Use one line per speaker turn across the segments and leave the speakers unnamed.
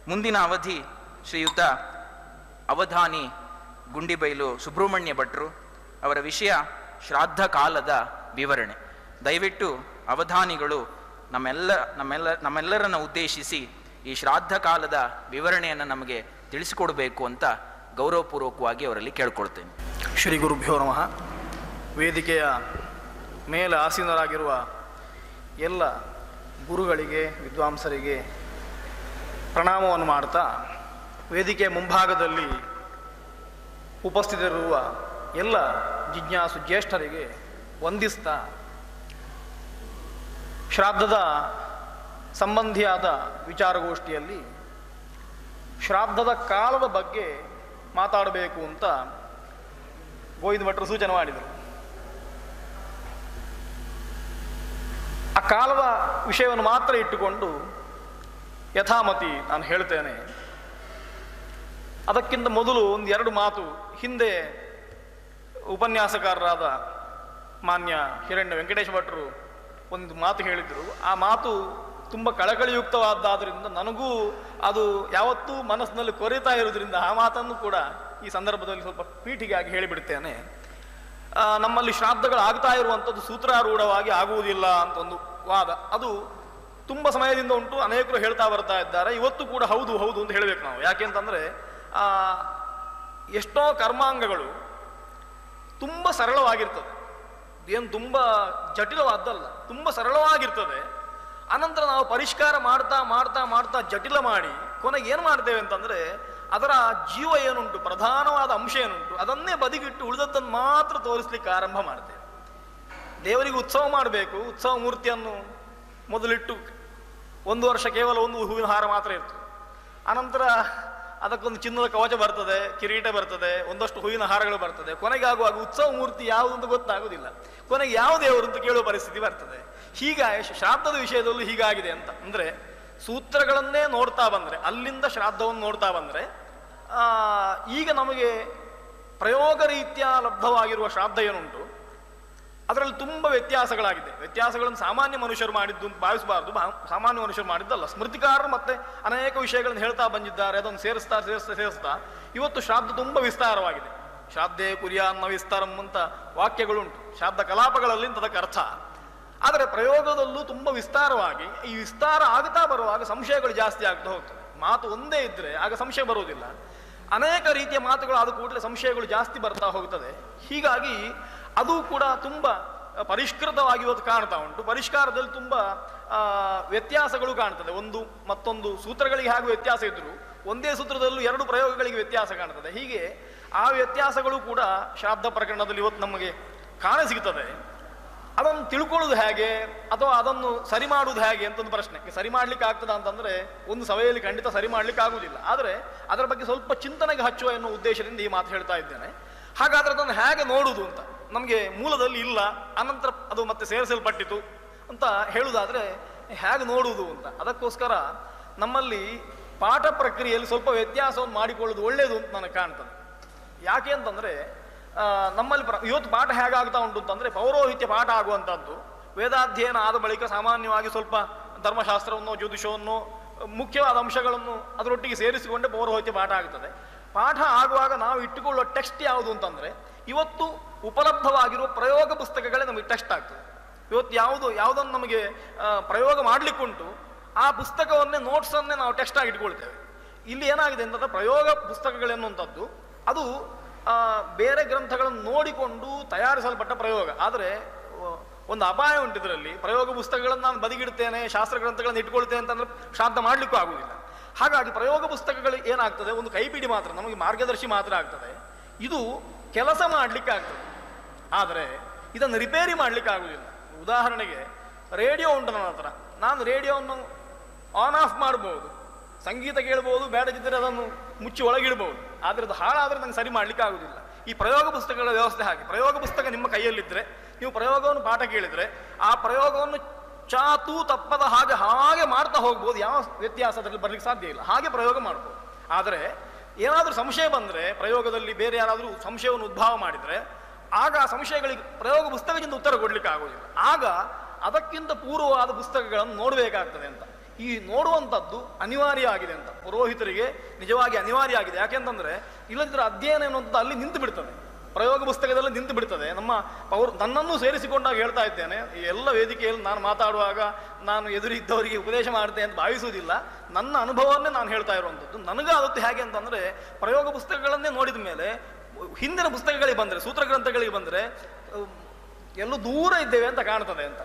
ಮುಂದಿನ ಅವಧಿ ಶ್ರೀಯುತ ಅವಧಾನಿ ಗುಂಡಿಬೈಲು ಸುಬ್ರಹ್ಮಣ್ಯ ಭಟ್ರು. ಅವರ ವಿಷಯ ಶ್ರಾದ್ದ ಕಾಲದ ವಿವರಣೆ. ದಯವಿಟ್ಟು ಅವಧಾನಿಗಳು ನಮ್ಮೆಲ್ಲರನ್ನು ಉದ್ದೇಶಿಸಿ ಈ ಶ್ರಾದ್ದ ಕಾಲದ ವಿವರಣೆಯನ್ನು ನಮಗೆ ತಿಳಿಸಿಕೊಡಬೇಕು ಅಂತ ಗೌರವಪೂರ್ವಕವಾಗಿ ಅವರಲ್ಲಿ ಕೇಳ್ಕೊಳ್ತೇನೆ.
ಶ್ರೀ ಗುರುಭ್ಯೋ ನಮಃ. ವೇದಿಕೆಯ ಮೇಲೆ ಆಸೀನರಾಗಿರುವ ಎಲ್ಲ ಗುರುಗಳಿಗೆ, ವಿದ್ವಾಂಸರಿಗೆ ಪ್ರಣಾಮವನ್ನು ಮಾಡ್ತಾ, ವೇದಿಕೆಯ ಮುಂಭಾಗದಲ್ಲಿ ಉಪಸ್ಥಿತರಿರುವ ಎಲ್ಲ ಜಿಜ್ಞಾಸು ಜ್ಯೇಷ್ಠರಿಗೆ ವಂದಿಸ್ತಾ, ಶ್ರಾದ್ದದ ಸಂಬಂಧಿಯಾದ ವಿಚಾರಗೋಷ್ಠಿಯಲ್ಲಿ ಶ್ರಾದ್ದದ ಕಾಲದ ಬಗ್ಗೆ ಮಾತಾಡಬೇಕು ಅಂತ ಗೋವಿಂದ ಭಟ್ರು ಸೂಚನೆ ಮಾಡಿದರು. ಆ ಕಾಲದ ವಿಷಯವನ್ನು ಮಾತ್ರ ಇಟ್ಟುಕೊಂಡು ಯಥಾಮತಿ ನಾನು ಹೇಳ್ತೇನೆ. ಅದಕ್ಕಿಂತ ಮೊದಲು ಒಂದೆರಡು ಮಾತು. ಹಿಂದೆ ಉಪನ್ಯಾಸಕಾರರಾದ ಮಾನ್ಯ ಹಿರಣ್ಯ ವೆಂಕಟೇಶ ಭಟ್ರು ಒಂದು ಮಾತು ಹೇಳಿದರು. ಆ ಮಾತು ತುಂಬ ಕಳಕಳಿಯುಕ್ತವಾದ್ದರಿಂದ ನನಗೂ ಅದು ಯಾವತ್ತೂ ಮನಸ್ಸಿನಲ್ಲಿ ಕೊರೆತಾ ಇರೋದ್ರಿಂದ ಆ ಮಾತನ್ನು ಕೂಡ ಈ ಸಂದರ್ಭದಲ್ಲಿ ಸ್ವಲ್ಪ ಪೀಠಿಗಾಗಿ ಹೇಳಿಬಿಡ್ತೇನೆ. ನಮ್ಮಲ್ಲಿ ಶ್ರಾದ್ದಗಳು ಆಗ್ತಾ ಇರುವಂಥದ್ದು ಸೂತ್ರಾರೂಢವಾಗಿ ಆಗುವುದಿಲ್ಲ ಅಂತ ಒಂದು ವಾದ, ಅದು ತುಂಬ ಸಮಯದಿಂದ ಉಂಟು. ಅನೇಕರು ಹೇಳ್ತಾ ಬರ್ತಾ ಇದ್ದಾರೆ. ಇವತ್ತು ಕೂಡ ಹೌದು ಹೌದು ಅಂತ ಹೇಳಬೇಕು ನಾವು. ಯಾಕೆಂತಂದರೆ ಎಷ್ಟೋ ಕರ್ಮಾಂಗಗಳು ತುಂಬ ಸರಳವಾಗಿರ್ತದೆ, ಏನು ತುಂಬ ಜಟಿಲವಾದ್ದಲ್ಲ, ತುಂಬ ಸರಳವಾಗಿರ್ತದೆ. ಅನಂತರ ನಾವು ಪರಿಷ್ಕಾರ ಮಾಡ್ತಾ ಮಾಡ್ತಾ ಮಾಡ್ತಾ ಜಟಿಲ ಮಾಡಿ ಕೊನೆಗೆ ಏನು ಮಾಡ್ತೇವೆ ಅಂತಂದರೆ ಅದರ ಜೀವ ಏನುಂಟು, ಪ್ರಧಾನವಾದ ಅಂಶ ಏನುಂಟು, ಅದನ್ನೇ ಬದಿಗಿಟ್ಟು ಉಳಿದದ್ದನ್ನು ಮಾತ್ರ ತೋರಿಸ್ಲಿಕ್ಕೆ ಆರಂಭ ಮಾಡ್ತೇವೆ. ದೇವರಿಗೆ ಉತ್ಸವ ಮಾಡಬೇಕು, ಉತ್ಸವ ಮೂರ್ತಿಯನ್ನು ಮೊದಲಿಟ್ಟು ಒಂದು ವರ್ಷ ಕೇವಲ ಒಂದು ಹೂವಿನ ಹಾರ ಮಾತ್ರ ಇರ್ತದೆ. ಅನಂತರ ಅದಕ್ಕೊಂದು ಚಿನ್ನದ ಕವಚ ಬರ್ತದೆ, ಕಿರೀಟ ಬರ್ತದೆ, ಒಂದಷ್ಟು ಹೂವಿನ ಹಾರಗಳು ಬರ್ತದೆ. ಕೊನೆಗೆ ಆಗುವಾಗ ಉತ್ಸವ ಮೂರ್ತಿ ಯಾವುದು ಅಂತ ಗೊತ್ತಾಗೋದಿಲ್ಲ. ಕೊನೆಗೆ ಯಾವ ದೇವರು ಅಂತ ಕೇಳುವ ಪರಿಸ್ಥಿತಿ ಬರ್ತದೆ. ಹೀಗಾಗಿ ಶ್ರಾದ್ದದ ವಿಷಯದಲ್ಲೂ ಹೀಗಾಗಿದೆ ಅಂತ ಅಂದರೆ, ಸೂತ್ರಗಳನ್ನೇ ನೋಡ್ತಾ ಬಂದರೆ, ಅಲ್ಲಿಂದ ಶ್ರಾದ್ದವನ್ನು ನೋಡ್ತಾ ಬಂದರೆ, ಈಗ ನಮಗೆ ಪ್ರಯೋಗ ರೀತ್ಯ ಲಬ್ಧವಾಗಿರುವ ಶ್ರಾದ್ದ ಏನುಂಟು ಅದರಲ್ಲಿ ತುಂಬ ವ್ಯತ್ಯಾಸಗಳಾಗಿದೆ. ವ್ಯತ್ಯಾಸಗಳನ್ನು ಸಾಮಾನ್ಯ ಮನುಷ್ಯರು ಮಾಡಿದ್ದು ಅಂತ ಭಾವಿಸಬಾರ್ದು. ಸಾಮಾನ್ಯ ಮನುಷ್ಯರು ಮಾಡಿದ್ದಲ್ಲ, ಸ್ಮೃತಿಕಾರರು ಮತ್ತೆ ಅನೇಕ ವಿಷಯಗಳನ್ನು ಹೇಳ್ತಾ ಬಂದಿದ್ದಾರೆ. ಅದನ್ನು ಸೇರಿಸ್ತಾ ಇವತ್ತು ಶ್ರಾದ್ದ ತುಂಬ ವಿಸ್ತಾರವಾಗಿದೆ. ಶ್ರಾದ್ದೇ ಕುರ್ಯಾನ್ನ ವಿಸ್ತಾರಂ ಅಂತ ವಾಕ್ಯಗಳುಂಟು ಶ್ರಾದ್ದ ಕಲಾಪಗಳಲ್ಲಿ ಅದಕ್ಕೆ ಅರ್ಥ. ಆದರೆ ಪ್ರಯೋಗದಲ್ಲೂ ತುಂಬ ವಿಸ್ತಾರವಾಗಿ ಈ ವಿಸ್ತಾರ ಆಗ್ತಾ ಬರುವಾಗ ಸಂಶಯಗಳು ಜಾಸ್ತಿ ಆಗ್ತಾ ಹೋಗ್ತದೆ. ಮಾತು ಒಂದೇ ಇದ್ದರೆ ಆಗ ಸಂಶಯ ಬರುವುದಿಲ್ಲ. ಅನೇಕ ರೀತಿಯ ಮಾತುಗಳು ಆದ ಕೂಡಲೇ ಸಂಶಯಗಳು ಜಾಸ್ತಿ ಬರ್ತಾ ಹೋಗ್ತದೆ. ಹೀಗಾಗಿ ಅದು ಕೂಡ ತುಂಬ ಪರಿಷ್ಕೃತವಾಗಿ ಇವತ್ತು ಕಾಣ್ತಾ ಉಂಟು. ಪರಿಷ್ಕಾರದಲ್ಲಿ ತುಂಬ ವ್ಯತ್ಯಾಸಗಳು ಕಾಣ್ತದೆ. ಒಂದು ಮತ್ತೊಂದು ಸೂತ್ರಗಳಿಗೆ ಹಾಗೂ ವ್ಯತ್ಯಾಸ ಇದ್ದರೂ ಒಂದೇ ಸೂತ್ರದಲ್ಲೂ ಎರಡು ಪ್ರಯೋಗಗಳಿಗೆ ವ್ಯತ್ಯಾಸ ಕಾಣ್ತದೆ. ಹೀಗೆ ಆ ವ್ಯತ್ಯಾಸಗಳು ಕೂಡ ಶ್ರಾದ್ದ ಪ್ರಕರಣದಲ್ಲಿ ಇವತ್ತು ನಮಗೆ ಕಾಣಸಿಗ್ತದೆ. ಅದನ್ನು ತಿಳ್ಕೊಳ್ಳೋದು ಹೇಗೆ ಅಥವಾ ಅದನ್ನು ಸರಿ ಮಾಡುವುದು ಹೇಗೆ ಅಂತ ಒಂದು ಪ್ರಶ್ನೆ. ಸರಿ ಮಾಡ್ಲಿಕ್ಕೆ ಆಗ್ತದ ಅಂತಂದರೆ ಒಂದು ಸಭೆಯಲ್ಲಿ ಖಂಡಿತ ಸರಿ ಮಾಡ್ಲಿಕ್ಕೆ ಆಗುವುದಿಲ್ಲ. ಆದರೆ ಅದರ ಬಗ್ಗೆ ಸ್ವಲ್ಪ ಚಿಂತನೆಗೆ ಹಚ್ಚುವ ಎನ್ನುವ ಉದ್ದೇಶದಿಂದ ಈ ಮಾತು ಹೇಳ್ತಾ ಇದ್ದೇನೆ. ಹಾಗಾದರೆ ಅದನ್ನು ಹೇಗೆ ನೋಡುವುದು ಅಂತ ನಮಗೆ ಮೂಲದಲ್ಲಿ ಇಲ್ಲ, ಅನಂತರ ಅದು ಮತ್ತೆ ಸೇರಿಸಲ್ಪಟ್ಟಿತು ಅಂತ ಹೇಳುವುದಾದರೆ ಹೇಗೆ ನೋಡುವುದು ಅಂತ. ಅದಕ್ಕೋಸ್ಕರ ನಮ್ಮಲ್ಲಿ ಪಾಠ ಪ್ರಕ್ರಿಯೆಯಲ್ಲಿ ಸ್ವಲ್ಪ ವ್ಯತ್ಯಾಸವನ್ನು ಮಾಡಿಕೊಳ್ಳೋದು ಒಳ್ಳೆಯದು ಅಂತ ನನಗೆ ಕಾಣ್ತದೆ. ಯಾಕೆ ಅಂತಂದರೆ ನಮ್ಮಲ್ಲಿ ಇವತ್ತು ಪಾಠ ಹೇಗಾಗ್ತಾ ಉಂಟು ಅಂತಂದರೆ, ಪೌರೋಹಿತ್ಯ ಪಾಠ ಆಗುವಂಥದ್ದು ವೇದಾಧ್ಯಯನ ಆದ ಬಳಿಕ ಸಾಮಾನ್ಯವಾಗಿ ಸ್ವಲ್ಪ ಧರ್ಮಶಾಸ್ತ್ರವನ್ನು, ಜ್ಯೋತಿಷವನ್ನು, ಮುಖ್ಯವಾದ ಅಂಶಗಳನ್ನು ಅದರೊಟ್ಟಿಗೆ ಸೇರಿಸಿಕೊಂಡೇ ಪೌರೋಹಿತ್ಯ ಪಾಠ ಆಗ್ತದೆ. ಪಾಠ ಆಗುವಾಗ ನಾವು ಇಟ್ಟುಕೊಳ್ಳುವ ಟೆಕ್ಸ್ಟ್ ಯಾವುದು ಅಂತಂದರೆ, ಇವತ್ತು ಉಪಲಬ್ಧವಾಗಿರುವ ಪ್ರಯೋಗ ಪುಸ್ತಕಗಳೇ ನಮಗೆ ಟೆಕ್ಸ್ಟ್ ಆಗ್ತದೆ. ಇವತ್ತು ಯಾವುದನ್ನು ನಮಗೆ ಪ್ರಯೋಗ ಮಾಡಲಿಕ್ಕುಂಟು ಆ ಪುಸ್ತಕವನ್ನೇ, ನೋಟ್ಸನ್ನೇ ನಾವು ಟೆಕ್ಸ್ಟ್ ಆಗಿ ಇಟ್ಕೊಳ್ತೇವೆ. ಇಲ್ಲಿ ಏನಾಗಿದೆ ಅಂತಂದರೆ, ಪ್ರಯೋಗ ಪುಸ್ತಕಗಳೆನ್ನುವಂಥದ್ದು ಅದು ಬೇರೆ ಗ್ರಂಥಗಳನ್ನು ನೋಡಿಕೊಂಡು ತಯಾರಿಸಲ್ಪಟ್ಟ ಪ್ರಯೋಗ. ಆದರೆ ಒಂದು ಅಪಾಯ ಉಂಟು ಇದರಲ್ಲಿ. ಪ್ರಯೋಗ ಪುಸ್ತಕಗಳನ್ನು ನಾನು ಬದಿಗಿಡ್ತೇನೆ, ಶಾಸ್ತ್ರ ಗ್ರಂಥಗಳನ್ನು ಇಟ್ಕೊಳ್ತೇನೆ ಅಂತಂದ್ರೆ ಶ್ರಾದ್ದ ಮಾಡಲಿಕ್ಕೂ ಆಗುವುದಿಲ್ಲ. ಹಾಗಾಗಿ ಪ್ರಯೋಗ ಪುಸ್ತಕಗಳು ಏನಾಗ್ತದೆ, ಒಂದು ಕೈಪಿಡಿ ಮಾತ್ರ, ನಮಗೆ ಮಾರ್ಗದರ್ಶಿ ಮಾತ್ರ ಆಗ್ತದೆ. ಇದು ಕೆಲಸ ಮಾಡಲಿಕ್ಕೆ ಆಗ್ತದೆ, ಆದರೆ ಇದನ್ನು ರಿಪೇರಿ ಮಾಡಲಿಕ್ಕೆ ಆಗುವುದಿಲ್ಲ. ಉದಾಹರಣೆಗೆ ರೇಡಿಯೋ ಉಂಟು ನನ್ನ ಹತ್ರ, ನಾನು ರೇಡಿಯೋವನ್ನು ಆನ್ ಆಫ್ ಮಾಡ್ಬೋದು, ಸಂಗೀತ ಕೇಳ್ಬೋದು, ಬೇಡದಿದ್ದರೆ ಅದನ್ನು ಮುಚ್ಚಿ ಒಳಗಿಡ್ಬೋದು. ಆದರೆ ಅದು ಹಾಳಾದರೆ ನಂಗೆ ಸರಿ ಮಾಡಲಿಕ್ಕೆ ಆಗುವುದಿಲ್ಲ. ಈ ಪ್ರಯೋಗ ಪುಸ್ತಕಗಳ ವ್ಯವಸ್ಥೆ ಹಾಗೆ. ಪ್ರಯೋಗ ಪುಸ್ತಕ ನಿಮ್ಮ ಕೈಯಲ್ಲಿದ್ದರೆ ನೀವು ಪ್ರಯೋಗವನ್ನು ಪಾಠ ಕೇಳಿದರೆ ಆ ಪ್ರಯೋಗವನ್ನು ಚಾತೂ ತಪ್ಪದ ಹಾಗೆ ಮಾಡ್ತಾ ಹೋಗ್ಬೋದು. ಯಾವ ವ್ಯತ್ಯಾಸ ಅದರಲ್ಲಿ ಬರಲಿಕ್ಕೆ ಸಾಧ್ಯ ಇಲ್ಲ. ಹಾಗೆ ಪ್ರಯೋಗ ಮಾಡ್ಬೋದು. ಆದರೆ ಏನಾದರೂ ಸಂಶಯ ಬಂದರೆ, ಪ್ರಯೋಗದಲ್ಲಿ ಬೇರೆ ಯಾರಾದರೂ ಸಂಶಯವನ್ನು ಉದ್ಭವ ಮಾಡಿದರೆ, ಆಗ ಆ ಸಂಶಯಗಳಿಗೆ ಪ್ರಯೋಗ ಪುಸ್ತಕದಿಂದ ಉತ್ತರ ಕೊಡಲಿಕ್ಕೆ ಆಗೋದಿಲ್ಲ. ಆಗ ಅದಕ್ಕಿಂತ ಪೂರ್ವವಾದ ಪುಸ್ತಕಗಳನ್ನು ನೋಡಬೇಕಾಗ್ತದೆ ಅಂತ. ಈ ನೋಡುವಂಥದ್ದು ಅನಿವಾರ್ಯ ಆಗಿದೆ ಅಂತ, ಪುರೋಹಿತರಿಗೆ ನಿಜವಾಗಿ ಅನಿವಾರ್ಯ ಆಗಿದೆ. ಯಾಕೆಂತಂದ್ರೆ ಇಲ್ಲದಿದ್ದರೆ ಅಧ್ಯಯನ ಎನ್ನುವಂಥದ್ದು ಅಲ್ಲಿ ನಿಂತು ಬಿಡ್ತದೆ, ಪ್ರಯೋಗ ಪುಸ್ತಕದಲ್ಲಿ ನಿಂತು ಬಿಡ್ತದೆ. ನನ್ನನ್ನು ಸೇರಿಸಿಕೊಂಡಾಗ ಹೇಳ್ತಾ ಇದ್ದೇನೆ, ಈ ಎಲ್ಲ ವೇದಿಕೆಯಲ್ಲಿ ನಾನು ಮಾತಾಡುವಾಗ ನಾನು ಎದುರಿದ್ದವರಿಗೆ ಉಪದೇಶ ಮಾಡ್ತೇನೆ ಅಂತ ಭಾವಿಸುವುದಿಲ್ಲ, ನನ್ನ ಅನುಭವವನ್ನೇ ನಾನು ಹೇಳ್ತಾ ಇರುವಂಥದ್ದು. ನನಗಾದದ್ದು ಹೇಗೆ ಅಂತಂದರೆ, ಪ್ರಯೋಗ ಪುಸ್ತಕಗಳನ್ನೇ ನೋಡಿದ ಮೇಲೆ ಹಿಂದಿನ ಪುಸ್ತಕಗಳಿಗೆ ಬಂದರೆ, ಸೂತ್ರ ಗ್ರಂಥಗಳಿಗೆ ಬಂದರೆ ಎಲ್ಲೂ ದೂರ ಇದ್ದೇವೆ ಅಂತ ಕಾಣ್ತದೆ ಅಂತ.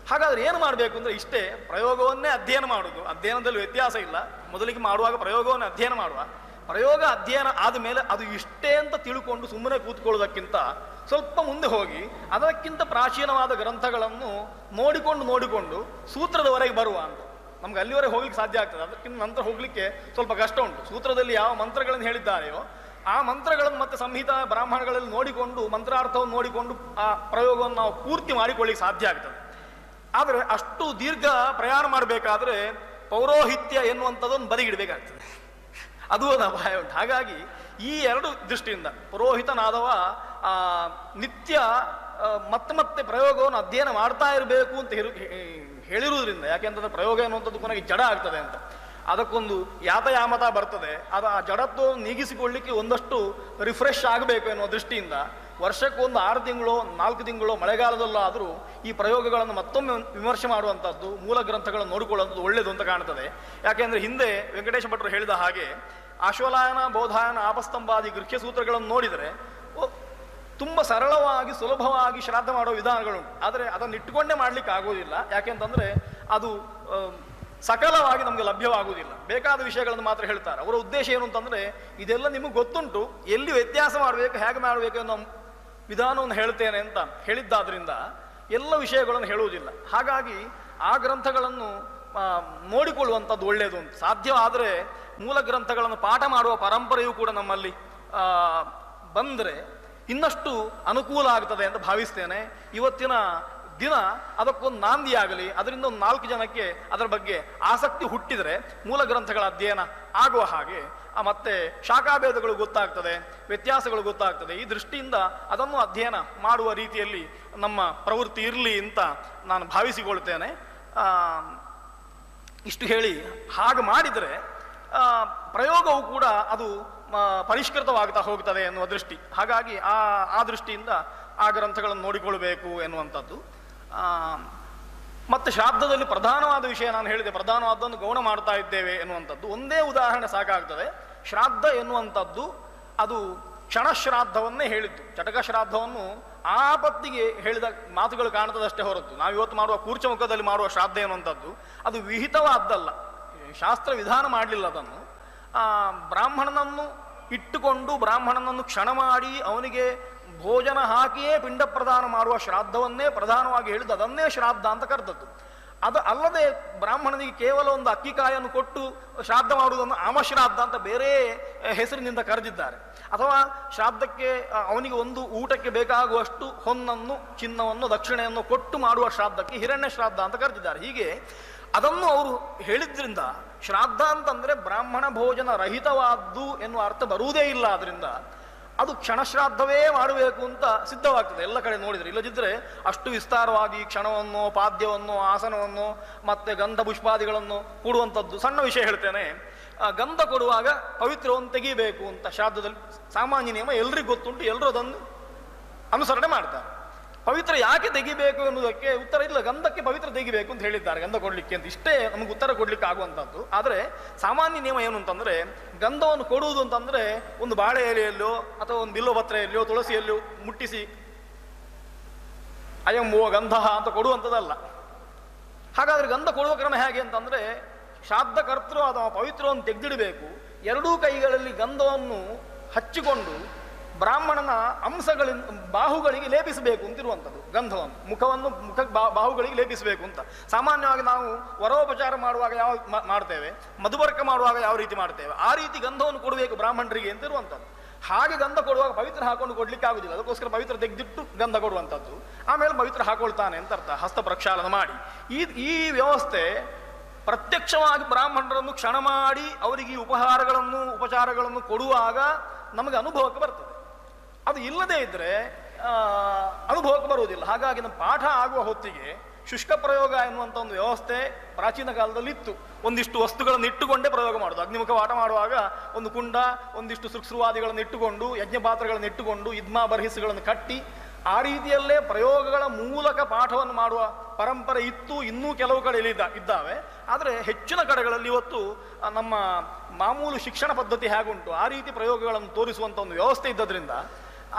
ಹಾಗಾದ್ರೆ ಏನು ಮಾಡಬೇಕು ಅಂದರೆ ಇಷ್ಟೇ, ಪ್ರಯೋಗವನ್ನೇ ಅಧ್ಯಯನ ಮಾಡುವುದು, ಅಧ್ಯಯನದಲ್ಲಿ ವ್ಯತ್ಯಾಸ ಇಲ್ಲ. ಮೊದಲಿಗೆ ಮಾಡುವಾಗ ಪ್ರಯೋಗವನ್ನು ಅಧ್ಯಯನ ಮಾಡುವ, ಪ್ರಯೋಗ ಅಧ್ಯಯನ ಆದಮೇಲೆ ಅದು ಇಷ್ಟೇ ಅಂತ ತಿಳ್ಕೊಂಡು ಸುಮ್ಮನೆ ಕೂತ್ಕೊಳ್ಳೋದಕ್ಕಿಂತ ಸ್ವಲ್ಪ ಮುಂದೆ ಹೋಗಿ ಅದಕ್ಕಿಂತ ಪ್ರಾಚೀನವಾದ ಗ್ರಂಥಗಳನ್ನು ನೋಡಿಕೊಂಡು ಸೂತ್ರದವರೆಗೆ ಬರುವ ಅಂತ. ನಮ್ಗೆ ಅಲ್ಲಿವರೆಗೆ ಹೋಗ್ಲಿಕ್ಕೆ ಸಾಧ್ಯ ಆಗ್ತದೆ, ಅದಕ್ಕಿಂತ ನಂತರ ಹೋಗ್ಲಿಕ್ಕೆ ಸ್ವಲ್ಪ ಕಷ್ಟ ಉಂಟು. ಸೂತ್ರದಲ್ಲಿ ಯಾವ ಮಂತ್ರಗಳನ್ನು ಹೇಳಿದ್ದಾರೆಯೋ ಆ ಮಂತ್ರಗಳನ್ನು ಮತ್ತೆ ಸಂಹಿತಾ ಬ್ರಾಹ್ಮಣಗಳಲ್ಲಿ ನೋಡಿಕೊಂಡು ಮಂತ್ರಾರ್ಥವನ್ನು ನೋಡಿಕೊಂಡು ಆ ಪ್ರಯೋಗವನ್ನು ನಾವು ಪೂರ್ತಿ ಮಾಡಿಕೊಳ್ಳಿಕ್ಕೆ ಸಾಧ್ಯ ಆಗ್ತದೆ. ಆದರೆ ಅಷ್ಟು ದೀರ್ಘ ಪ್ರಯಾಣ ಮಾಡಬೇಕಾದ್ರೆ ಪೌರೋಹಿತ್ಯ ಎನ್ನುವಂಥದ್ದನ್ನು ಬದಿಗಿಡಬೇಕಾಗ್ತದೆ, ಅದು ಒಂದು ಅಪಾಯ ಉಂಟು. ಹಾಗಾಗಿ ಈ ಎರಡು ದೃಷ್ಟಿಯಿಂದ ಪುರೋಹಿತನಾದವ ನಿತ್ಯ ಮತ್ತೆ ಪ್ರಯೋಗವನ್ನು ಅಧ್ಯಯನ ಮಾಡ್ತಾ ಇರಬೇಕು ಅಂತ ಹೇಳಿರುವುದರಿಂದ, ಯಾಕೆಂತಂದ್ರೆ ಪ್ರಯೋಗ ಎನ್ನುವಂಥದ್ದು ಕೊನೆಗೆ ಜಡ ಆಗ್ತದೆ ಅಂತ, ಅದಕ್ಕೊಂದು ಯಾತಯಾಮತ ಬರ್ತದೆ. ಅದು ಆ ಜಡತ್ವವನ್ನು ನೀಗಿಸಿಕೊಳ್ಳಿಕ್ಕೆ ಒಂದಷ್ಟು ರಿಫ್ರೆಶ್ ಆಗಬೇಕು ಎನ್ನುವ ದೃಷ್ಟಿಯಿಂದ ವರ್ಷಕ್ಕೊಂದು 6 ತಿಂಗಳು 4 ತಿಂಗಳು ಮಳೆಗಾಲದಲ್ಲಾದರೂ ಈ ಪ್ರಯೋಗಗಳನ್ನು ಮತ್ತೊಮ್ಮೆ ವಿಮರ್ಶೆ ಮಾಡುವಂಥದ್ದು, ಮೂಲ ಗ್ರಂಥಗಳನ್ನು ನೋಡಿಕೊಳ್ಳುವಂಥದ್ದು ಒಳ್ಳೆಯದು ಅಂತ ಕಾಣ್ತದೆ. ಯಾಕೆಂದರೆ ಹಿಂದೆ ವೆಂಕಟೇಶ ಭಟ್ರು ಹೇಳಿದ ಹಾಗೆ ಆಶ್ವಲಾಯನ, ಬೋಧಾಯನ, ಆಪಸ್ತಂಭಾದಿ ಗೃಹ್ಯ ಸೂತ್ರಗಳನ್ನು ನೋಡಿದರೆ ತುಂಬ ಸರಳವಾಗಿ ಸುಲಭವಾಗಿ ಶ್ರಾದ್ದ ಮಾಡೋ ವಿಧಾನಗಳುಂಟು. ಆದರೆ ಅದನ್ನು ಇಟ್ಟುಕೊಂಡೇ ಮಾಡಲಿಕ್ಕೆ ಆಗೋದಿಲ್ಲ. ಯಾಕೆಂತಂದರೆ ಅದು ಸಕಲವಾಗಿ ನಮಗೆ ಲಭ್ಯವಾಗುವುದಿಲ್ಲ. ಬೇಕಾದ ವಿಷಯಗಳನ್ನು ಮಾತ್ರ ಹೇಳ್ತಾರೆ. ಅವರ ಉದ್ದೇಶ ಏನು ಅಂತಂದರೆ, ಇದೆಲ್ಲ ನಿಮಗೆ ಗೊತ್ತುಂಟು, ಎಲ್ಲಿ ವ್ಯತ್ಯಾಸ ಮಾಡಬೇಕು, ಹೇಗೆ ಮಾಡಬೇಕು ಅನ್ನೋ ವಿಧಾನವನ್ನು ಹೇಳ್ತೇನೆ ಅಂತ ಹೇಳಿದ್ದಾದ್ರಿಂದ ಎಲ್ಲ ವಿಷಯಗಳನ್ನು ಹೇಳುವುದಿಲ್ಲ. ಹಾಗಾಗಿ ಆ ಗ್ರಂಥಗಳನ್ನು ನೋಡಿಕೊಳ್ಳುವಂಥದ್ದು ಒಳ್ಳೆಯದು ಅಂತ. ಸಾಧ್ಯವಾದರೆ ಮೂಲ ಗ್ರಂಥಗಳನ್ನು ಪಾಠ ಮಾಡುವ ಪರಂಪರೆಯೂ ಕೂಡ ನಮ್ಮಲ್ಲಿ ಬಂದರೆ ಇನ್ನಷ್ಟು ಅನುಕೂಲ ಆಗ್ತದೆ ಅಂತ ಭಾವಿಸ್ತೇನೆ. ಇವತ್ತಿನ ದಿನ ಅದಕ್ಕೊಂದು ನಾಂದಿಯಾಗಲಿ, ಅದರಿಂದ ಒಂದು 4 ಜನಕ್ಕೆ ಅದರ ಬಗ್ಗೆ ಆಸಕ್ತಿ ಹುಟ್ಟಿದರೆ ಮೂಲ ಗ್ರಂಥಗಳ ಅಧ್ಯಯನ ಆಗುವ ಹಾಗೆ ಮತ್ತೆ ಶಾಖಾಭೇದಗಳು ಗೊತ್ತಾಗ್ತದೆ, ವ್ಯತ್ಯಾಸಗಳು ಗೊತ್ತಾಗ್ತದೆ. ಈ ದೃಷ್ಟಿಯಿಂದ ಅದನ್ನು ಅಧ್ಯಯನ ಮಾಡುವ ರೀತಿಯಲ್ಲಿ ನಮ್ಮ ಪ್ರವೃತ್ತಿ ಇರಲಿ ಅಂತ ನಾನು ಭಾವಿಸಿಕೊಳ್ತೇನೆ. ಇಷ್ಟು ಹೇಳಿ, ಹಾಗೆ ಮಾಡಿದರೆ ಪ್ರಯೋಗವು ಕೂಡ ಅದು ಪರಿಷ್ಕೃತವಾಗ್ತಾ ಹೋಗ್ತದೆ ಎನ್ನುವ ದೃಷ್ಟಿ. ಹಾಗಾಗಿ ಆ ದೃಷ್ಟಿಯಿಂದ ಆ ಗ್ರಂಥಗಳನ್ನು ನೋಡಿಕೊಳ್ಳಬೇಕು ಎನ್ನುವಂಥದ್ದು. ಮತ್ತು ಶ್ರಾದ್ದದಲ್ಲಿ ಪ್ರಧಾನವಾದ ವಿಷಯ ನಾನು ಹೇಳಿದೆ, ಪ್ರಧಾನವಾದನ್ನು ಗೌಣ ಮಾಡ್ತಾ ಇದ್ದೇವೆ ಎನ್ನುವಂಥದ್ದು. ಒಂದೇ ಉದಾಹರಣೆ ಸಾಕಾಗ್ತದೆ. ಶ್ರಾದ್ದ ಎನ್ನುವಂಥದ್ದು ಅದು ಕ್ಷಣಶ್ರಾದ್ದವನ್ನೇ ಹೇಳಿದ್ದು. ಚಟಕ ಶ್ರಾದ್ದವನ್ನು ಆಪತ್ತಿಗೆ ಹೇಳಿದ ಮಾತುಗಳು ಕಾಣ್ತದಷ್ಟೇ ಹೊರತು, ನಾವಿವತ್ತು ಮಾಡುವ ಕೂರ್ಚಮುಖದಲ್ಲಿ ಮಾಡುವ ಶ್ರಾದ್ದ ಎನ್ನುವಂಥದ್ದು ಅದು ವಿಹಿತವಾದ್ದಲ್ಲ, ಶಾಸ್ತ್ರ ವಿಧಾನ ಮಾಡಲಿಲ್ಲ. ಅದನ್ನು ಬ್ರಾಹ್ಮಣನನ್ನು ಇಟ್ಟುಕೊಂಡು ಬ್ರಾಹ್ಮಣನನ್ನು ಕ್ಷಣ ಮಾಡಿ ಅವನಿಗೆ ಭೋಜನ ಹಾಕಿಯೇ ಪಿಂಡ ಪ್ರದಾನ ಮಾಡುವ ಶ್ರಾದ್ದವನ್ನೇ ಪ್ರಧಾನವಾಗಿ ಹೇಳಿದ್ದು, ಅದನ್ನೇ ಶ್ರಾದ್ದ ಅಂತ ಕರೆದದ್ದು. ಅದು ಅಲ್ಲದೆ ಬ್ರಾಹ್ಮಣನಿಗೆ ಕೇವಲ ಒಂದು ಅಕ್ಕಿಕಾಯನ್ನು ಕೊಟ್ಟು ಶ್ರಾದ್ದ ಮಾಡುವುದನ್ನು ಆಮಶ್ರಾದ್ದ ಅಂತ ಬೇರೆ ಹೆಸರಿನಿಂದ ಕರೆದಿದ್ದಾರೆ. ಅಥವಾ ಶ್ರಾದ್ದಕ್ಕೆ ಅವನಿಗೆ ಒಂದು ಊಟಕ್ಕೆ ಬೇಕಾಗುವಷ್ಟು ಹೊನ್ನನ್ನು, ಚಿನ್ನವನ್ನು, ದಕ್ಷಿಣೆಯನ್ನು ಕೊಟ್ಟು ಮಾಡುವ ಶ್ರಾದ್ದಕ್ಕೆ ಹಿರಣ್ಯ ಶ್ರಾದ್ದ ಅಂತ ಕರೆದಿದ್ದಾರೆ. ಹೀಗೆ ಅದನ್ನು ಅವರು ಹೇಳಿದ್ರಿಂದ ಶ್ರಾದ್ದ ಅಂತಂದರೆ ಬ್ರಾಹ್ಮಣ ಭೋಜನ ರಹಿತವಾದ್ದು ಎನ್ನುವ ಅರ್ಥ ಬರುವುದೇ ಇಲ್ಲ. ಅದರಿಂದ ಅದು ಕ್ಷಣಶ್ರಾದ್ದವೇ ಮಾಡಬೇಕು ಅಂತ ಸಿದ್ಧವಾಗ್ತದೆ ಎಲ್ಲ ಕಡೆ ನೋಡಿದರೆ. ಇಲ್ಲದಿದ್ದರೆ ಅಷ್ಟು ವಿಸ್ತಾರವಾಗಿ ಕ್ಷಣವನ್ನು, ಪಾದ್ಯವನ್ನು, ಆಸನವನ್ನು ಮತ್ತೆ ಗಂಧ ಪುಷ್ಪಾದಿಗಳನ್ನು ಕೊಡುವಂಥದ್ದು. ಸಣ್ಣ ವಿಷಯ ಹೇಳ್ತೇನೆ, ಗಂಧ ಕೊಡುವಾಗ ಪವಿತ್ರವನ್ನು ತೆಗಿಬೇಕು ಅಂತ ಶ್ರಾದ್ದದಲ್ಲಿ ಸಾಮಾನ್ಯ ನಿಯಮ ಎಲ್ರಿಗೂ ಗೊತ್ತುಂಟು, ಎಲ್ಲರೂ ಅದನ್ನು ಅನುಸರಣೆ ಮಾಡ್ತಾರೆ. ಪವಿತ್ರ ಯಾಕೆ ತೆಗಿಬೇಕು ಎನ್ನುವುದಕ್ಕೆ ಉತ್ತರ ಇಲ್ಲ, ಗಂಧಕ್ಕೆ ಪವಿತ್ರ ತೆಗಿಬೇಕು ಅಂತ ಹೇಳಿದ್ದಾರೆ, ಗಂಧ ಕೊಡಲಿಕ್ಕೆ ಅಂತ. ಇಷ್ಟೇ ನಮಗೆ ಉತ್ತರ ಕೊಡ್ಲಿಕ್ಕೆ ಆಗುವಂಥದ್ದು. ಆದರೆ ಸಾಮಾನ್ಯ ನಿಯಮ ಏನು ಅಂತಂದರೆ, ಗಂಧವನ್ನು ಕೊಡುವುದು ಅಂತಂದರೆ ಒಂದು ಬಾಳೆ ಎಲೆಯಲ್ಲೋ ಅಥವಾ ಒಂದು ಬಿಲ್ಲೋಪತ್ರೆಯಲ್ಲಿಯೋ ತುಳಸಿಯಲ್ಲಿಯೋ ಮುಟ್ಟಿಸಿ ಅಯಂ ಓ ಗಂಧ ಅಂತ ಕೊಡುವಂಥದ್ದಲ್ಲ. ಹಾಗಾದರೆ ಗಂಧ ಕೊಡುವ ಕ್ರಮ ಹೇಗೆ ಅಂತಂದರೆ, ಶ್ರಾದ್ದಕರ್ತೃ ಅಥವಾ ಪವಿತ್ರವನ್ನು ತೆಗೆದಿಡಬೇಕು, ಎರಡೂ ಕೈಗಳಲ್ಲಿ ಗಂಧವನ್ನು ಹಚ್ಚಿಕೊಂಡು ಬ್ರಾಹ್ಮಣನ ಅಂಶಗಳಿಂದ ಬಾಹುಗಳಿಗೆ ಲೇಪಿಸಬೇಕು ಅಂತಿರುವಂಥದ್ದು. ಗಂಧವನ್ನು ಬಾಹುಗಳಿಗೆ ಲೇಪಿಸಬೇಕು ಅಂತ. ಸಾಮಾನ್ಯವಾಗಿ ನಾವು ವರೋಪಚಾರ ಮಾಡುವಾಗ ಯಾವ ಮಾಡ್ತೇವೆ, ಮಧುಬರ್ಕ ಮಾಡುವಾಗ ಯಾವ ರೀತಿ ಮಾಡ್ತೇವೆ, ಆ ರೀತಿ ಗಂಧವನ್ನು ಕೊಡಬೇಕು ಬ್ರಾಹ್ಮಣರಿಗೆ ಅಂತಿರುವಂಥದ್ದು. ಹಾಗೆ ಗಂಧ ಕೊಡುವಾಗ ಪವಿತ್ರ ಹಾಕೊಂಡು ಕೊಡ್ಲಿಕ್ಕೆ ಆಗುದಿಲ್ಲ, ಅದಕ್ಕೋಸ್ಕರ ಪವಿತ್ರ ತೆಗೆದಿಟ್ಟು ಗಂಧ ಕೊಡುವಂಥದ್ದು. ಆಮೇಲೆ ಪವಿತ್ರ ಹಾಕೊಳ್ತಾನೆ ಅಂತ ಅರ್ಥ, ಹಸ್ತ ಪ್ರಕ್ಷಾಳನ ಮಾಡಿ. ಈ ವ್ಯವಸ್ಥೆ ಪ್ರತ್ಯಕ್ಷವಾಗಿ ಬ್ರಾಹ್ಮಣರನ್ನು ಕ್ಷಣ ಮಾಡಿ ಅವರಿಗೆ ಈ ಉಪಚಾರಗಳನ್ನು ಕೊಡುವಾಗ ನಮಗೆ ಅನುಭವಕ್ಕೆ ಬರ್ತದೆ. ಅದು ಇಲ್ಲದೇ ಇದ್ದರೆ ಅನುಭವಕ್ಕೆ ಬರುವುದಿಲ್ಲ. ಹಾಗಾಗಿ ನಮ್ಮ ಪಾಠ ಆಗುವ ಹೊತ್ತಿಗೆ ಶುಷ್ಕ ಪ್ರಯೋಗ ಎನ್ನುವಂಥ ಒಂದು ವ್ಯವಸ್ಥೆ ಪ್ರಾಚೀನ ಕಾಲದಲ್ಲಿ ಇತ್ತು. ಒಂದಿಷ್ಟು ವಸ್ತುಗಳನ್ನು ಇಟ್ಟುಕೊಂಡೇ ಪ್ರಯೋಗ ಮಾಡೋದು. ಅಗ್ನಿಮುಖ ಪಾಠ ಮಾಡುವಾಗ ಒಂದು ಕುಂಡ, ಒಂದಿಷ್ಟು ಸೃಕ್ಸ್ರುವಾದಿಗಳನ್ನು ಇಟ್ಟುಕೊಂಡು, ಯಜ್ಞಪಾತ್ರಗಳನ್ನು ಇಟ್ಟುಕೊಂಡು, ಇದ್ಮಾ ಬರ್ಹಿಸ್ಗಳನ್ನು ಕಟ್ಟಿ ಆ ರೀತಿಯಲ್ಲೇ ಪ್ರಯೋಗಗಳ ಮೂಲಕ ಪಾಠವನ್ನು ಮಾಡುವ ಪರಂಪರೆ ಇತ್ತು. ಇನ್ನೂ ಕೆಲವು ಕಡೆಯಲ್ಲಿ ಇದ್ದಾವೆ. ಆದರೆ ಹೆಚ್ಚಿನ ಕಡೆಗಳಲ್ಲಿ ಇವತ್ತು ನಮ್ಮ ಮಾಮೂಲು ಶಿಕ್ಷಣ ಪದ್ಧತಿ ಹೇಗುಂಟು ಆ ರೀತಿ ಪ್ರಯೋಗಗಳನ್ನು ತೋರಿಸುವಂಥ ಒಂದು ವ್ಯವಸ್ಥೆ ಇದ್ದದ್ರಿಂದ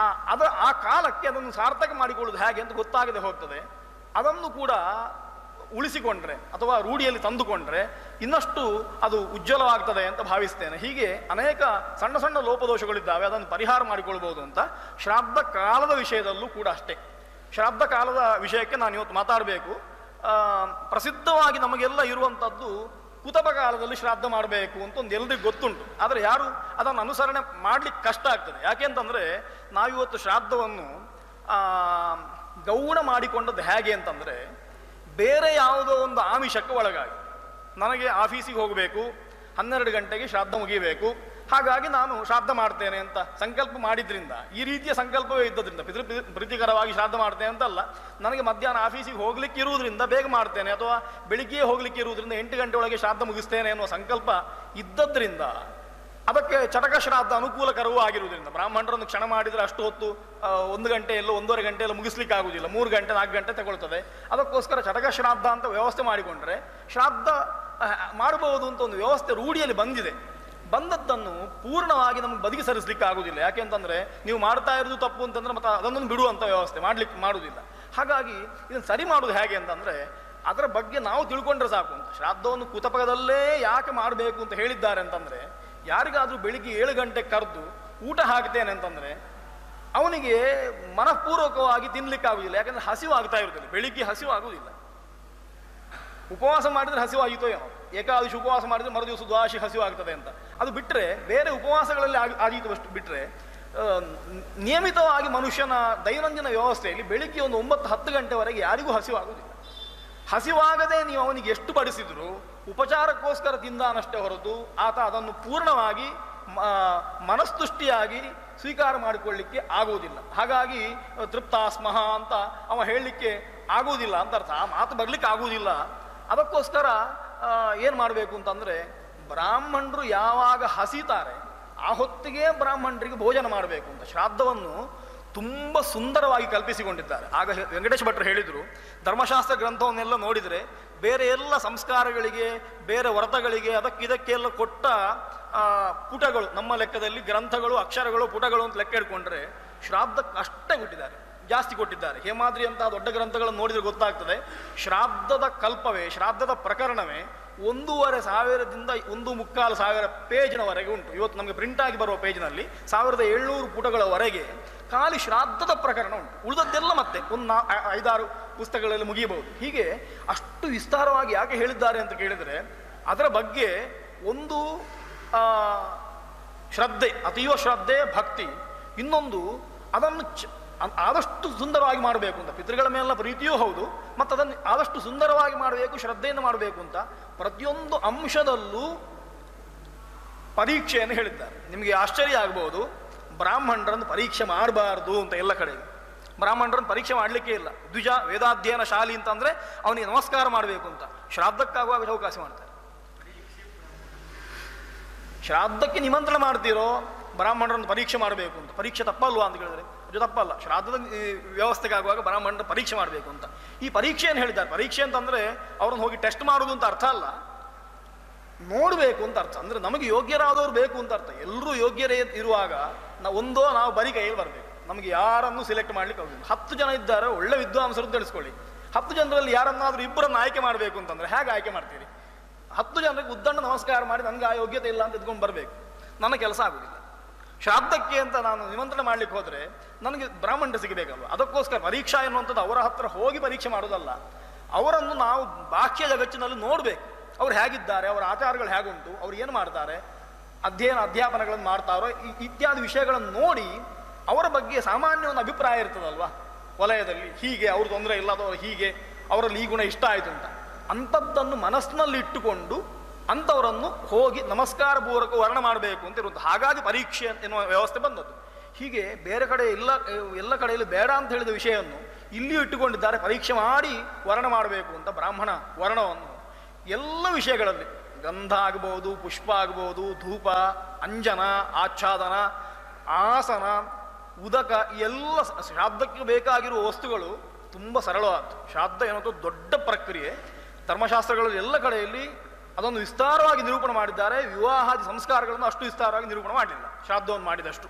ಆ ಕಾಲಕ್ಕೆ ಅದನ್ನು ಸಾರ್ಥಕ ಮಾಡಿಕೊಳ್ಳುವುದು ಹೇಗೆ ಅಂತ ಗೊತ್ತಾಗದೆ ಹೋಗ್ತದೆ. ಅದನ್ನು ಕೂಡ ಉಳಿಸಿಕೊಂಡ್ರೆ ಅಥವಾ ರೂಢಿಯಲ್ಲಿ ತಂದುಕೊಂಡ್ರೆ ಇನ್ನಷ್ಟು ಅದು ಉಜ್ವಲವಾಗ್ತದೆ ಅಂತ ಭಾವಿಸ್ತೇನೆ. ಹೀಗೆ ಅನೇಕ ಸಣ್ಣ ಸಣ್ಣ ಲೋಪದೋಷಗಳಿದ್ದಾವೆ, ಅದನ್ನು ಪರಿಹಾರ ಮಾಡಿಕೊಳ್ಬೋದು ಅಂತ. ಶ್ರಾದ್ದ ಕಾಲದ ವಿಷಯದಲ್ಲೂ ಕೂಡ ಅಷ್ಟೇ. ಶ್ರಾದ್ದ ಕಾಲದ ವಿಷಯಕ್ಕೆ ನಾನು ಇವತ್ತು ಮಾತಾಡಬೇಕು. ಪ್ರಸಿದ್ಧವಾಗಿ ನಮಗೆಲ್ಲ ಇರುವಂಥದ್ದು ಕುತಪ ಕಾಲದಲ್ಲಿ ಶ್ರಾದ್ದ ಮಾಡಬೇಕು ಅಂತ ಒಂದು ಎಲ್ರಿಗೂ ಗೊತ್ತುಂಟು. ಆದರೆ ಯಾರು ಅದನ್ನು ಅನುಸರಣೆ ಮಾಡ್ಲಿಕ್ಕೆ ಕಷ್ಟ ಆಗ್ತದೆ. ಯಾಕೆಂತಂದರೆ ನಾವಿವತ್ತು ಶ್ರಾದ್ದವನ್ನು ಗೌಣ ಮಾಡಿಕೊಂಡದ್ದು ಹೇಗೆ ಅಂತಂದರೆ, ಬೇರೆ ಯಾವುದೋ ಒಂದು ಆಮಿಷಕ್ಕೆ ಒಳಗಾಗಿ ನನಗೆ ಆಫೀಸಿಗೆ ಹೋಗಬೇಕು, 12 ಗಂಟೆಗೆ ಶ್ರಾದ್ದ ಮುಗಿಯಬೇಕು, ಹಾಗಾಗಿ ನಾನು ಶ್ರಾದ್ದ ಮಾಡ್ತೇನೆ ಅಂತ ಸಂಕಲ್ಪ ಮಾಡಿದ್ರಿಂದ, ಈ ರೀತಿಯ ಸಂಕಲ್ಪವೇ ಇದ್ದದ್ರಿಂದ, ಪ್ರೀತಿಕರವಾಗಿ ಶ್ರಾದ್ದ ಮಾಡ್ತೇನೆ ಅಂತಲ್ಲ, ನನಗೆ ಮಧ್ಯಾಹ್ನ ಆಫೀಸಿಗೆ ಹೋಗ್ಲಿಕ್ಕೆ ಇರುವುದರಿಂದ ಬೇಗ ಮಾಡ್ತೇನೆ, ಅಥವಾ ಬೆಳಿಗ್ಗೆ ಹೋಗ್ಲಿಕ್ಕೆ ಇರುವುದರಿಂದ 8 ಗಂಟೆ ಒಳಗೆ ಶ್ರಾದ್ದ ಮುಗಿಸ್ತೇನೆ ಎನ್ನುವ ಸಂಕಲ್ಪ ಇದ್ದದ್ರಿಂದ ಅದಕ್ಕೆ ಚಟಕ ಶ್ರಾದ್ದ ಅನುಕೂಲಕರವೂ ಆಗಿರುವುದರಿಂದ ಬ್ರಾಹ್ಮಣರನ್ನು ಕ್ಷಣ ಮಾಡಿದರೆ ಅಷ್ಟು ಹೊತ್ತು 1 ಗಂಟೆಯಲ್ಲೋ 1.5 ಗಂಟೆಯಲ್ಲೋ ಮುಗಿಸ್ಲಿಕ್ಕೆ ಆಗುವುದಿಲ್ಲ, 3 ಗಂಟೆ 4 ಗಂಟೆ ತಗೊಳ್ತದೆ. ಅದಕ್ಕೋಸ್ಕರ ಚಟಕ ಶ್ರಾದ್ದ ಅಂತ ವ್ಯವಸ್ಥೆ ಮಾಡಿಕೊಂಡ್ರೆ ಶ್ರಾದ್ದ ಮಾಡಬಹುದು ಅಂತ ಒಂದು ವ್ಯವಸ್ಥೆ ರೂಢಿಯಲ್ಲಿ ಬಂದಿದೆ. ಬಂದದ್ದನ್ನು ಪೂರ್ಣವಾಗಿ ನಮ್ಗೆ ಬದಿಗೆ ಸರಿಸಲಿಕ್ಕೆ ಆಗುವುದಿಲ್ಲ. ಯಾಕೆಂತಂದ್ರೆ ನೀವು ಮಾಡ್ತಾ ಇರೋದು ತಪ್ಪು ಅಂತಂದ್ರೆ ಮತ್ತೆ ಅದನ್ನು ಬಿಡುವಂಥ ವ್ಯವಸ್ಥೆ ಮಾಡುವುದಿಲ್ಲ. ಹಾಗಾಗಿ ಇದನ್ನು ಸರಿ ಮಾಡುವುದು ಹೇಗೆ ಅಂತಂದ್ರೆ ಅದರ ಬಗ್ಗೆ ನಾವು ತಿಳ್ಕೊಂಡ್ರೆ ಸಾಕು ಅಂತ. ಶ್ರಾದ್ದವನ್ನು ಕುತಪಕದಲ್ಲೇ ಯಾಕೆ ಮಾಡಬೇಕು ಅಂತ ಹೇಳಿದ್ದಾರೆ ಅಂತಂದ್ರೆ, ಯಾರಿಗಾದ್ರೂ ಬೆಳಿಗ್ಗೆ 7 ಗಂಟೆಗೆ ಕರೆದು ಊಟ ಹಾಕ್ತೇನೆ ಅಂತಂದ್ರೆ ಅವನಿಗೆ ಮನಃಪೂರ್ವಕವಾಗಿ ತಿನ್ಲಿಕ್ಕೆ ಆಗುದಿಲ್ಲ. ಯಾಕಂದ್ರೆ ಹಸಿವು ಆಗ್ತಾ ಇರುತ್ತದೆ. ಬೆಳಿಗ್ಗೆ ಹಸಿವು ಆಗುವುದಿಲ್ಲ. ಉಪವಾಸ ಮಾಡಿದ್ರೆ ಹಸಿವು ಆಯಿತೋ ಏನೋ, ಏಕಾದಶಿ ಉಪವಾಸ ಮಾಡಿದ್ರೆ ಮರುದಿವಸ ದ್ವಾದಶಿ ಹಸಿವು ಆಗ್ತದೆ ಅಂತ. ಅದು ಬಿಟ್ಟರೆ ಬೇರೆ ಉಪವಾಸಗಳಲ್ಲಿ ಆದೀತವಷ್ಟು ಬಿಟ್ಟರೆ ನಿಯಮಿತವಾಗಿ ಮನುಷ್ಯನ ದೈನಂದಿನ ವ್ಯವಸ್ಥೆಯಲ್ಲಿ ಬೆಳಿಗ್ಗೆ ಒಂದು 9-10 ಗಂಟೆವರೆಗೆ ಯಾರಿಗೂ ಹಸಿವು ಆಗುವುದಿಲ್ಲ. ಹಸಿವಾಗದೆ ನೀವು ಅವನಿಗೆ ಎಷ್ಟು ಬಡಿಸಿದ್ರು ಉಪಚಾರಕ್ಕೋಸ್ಕರ ತಿಂದಾನಷ್ಟೇ ಹೊರತು ಆತ ಅದನ್ನು ಪೂರ್ಣವಾಗಿ ಮನಸ್ತುಷ್ಟಿಯಾಗಿ ಸ್ವೀಕಾರ ಮಾಡಿಕೊಳ್ಳಿಕ್ಕೆ ಆಗುವುದಿಲ್ಲ. ಹಾಗಾಗಿ ತೃಪ್ತಾಸ್ಮಃ ಅಂತ ಅವ ಹೇಳಲಿಕ್ಕೆ ಆಗುವುದಿಲ್ಲ ಅಂತ ಅರ್ಥ. ಆ ಮಾತು ಬರ್ಲಿಕ್ಕೆ ಆಗುವುದಿಲ್ಲ. ಅದಕ್ಕೋಸ್ಕರ ಏನು ಮಾಡಬೇಕು ಅಂತಂದರೆ, ಬ್ರಾಹ್ಮಣರು ಯಾವಾಗ ಹಸಿತಾರೆ ಆ ಹೊತ್ತಿಗೆ ಬ್ರಾಹ್ಮಣರಿಗೆ ಭೋಜನ ಮಾಡಬೇಕು ಅಂತ ಶ್ರಾದ್ದವನ್ನು ತುಂಬ ಸುಂದರವಾಗಿ ಕಲ್ಪಿಸಿಕೊಂಡಿದ್ದಾರೆ. ಆಗ ವೆಂಕಟೇಶ ಭಟ್ರು ಹೇಳಿದರು, ಧರ್ಮಶಾಸ್ತ್ರ ಗ್ರಂಥವನ್ನೆಲ್ಲ ನೋಡಿದರೆ ಬೇರೆ ಎಲ್ಲ ಸಂಸ್ಕಾರಗಳಿಗೆ, ಬೇರೆ ವ್ರತಗಳಿಗೆ, ಇದಕ್ಕೆಲ್ಲ ಕೊಟ್ಟ ಪುಟಗಳು, ನಮ್ಮ ಲೆಕ್ಕದಲ್ಲಿ ಗ್ರಂಥಗಳು, ಅಕ್ಷರಗಳು, ಪುಟಗಳು ಅಂತ ಲೆಕ್ಕ ಇಟ್ಕೊಂಡ್ರೆ ಶ್ರಾದ್ದಕ್ಕೆ ಅಷ್ಟೇ ಕೊಟ್ಟಿದ್ದಾರೆ, ಜಾಸ್ತಿ ಕೊಟ್ಟಿದ್ದಾರೆ. ಹೇಮಾದ್ರಿ ಅಂತ ದೊಡ್ಡ ಗ್ರಂಥಗಳನ್ನು ನೋಡಿದರೆ ಗೊತ್ತಾಗ್ತದೆ. ಶ್ರಾದ್ದದ ಕಲ್ಪವೇ, ಶ್ರಾದ್ದದ ಪ್ರಕರಣವೇ 1,500ದಿಂದ 1,3,500 ಪೇಜ್ನವರೆಗೆ ಉಂಟು. ಇವತ್ತು ನಮಗೆ ಪ್ರಿಂಟ್ ಆಗಿ ಬರುವ ಪೇಜ್ನಲ್ಲಿ 1700 ಪುಟಗಳವರೆಗೆ ಖಾಲಿ ಶ್ರಾದ್ದದ ಪ್ರಕರಣ ಉಂಟು. ಉಳಿದದ್ದೆಲ್ಲ ಮತ್ತೆ ಒಂದು 5-6 ಪುಸ್ತಕಗಳಲ್ಲಿ ಮುಗಿಯಬಹುದು. ಹೀಗೆ ಅಷ್ಟು ವಿಸ್ತಾರವಾಗಿ ಯಾಕೆ ಹೇಳಿದ್ದಾರೆ ಅಂತ ಕೇಳಿದರೆ, ಅದರ ಬಗ್ಗೆ ಒಂದು ಶ್ರದ್ಧೆ, ಅತೀವ ಶ್ರದ್ಧೆ, ಭಕ್ತಿ. ಇನ್ನೊಂದು ಅದನ್ನು ಆದಷ್ಟು ಸುಂದರವಾಗಿ ಮಾಡಬೇಕು ಅಂತ, ಪಿತೃಗಳ ಮೇಲಿನ ಪ್ರೀತಿಯೂ ಹೌದು, ಮತ್ತು ಅದನ್ನು ಆದಷ್ಟು ಸುಂದರವಾಗಿ ಮಾಡಬೇಕು, ಶ್ರದ್ಧೆಯನ್ನು ಮಾಡಬೇಕು ಅಂತ ಪ್ರತಿಯೊಂದು ಅಂಶದಲ್ಲೂ ಪರೀಕ್ಷೆಯನ್ನು ಹೇಳಿದ್ದಾರೆ. ನಿಮಗೆ ಆಶ್ಚರ್ಯ ಆಗ್ಬೋದು, ಬ್ರಾಹ್ಮಣರನ್ನು ಪರೀಕ್ಷೆ ಮಾಡಬಾರ್ದು ಅಂತ ಎಲ್ಲ ಕಡೆ. ಬ್ರಾಹ್ಮಣರನ್ನು ಪರೀಕ್ಷೆ ಮಾಡಲಿಕ್ಕೆ ಇಲ್ಲ. ದ್ವಿಜ ವೇದಾಧ್ಯಯನ ಶಾಲಿ ಅಂತಂದರೆ ಅವನಿಗೆ ನಮಸ್ಕಾರ ಮಾಡಬೇಕು ಅಂತ. ಶ್ರಾದ್ದಕ್ಕಾಗುವಾಗ ಅವಕಾಶ ಮಾಡ್ತಾರೆ. ಶ್ರಾದ್ದಕ್ಕೆ ನಿಮಂತ್ರಣ ಮಾಡ್ತೀರೋ, ಬ್ರಾಹ್ಮಣರನ್ನು ಪರೀಕ್ಷೆ ಮಾಡಬೇಕು ಅಂತ. ಪರೀಕ್ಷೆ ತಪ್ಪಲ್ವಾ ಅಂತ ಕೇಳಿದ್ರೆ ಅದು ತಪ್ಪಲ್ಲ. ಶ್ರಾದ್ದದ ವ್ಯವಸ್ಥೆಗಾಗುವಾಗ ಬ್ರಾಹ್ಮಣರ ಪರೀಕ್ಷೆ ಮಾಡಬೇಕು ಅಂತ. ಈ ಪರೀಕ್ಷೆಯನ್ನು ಹೇಳಿದ್ದಾರೆ. ಪರೀಕ್ಷೆ ಅಂತಂದರೆ ಅವರನ್ನು ಹೋಗಿ ಟೆಸ್ಟ್ ಮಾಡೋದು ಅಂತ ಅರ್ಥ ಅಲ್ಲ, ನೋಡಬೇಕು ಅಂತ ಅರ್ಥ. ಅಂದರೆ ನಮಗೆ ಯೋಗ್ಯರಾದವರು ಬೇಕು ಅಂತ ಅರ್ಥ. ಎಲ್ಲರೂ ಯೋಗ್ಯರೇ ಇರುವಾಗ ನಾವು ಬರೀ ಕೈಯಲ್ಲಿ ಬರಬೇಕು. ನಮಗೆ ಯಾರನ್ನು ಸಿಲೆಕ್ಟ್ ಮಾಡ್ಲಿಕ್ಕೆ ಆಗುದಿಲ್ಲ. 10 ಜನ ಇದ್ದಾರೆ, ಒಳ್ಳೆ ವಿದ್ವಾಂಸರು ತಿಳಿಸ್ಕೊಳ್ಳಿ. 10 ಜನರಲ್ಲಿ ಯಾರನ್ನಾದ್ರೂ 2 ಆಯ್ಕೆ ಮಾಡಬೇಕು ಅಂತಂದ್ರೆ ಹೇಗೆ ಆಯ್ಕೆ ಮಾಡ್ತೀರಿ? 10 ಜನರಿಗೆ ಉದ್ದಂಡ ನಮಸ್ಕಾರ ಮಾಡಿ ನನಗೆ ಆ ಯೋಗ್ಯತೆ ಇಲ್ಲ ಅಂತ ಎದ್ಕೊಂಡು ಬರಬೇಕು. ನನ್ನ ಕೆಲಸ ಆಗುದಿಲ್ಲ. ಶ್ರಾದ್ದಕ್ಕೆ ಅಂತ ನಾನು ನಿಮಂತ್ರಣ ಮಾಡ್ಲಿಕ್ಕೆ ಹೋದ್ರೆ ನನಗೆ ಬ್ರಾಹ್ಮಣ ಸಿಗಬೇಕಲ್ವ. ಅದಕ್ಕೋಸ್ಕರ ಪರೀಕ್ಷಾ ಎನ್ನುವಂಥದ್ದು ಅವರ ಹತ್ರ ಹೋಗಿ ಪರೀಕ್ಷೆ ಮಾಡೋದಲ್ಲ, ಅವರನ್ನು ನಾವು ಬಾಹ್ಯ ಜಗತ್ತಿನಲ್ಲಿ ನೋಡ್ಬೇಕು. ಅವ್ರು ಹೇಗಿದ್ದಾರೆ, ಅವರ ಆಚಾರಗಳು ಹೇಗುಂಟು, ಅವ್ರು ಏನು ಮಾಡ್ತಾರೆ, ಅಧ್ಯಾಪನಗಳನ್ನು ಮಾಡ್ತಾರೋ ಇತ್ಯಾದಿ ವಿಷಯಗಳನ್ನು ನೋಡಿ ಅವರ ಬಗ್ಗೆ ಸಾಮಾನ್ಯ ಒಂದು ಅಭಿಪ್ರಾಯ ಇರ್ತದಲ್ವ ವಲಯದಲ್ಲಿ. ಹೀಗೆ ಅವ್ರ ತೊಂದರೆ ಇಲ್ಲ, ಅಥವಾ ಹೀಗೆ ಅವರಲ್ಲಿ ಈ ಗುಣ ಇಷ್ಟ ಆಯಿತು ಅಂತ, ಅಂಥದ್ದನ್ನು ಮನಸ್ಸಿನಲ್ಲಿ ಇಟ್ಟುಕೊಂಡು ಅಂಥವರನ್ನು ಹೋಗಿ ನಮಸ್ಕಾರ ಪೂರ್ವಕ ವರ್ಣ ಮಾಡಬೇಕು ಅಂತ ಇರುವಂಥ. ಹಾಗಾಗಿ ಪರೀಕ್ಷೆ ಎನ್ನುವ ವ್ಯವಸ್ಥೆ ಬಂದದ್ದು. ಹೀಗೆ ಬೇರೆ ಕಡೆ ಎಲ್ಲ ಕಡೆಯಲ್ಲಿ ಬೇಡ ಅಂತ ಹೇಳಿದ ವಿಷಯವನ್ನು ಇಲ್ಲಿಯೂ ಇಟ್ಟುಕೊಂಡಿದ್ದಾರೆ. ಪರೀಕ್ಷೆ ಮಾಡಿ ವರ್ಣ ಮಾಡಬೇಕು ಅಂತ ಬ್ರಾಹ್ಮಣ ವರ್ಣವನ್ನು ಎಲ್ಲ ವಿಷಯಗಳಲ್ಲಿ ಗಂಧ ಆಗ್ಬೋದು, ಪುಷ್ಪ ಆಗ್ಬೋದು, ಧೂಪ, ಅಂಜನ, ಆಚ್ಛಾದನ, ಆಸನ, ಉದಕ, ಎಲ್ಲ ಶ್ರಾದ್ದಕ್ಕೆ ಬೇಕಾಗಿರುವ ವಸ್ತುಗಳು ತುಂಬ ಸರಳವಾದ್ದು. ಶ್ರಾದ್ದ ಏನೋ ದೊಡ್ಡ ಪ್ರಕ್ರಿಯೆ. ಧರ್ಮಶಾಸ್ತ್ರಗಳಲ್ಲಿ ಎಲ್ಲ ಕಡೆಯಲ್ಲಿ ಅದನ್ನು ವಿಸ್ತಾರವಾಗಿ ನಿರೂಪಣೆ ಮಾಡಿದ್ದಾರೆ. ವಿವಾಹಾದಿ ಸಂಸ್ಕಾರಗಳನ್ನು ಅಷ್ಟು ವಿಸ್ತಾರವಾಗಿ ನಿರೂಪಣೆ ಮಾಡಲಿಲ್ಲ. ಶ್ರಾದ್ದವನ್ನು ಮಾಡಿದಷ್ಟು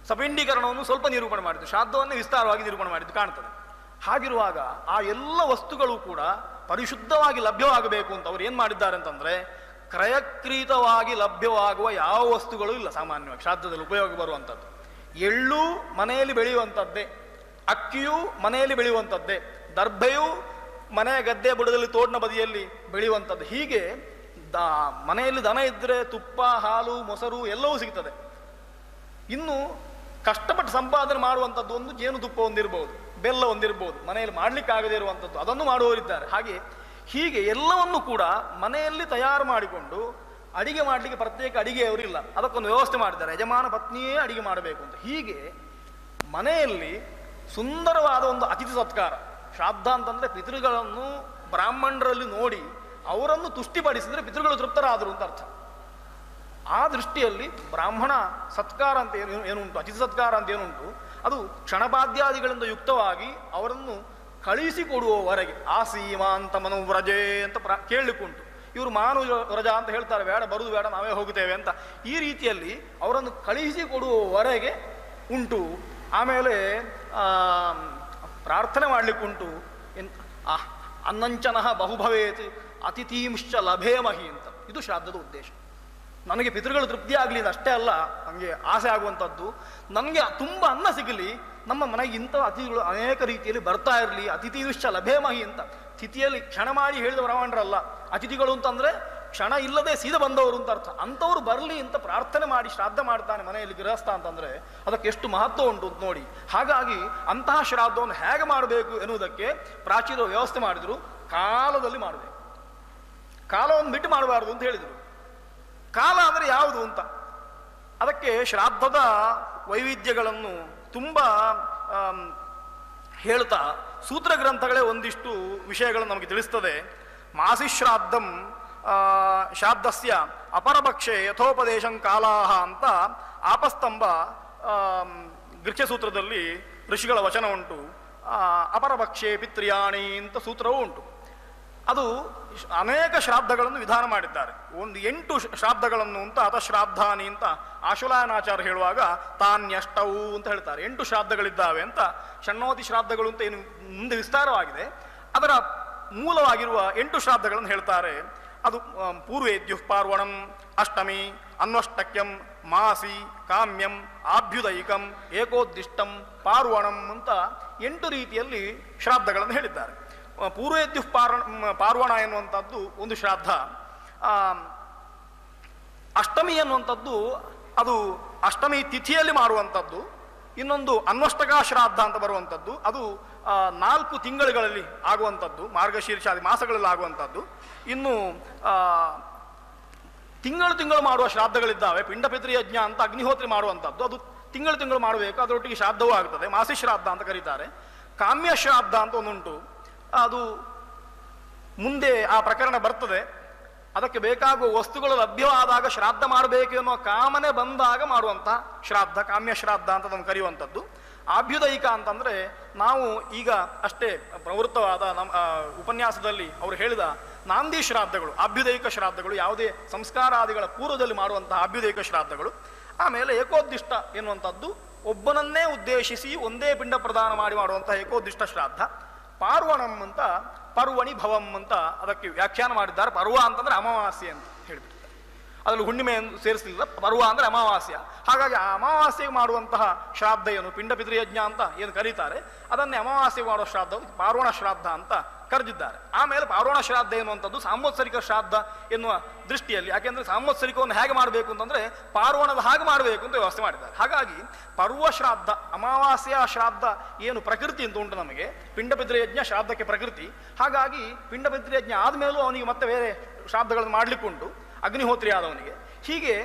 ಸಪಿಂಡೀಕರಣವನ್ನು ಸ್ವಲ್ಪ ನಿರೂಪಣೆ ಮಾಡಿದ್ದು, ಶ್ರಾದ್ದವನ್ನೇ ವಿಸ್ತಾರವಾಗಿ ನಿರೂಪಣೆ ಮಾಡಿದ್ದು ಕಾಣ್ತದೆ. ಹಾಗಿರುವಾಗ ಆ ಎಲ್ಲ ವಸ್ತುಗಳು ಕೂಡ ಪರಿಶುದ್ಧವಾಗಿ ಲಭ್ಯವಾಗಬೇಕು ಅಂತ ಅವರು ಏನು ಮಾಡಿದ್ದಾರೆ ಅಂತಂದರೆ, ಕ್ರಯಕ್ರೀತವಾಗಿ ಲಭ್ಯವಾಗುವ ಯಾವ ವಸ್ತುಗಳು ಇಲ್ಲ ಸಾಮಾನ್ಯವಾಗಿ ಶ್ರಾದ್ದದಲ್ಲಿ ಉಪಯೋಗ ಬರುವಂಥದ್ದು. ಎಳ್ಳು ಮನೆಯಲ್ಲಿ ಬೆಳೆಯುವಂಥದ್ದೇ, ಅಕ್ಕಿಯು ಮನೆಯಲ್ಲಿ ಬೆಳೆಯುವಂಥದ್ದೇ, ದರ್ಭೆಯು ಮನೆ ಗದ್ದೆ ಬುಡದಲ್ಲಿ ತೋಡಿನ ಬದಿಯಲ್ಲಿ ಬೆಳೆಯುವಂಥದ್ದು. ಹೀಗೆ ಮನೆಯಲ್ಲಿ ದನ ಇದ್ದರೆ ತುಪ್ಪ, ಹಾಲು, ಮೊಸರು ಎಲ್ಲವೂ ಸಿಗ್ತದೆ. ಇನ್ನು ಕಷ್ಟಪಟ್ಟು ಸಂಪಾದನೆ ಮಾಡುವಂಥದ್ದು ಒಂದು ಜೇನುತುಪ್ಪ ಒಂದಿರ್ಬೋದು, ಬೆಲ್ಲ ಒಂದಿರ್ಬೋದು, ಮನೆಯಲ್ಲಿ ಮಾಡಲಿಕ್ಕೆ ಆಗದೇ ಇರುವಂಥದ್ದು ಅದನ್ನು ಮಾಡುವವರಿದ್ದಾರೆ. ಹೀಗೆ ಎಲ್ಲವನ್ನು ಕೂಡ ಮನೆಯಲ್ಲಿ ತಯಾರು ಮಾಡಿಕೊಂಡು ಅಡಿಗೆ ಮಾಡಲಿಕ್ಕೆ ಪ್ರತ್ಯೇಕ ಅಡಿಗೆಯವರಿಲ್ಲ, ಅದಕ್ಕೊಂದು ವ್ಯವಸ್ಥೆ ಮಾಡಿದ್ದಾರೆ. ಯಜಮಾನ ಪತ್ನಿಯೇ ಅಡಿಗೆ ಮಾಡಬೇಕು ಅಂತ. ಹೀಗೆ ಮನೆಯಲ್ಲಿ ಸುಂದರವಾದ ಒಂದು ಅತಿಥಿ ಸತ್ಕಾರ. ಶ್ರಾದ್ದ ಅಂತಂದರೆ ಪಿತೃಗಳನ್ನು ಬ್ರಾಹ್ಮಣರಲ್ಲಿ ನೋಡಿ ಅವರನ್ನು ತುಷ್ಟಿಪಡಿಸಿದರೆ ಪಿತೃಗಳು ತೃಪ್ತರಾದರು ಅಂತ ಅರ್ಥ. ಆ ದೃಷ್ಟಿಯಲ್ಲಿ ಬ್ರಾಹ್ಮಣ ಸತ್ಕಾರ ಅಂತ ಏನುಂಟು, ಅತಿಥಿ ಸತ್ಕಾರ ಅಂತ ಏನುಂಟು, ಅದು ಕ್ಷಣಪಾದ್ಯಾದಿಗಳಿಂದ ಯುಕ್ತವಾಗಿ ಅವರನ್ನು ಕಳಿಸಿಕೊಡುವವರೆಗೆ ಆಸೀಮಾಂತ ಮನುವ್ರಜೆ ಅಂತ ಕೇಳಲಿಕ್ಕುಂಟು. ಇವರು ಮಾನು ವ್ರಜ ಅಂತ ಹೇಳ್ತಾರೆ, ಬೇಡ ಬರುವುದು ಬೇಡ ನಾವೇ ಹೋಗುತ್ತೇವೆ ಅಂತ. ಈ ರೀತಿಯಲ್ಲಿ ಅವರನ್ನು ಕಳುಹಿಸಿಕೊಡುವವರೆಗೆ ಉಂಟು. ಆಮೇಲೆ ಪ್ರಾರ್ಥನೆ ಮಾಡಲಿಕ್ಕುಂಟು. ಅನ್ನಂಚನಃ ಬಹುಭವೇತ್ ಅತಿಥೀಂಶ್ಚ ಲಭೇಮಹಿ ಅಂತ. ಇದು ಶ್ರಾದ್ದದ ಉದ್ದೇಶ. ನನಗೆ ಪಿತೃಗಳು ತೃಪ್ತಿ ಆಗಲಿ ಅಷ್ಟೇ ಅಲ್ಲ, ನನಗೆ ಆಸೆ ಆಗುವಂಥದ್ದು ನನಗೆ ತುಂಬ ಅನ್ನ ಸಿಗಲಿ, ನಮ್ಮ ಮನೆಗೆ ಇಂಥ ಅತಿಥಿಗಳು ಅನೇಕ ರೀತಿಯಲ್ಲಿ ಬರ್ತಾ ಇರಲಿ. ಅತಿಥೀಂಶ್ಚ ಲಭೇಮಹಿ ಅಂತ. ತಿಥಿಯಲ್ಲಿ ಕ್ಷಣ ಮಾಡಿ ಹೇಳಿದ ಬ್ರಾಹ್ಮಣರಲ್ಲ. ಅತಿಥಿಗಳು ಅಂತಂದರೆ ಕ್ಷಣ ಇಲ್ಲದೆ ಸೀದಾ ಬಂದವರು ಅಂತ ಅರ್ಥ. ಅಂಥವ್ರು ಬರಲಿ ಅಂತ ಪ್ರಾರ್ಥನೆ ಮಾಡಿ ಶ್ರಾದ್ದ ಮಾಡ್ತಾನೆ ಮನೆಯಲ್ಲಿ ಗೃಹಸ್ಥ ಅಂತಂದರೆ ಅದಕ್ಕೆ ಎಷ್ಟು ಮಹತ್ವ ಉಂಟು ಅಂತ ನೋಡಿ. ಹಾಗಾಗಿ ಅಂತಹ ಶ್ರಾದ್ದವನ್ನು ಹೇಗೆ ಮಾಡಬೇಕು ಎನ್ನುವುದಕ್ಕೆ ಪ್ರಾಚೀನರು ವ್ಯವಸ್ಥೆ ಮಾಡಿದರು. ಕಾಲದಲ್ಲಿ ಮಾಡಬೇಕು, ಕಾಲವನ್ನು ಬಿಟ್ಟು ಮಾಡಬಾರ್ದು ಅಂತ ಹೇಳಿದರು. ಕಾಲ ಅಂದರೆ ಯಾವುದು ಅಂತ ಅದಕ್ಕೆ ಶ್ರಾದ್ದದ ವೈವಿಧ್ಯಗಳನ್ನು ತುಂಬ ಹೇಳ್ತಾ ಸೂತ್ರ ಗ್ರಂಥಗಳೇ ಒಂದಿಷ್ಟು ವಿಷಯಗಳನ್ನು ನಮಗೆ ತಿಳಿಸ್ತದೆ. ಮಾಸಿಶ್ರಾದ್ದಂ ಶ್ರಾದ್ದಸ್ಯ ಅಪರಪಕ್ಷೆ ಯಥೋಪದೇಶಂ ಕಾಲಾಹ ಅಂತ ಆಪಸ್ತಂಭ ಗೃಹ್ಯಸೂತ್ರದಲ್ಲಿ ಋಷಿಗಳ ವಚನ ಉಂಟು. ಅಪರಪಕ್ಷೆ ಪಿತ್ರಿಯಾಣಿ ಅಂತ ಸೂತ್ರವೂ ಉಂಟು. ಅದು ಅನೇಕ ಶ್ರಾದ್ದಗಳನ್ನು ವಿಧಾನ ಮಾಡಿದ್ದಾರೆ. ಒಂದು 8 ಶ್ರಾದ್ದಗಳನ್ನು ಅಂತ ಅತಶ್ರಾದ್ದಾನಿ ಅಂತ ಆಶುಲಾಯನಾಚಾರ್ಯ ಹೇಳುವಾಗ ತಾನ್ಯಷ್ಟವು ಅಂತ ಹೇಳ್ತಾರೆ. 8 ಶ್ರಾದ್ದಗಳಿದ್ದಾವೆ ಅಂತ. ಷಣ್ಣೋತಿ ಶ್ರಾದ್ದಗಳು ಅಂತ ಏನು ಮುಂದೆ ವಿಸ್ತಾರವಾಗಿದೆ. ಅದರ ಮೂಲವಾಗಿರುವ 8 ಶ್ರಾದ್ದಗಳನ್ನು ಹೇಳ್ತಾರೆ. ಅದು ಪೂರ್ವೇದ್ಯುಃ ಪಾರ್ವಣಂ, ಅಷ್ಟಮಿ, ಅನ್ವಷ್ಟಕ್ಯಂ, ಮಾಸಿ, ಕಾಮ್ಯಂ, ಆಭ್ಯುದಯಿಕಂ, ಏಕೋದ್ದಿಷ್ಟಂ, ಪಾರ್ವಣಂ ಅಂತ 8 ರೀತಿಯಲ್ಲಿ ಶ್ರಾದ್ದಗಳನ್ನು ಹೇಳಿದ್ದಾರೆ. ಪೂರ್ವೇದ್ಯುಃ ಪಾರ್ವಣ ಎನ್ನುವಂಥದ್ದು ಒಂದು ಶ್ರಾದ್ದ. ಅಷ್ಟಮಿ ಎನ್ನುವಂಥದ್ದು ಅದು ಅಷ್ಟಮಿ ತಿಥಿಯಲ್ಲಿ ಮಾಡುವಂಥದ್ದು. ಇನ್ನೊಂದು ಅನ್ವಷ್ಟಕ ಶ್ರಾದ್ದ ಅಂತ ಬರುವಂಥದ್ದು, ಅದು 4 ತಿಂಗಳುಗಳಲ್ಲಿ ಆಗುವಂಥದ್ದು, ಮಾರ್ಗಶೀರ್ಷಾದಿ ಮಾಸಗಳಲ್ಲಿ ಆಗುವಂಥದ್ದು. ಇನ್ನು ತಿಂಗಳು ಮಾಡುವ ಶ್ರಾದ್ದಗಳಿದ್ದಾವೆ. ಪಿಂಡಪಿತೃ ಯಜ್ಞ ಅಂತ ಅಗ್ನಿಹೋತ್ರಿ ಮಾಡುವಂಥದ್ದು, ಅದು ತಿಂಗಳು ಮಾಡಬೇಕು, ಅದರೊಟ್ಟಿಗೆ ಶ್ರಾದ್ದವೂ ಆಗ್ತದೆ, ಮಾಸಿ ಶ್ರಾದ್ದ ಅಂತ ಕರೀತಾರೆ. ಕಾಮ್ಯ ಶ್ರಾದ್ದ ಅಂತ ಒಂದುಂಟು, ಅದು ಮುಂದೆ ಆ ಪ್ರಕರಣ ಬರ್ತದೆ. ಅದಕ್ಕೆ ಬೇಕಾಗುವ ವಸ್ತುಗಳು ಲಭ್ಯವಾದಾಗ ಶ್ರಾದ್ದ ಮಾಡಬೇಕು ಎನ್ನುವ ಕಾಮನೆ ಬಂದಾಗ ಮಾಡುವಂಥ ಶ್ರಾದ್ದ ಕಾಮ್ಯ ಶ್ರಾದ್ದ ಅಂತ ಅದನ್ನು ಕರೆಯುವಂಥದ್ದು. ಆಭ್ಯುದಯಿಕ ಅಂತಂದರೆ ನಾವು ಈಗ ಅಷ್ಟೇ ಪ್ರವೃತ್ತವಾದ ನಮ್ಮ ಉಪನ್ಯಾಸದಲ್ಲಿ ಅವರು ಹೇಳಿದ ನಾಂದಿ ಶ್ರಾದ್ದಗಳು, ಆಭ್ಯುದಯಿಕ ಶ್ರಾದ್ದಗಳು, ಯಾವುದೇ ಸಂಸ್ಕಾರಾದಿಗಳ ಪೂರ್ವದಲ್ಲಿ ಮಾಡುವಂತಹ ಆಭ್ಯುದಯಿಕ ಶ್ರಾದ್ದಗಳು. ಆಮೇಲೆ ಏಕೋದ್ದಿಷ್ಟ ಎನ್ನುವಂಥದ್ದು ಒಬ್ಬನನ್ನೇ ಉದ್ದೇಶಿಸಿ ಒಂದೇ ಪಿಂಡ ಪ್ರದಾನ ಮಾಡುವಂತಹ ಏಕೋದ್ದಿಷ್ಟ ಶ್ರಾದ್ದ. ಪಾರ್ವಣಂ ಅಂತ ಪರ್ವಣಿ ಭವಂ ಅಂತ ಅದಕ್ಕೆ ವ್ಯಾಖ್ಯಾನ ಮಾಡಿದ್ದಾರೆ. ಪರ್ವ ಅಂತಂದ್ರೆ ಅಮಾವಾಸ್ಯೆ ಅಂತ ಹೇಳಿಬಿಟ್ಟಿದ್ದಾರೆ. ಅದರಲ್ಲಿ ಹುಣ್ಣಿಮೆಯನ್ನು ಸೇರಿಸಲಿಲ್ಲ. ಪರ್ವ ಅಂದರೆ ಅಮಾವಾಸ್ಯ. ಹಾಗಾಗಿ ಆ ಅಮಾವಾಸ್ಯೆಗೆ ಮಾಡುವಂತಹ ಶ್ರಾದ್ದ ಏನು ಪಿಂಡ ಪಿತೃಯಜ್ಞ ಅಂತ ಏನು ಕರೀತಾರೆ, ಅದನ್ನೇ ಅಮಾವಾಸ್ಯೆಗೆ ಮಾಡುವ ಶ್ರಾದ್ದ ಪಾರ್ವಣ ಶ್ರಾದ್ದ ಅಂತ ಕರೆದಿದ್ದಾರೆ. ಆಮೇಲೆ ಪಾರ್ವಣ ಶ್ರಾದ್ದ ಎನ್ನುವಂಥದ್ದು ಸಾಂವತ್ಸರಿಕ ಶ್ರಾದ್ದ ಎನ್ನುವ ದೃಷ್ಟಿಯಲ್ಲಿ, ಯಾಕೆಂದರೆ ಸಾಂವತ್ಸರಿಕವನ್ನು ಹೇಗೆ ಮಾಡಬೇಕು ಅಂತಂದರೆ ಪಾರ್ವಣದ ಹಾಗೆ ಮಾಡಬೇಕು ಅಂತ ವ್ಯವಸ್ಥೆ ಮಾಡಿದ್ದಾರೆ. ಹಾಗಾಗಿ ಪರ್ವ ಶ್ರಾದ್ದ, ಅಮಾವಾಸ್ಯ ಶ್ರಾದ್ದ ಏನು ಪ್ರಕೃತಿ ಅಂತ ಉಂಟು ನಮಗೆ, ಪಿಂಡ ಪಿತೃಯಜ್ಞ ಶ್ರಾದ್ದಕ್ಕೆ ಪ್ರಕೃತಿ. ಹಾಗಾಗಿ ಪಿಂಡ ಪಿತೃಯಜ್ಞ ಆದಮೇಲೂ ಅವನಿಗೆ ಮತ್ತೆ ಬೇರೆ ಶ್ರಾದ್ದಗಳನ್ನು ಮಾಡಲಿಕ್ಕುಂಟು, ಅಗ್ನಿಹೋತ್ರಿ ಆದವನಿಗೆ. ಹೀಗೆ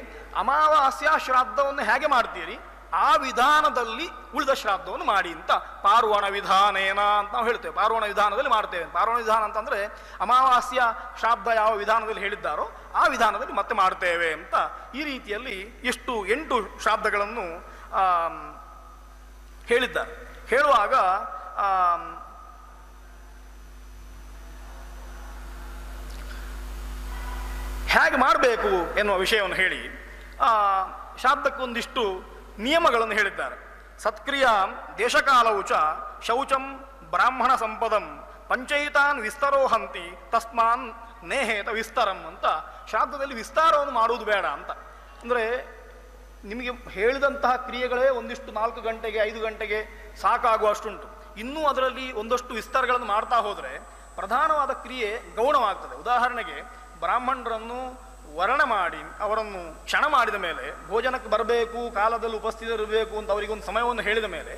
ಅಮಾವಾಸ್ಯ ಶ್ರಾದ್ದವನ್ನು ಹೇಗೆ ಮಾಡ್ತೀರಿ, ಆ ವಿಧಾನದಲ್ಲಿ ಉಳಿದ ಶ್ರಾದ್ದವನ್ನು ಮಾಡಿ ಅಂತ ಪಾರ್ವಣ ವಿಧಾನೇನ ಅಂತ ನಾವು ಹೇಳ್ತೇವೆ. ಪಾರ್ವಣ ವಿಧಾನದಲ್ಲಿ ಮಾಡ್ತೇವೆ. ಪಾರ್ವಣ ವಿಧಾನ ಅಂತಂದ್ರೆ ಅಮಾವಾಸ್ಯ ಶ್ರಾದ್ದ ಯಾವ ವಿಧಾನದಲ್ಲಿ ಹೇಳಿದ್ದಾರೋ ಆ ವಿಧಾನದಲ್ಲಿ ಮತ್ತೆ ಮಾಡ್ತೇವೆ ಅಂತ ಈ ರೀತಿಯಲ್ಲಿ 8 ಶ್ರಾದ್ದಗಳನ್ನು ಹೇಳಿದ್ದಾರೆ. ಹೇಳುವಾಗ ಹೇಗೆ ಮಾಡಬೇಕು ಎನ್ನುವ ವಿಷಯವನ್ನು ಹೇಳಿ ಶ್ರಾದ್ದಕ್ಕೊಂದಿಷ್ಟು ನಿಯಮಗಳನ್ನು ಹೇಳಿದ್ದಾರೆ. ಸತ್ಕ್ರಿಯ ದೇಶಕಾಲವು ಚ ಶೌಚಂ ಬ್ರಾಹ್ಮಣ ಸಂಪದಂ ಪಂಚೈತಾನ್ ವಿಸ್ತರೋಹಂತಿ ತಸ್ಮಾನ್ ನೇಹೇತ ವಿಸ್ತರಂ ಅಂತ ಶ್ರಾದ್ದದಲ್ಲಿ ವಿಸ್ತಾರವನ್ನು ಮಾಡುವುದು ಬೇಡ ಅಂತ. ಅಂದರೆ ನಿಮಗೆ ಹೇಳಿದಂತಹ ಕ್ರಿಯೆಗಳೇ ಒಂದಿಷ್ಟು 4 ಗಂಟೆಗೆ 5 ಗಂಟೆಗೆ ಸಾಕಾಗುವಷ್ಟುಂಟು. ಇನ್ನೂ ಅದರಲ್ಲಿ ಒಂದಷ್ಟು ವಿಸ್ತಾರಗಳನ್ನು ಮಾಡ್ತಾ ಹೋದರೆ ಪ್ರಧಾನವಾದ ಕ್ರಿಯೆ ಗೌಣವಾಗ್ತದೆ. ಉದಾಹರಣೆಗೆ ಬ್ರಾಹ್ಮಣರನ್ನು ವರ್ಣ ಮಾಡಿ ಅವರನ್ನು ಕ್ಷಣ ಮಾಡಿದ ಮೇಲೆ ಭೋಜನಕ್ಕೆ ಬರಬೇಕು, ಕಾಲದಲ್ಲಿ ಉಪಸ್ಥಿತರಿರಬೇಕು ಅಂತ ಅವರಿಗೊಂದು ಸಮಯವನ್ನು ಹೇಳಿದ ಮೇಲೆ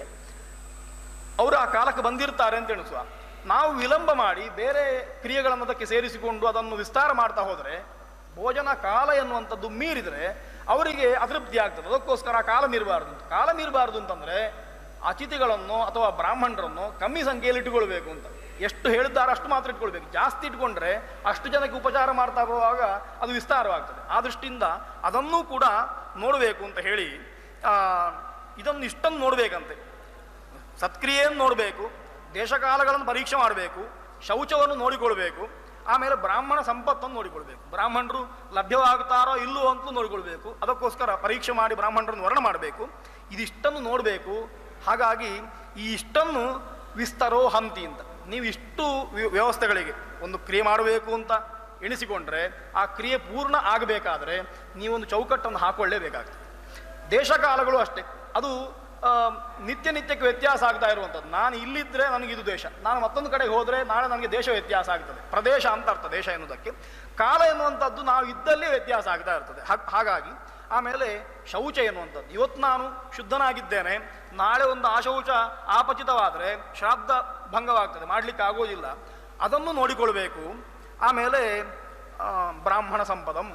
ಅವರು ಆ ಕಾಲಕ್ಕೆ ಬಂದಿರ್ತಾರೆ ಅಂತ ಎಣಿಸುವ. ನಾವು ವಿಳಂಬ ಮಾಡಿ ಬೇರೆ ಕ್ರಿಯೆಗಳನ್ನು ಅದಕ್ಕೆ ಸೇರಿಸಿಕೊಂಡು ಅದನ್ನು ವಿಸ್ತಾರ ಮಾಡ್ತಾ ಹೋದರೆ ಭೋಜನ ಕಾಲ ಎನ್ನುವಂಥದ್ದು ಮೀರಿದರೆ ಅವರಿಗೆ ಅತೃಪ್ತಿ ಆಗ್ತದೆ. ಅದಕ್ಕೋಸ್ಕರ ಕಾಲ ಮೀರಬಾರ್ದು ಅಂತಂದರೆ ಅತಿಥಿಗಳನ್ನು ಅಥವಾ ಬ್ರಾಹ್ಮಣರನ್ನು ಕಮ್ಮಿ ಸಂಖ್ಯೆಯಲ್ಲಿ ಇಟ್ಟುಕೊಳ್ಬೇಕು ಅಂತ. ಎಷ್ಟು ಹೇಳಿದ್ದಾರೆ ಅಷ್ಟು ಮಾತ್ರ ಇಟ್ಕೊಳ್ಬೇಕು. ಜಾಸ್ತಿ ಇಟ್ಕೊಂಡ್ರೆ ಅಷ್ಟು ಜನಕ್ಕೆ ಉಪಚಾರ ಮಾಡ್ತಾ ಬರುವಾಗ ಅದು ವಿಸ್ತಾರವಾಗ್ತದೆ. ಆ ದೃಷ್ಟಿಯಿಂದ ಅದನ್ನೂ ಕೂಡ ನೋಡಬೇಕು ಅಂತ ಹೇಳಿ ಇಷ್ಟನ್ನು ನೋಡಬೇಕಂತೆ. ಸತ್ಕ್ರಿಯೆಯನ್ನು ನೋಡಬೇಕು, ದೇಶಕಾಲಗಳನ್ನು ಪರೀಕ್ಷೆ ಮಾಡಬೇಕು, ಶೌಚವನ್ನು ನೋಡಿಕೊಳ್ಬೇಕು, ಆಮೇಲೆ ಬ್ರಾಹ್ಮಣ ಸಂಪತ್ತನ್ನು ನೋಡಿಕೊಳ್ಬೇಕು. ಬ್ರಾಹ್ಮಣರು ಲಭ್ಯವಾಗುತ್ತಾರೋ ಇಲ್ಲವೋ ಅಂತಲೂ ನೋಡಿಕೊಳ್ಬೇಕು. ಅದಕ್ಕೋಸ್ಕರ ಪರೀಕ್ಷೆ ಮಾಡಿ ಬ್ರಾಹ್ಮಣರನ್ನು ವರ್ಣ ಮಾಡಬೇಕು. ಇದಿಷ್ಟನ್ನು ನೋಡಬೇಕು. ಹಾಗಾಗಿ ಈ ಇಷ್ಟನ್ನು ವಿಸ್ತರೋ ಹಂತಿ ಅಂತ ನೀವು ಇಷ್ಟು ವ್ಯವಸ್ಥೆಗಳಿಗೆ ಒಂದು ಕ್ರಿಯೆ ಮಾಡಬೇಕು ಅಂತ ಎಣಿಸಿಕೊಂಡ್ರೆ ಆ ಕ್ರಿಯೆ ಪೂರ್ಣ ಆಗಬೇಕಾದ್ರೆ ನೀವೊಂದು ಚೌಕಟ್ಟನ್ನು ಹಾಕೊಳ್ಳೇಬೇಕಾಗ್ತದೆ. ದೇಶಕಾಲಗಳು ಅಷ್ಟೇ, ಅದು ನಿತ್ಯಕ್ಕೆ ವ್ಯತ್ಯಾಸ ಆಗ್ತಾ ಇರುವಂಥದ್ದು. ನಾನು ಇಲ್ಲಿದ್ದರೆ ನನಗಿದು ದೇಶ, ನಾನು ಮತ್ತೊಂದು ಕಡೆಗೆ ಹೋದರೆ ನಾಳೆ ನನಗೆ ದೇಶ ವ್ಯತ್ಯಾಸ ಆಗ್ತದೆ. ಪ್ರದೇಶ ಅಂತ ಅರ್ಥ ದೇಶ ಎನ್ನುವುದಕ್ಕೆ. ಕಾಲ ಎನ್ನುವಂಥದ್ದು ನಾವು ಇದ್ದಲ್ಲೇ ವ್ಯತ್ಯಾಸ ಆಗ್ತಾ ಇರ್ತದೆ. ಹಾಗಾಗಿ ಆಮೇಲೆ ಶೌಚ ಎನ್ನುವಂಥದ್ದು, ಇವತ್ತು ನಾನು ಶುದ್ಧನಾಗಿದ್ದೇನೆ, ನಾಳೆ ಒಂದು ಅಶೌಚ ಆಪಚಿತವಾದರೆ ಶ್ರಾದ್ದ ಭಂಗವಾಗ್ತದೆ, ಮಾಡಲಿಕ್ಕೆ ಆಗೋದಿಲ್ಲ. ಅದನ್ನು ನೋಡಿಕೊಳ್ಬೇಕು. ಆಮೇಲೆ ಬ್ರಾಹ್ಮಣ ಸಂಪದಂ,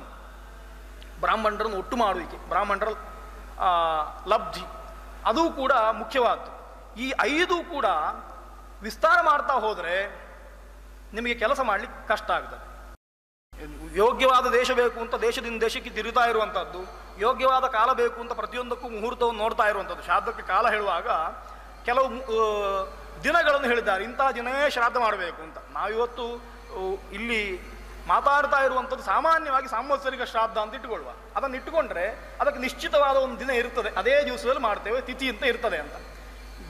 ಬ್ರಾಹ್ಮಣರನ್ನು ಒಟ್ಟು ಮಾಡುವಿಕೆ, ಬ್ರಾಹ್ಮಣರ ಲಬ್ಧಿ, ಅದು ಕೂಡ ಮುಖ್ಯವಾದ್ದು. ಈ 5 ಕೂಡ ವಿಸ್ತಾರ ಮಾಡ್ತಾ ಹೋದರೆ ನಿಮಗೆ ಕೆಲಸ ಮಾಡಲಿಕ್ಕೆ ಕಷ್ಟ ಆಗ್ತದೆ. ಯೋಗ್ಯವಾದ ದೇಶ ಬೇಕು ಅಂತ ದೇಶದಿಂದ ದೇಶಕ್ಕೆ ತಿರುಗ್ತಾ ಇರುವಂಥದ್ದು, ಯೋಗ್ಯವಾದ ಕಾಲ ಬೇಕು ಅಂತ ಪ್ರತಿಯೊಂದಕ್ಕೂ ಮುಹೂರ್ತವನ್ನು ನೋಡ್ತಾ ಇರುವಂಥದ್ದು. ಶ್ರಾದ್ದಕ್ಕೆ ಕಾಲ ಹೇಳುವಾಗ ಕೆಲವು ದಿನಗಳನ್ನು ಹೇಳಿದ್ದಾರೆ, ಇಂತಹ ದಿನವೇ ಶ್ರಾದ್ದ ಮಾಡಬೇಕು ಅಂತ. ನಾವಿವತ್ತು ಇಲ್ಲಿ ಮಾತಾಡ್ತಾ ಇರುವಂಥದ್ದು ಸಾಮಾನ್ಯವಾಗಿ ಸಾಂವತ್ಸರಿಕ ಶ್ರಾದ್ದ ಅಂತ ಇಟ್ಟುಕೊಳ್ಳುವ. ಅದನ್ನು ಇಟ್ಟುಕೊಂಡ್ರೆ ಅದಕ್ಕೆ ನಿಶ್ಚಿತವಾದ ಒಂದು ದಿನ ಇರ್ತದೆ, ಅದೇ ದಿವಸದಲ್ಲಿ ಮಾಡ್ತೇವೆ, ತಿಥಿ ಅಂತ ಇರ್ತದೆ ಅಂತ.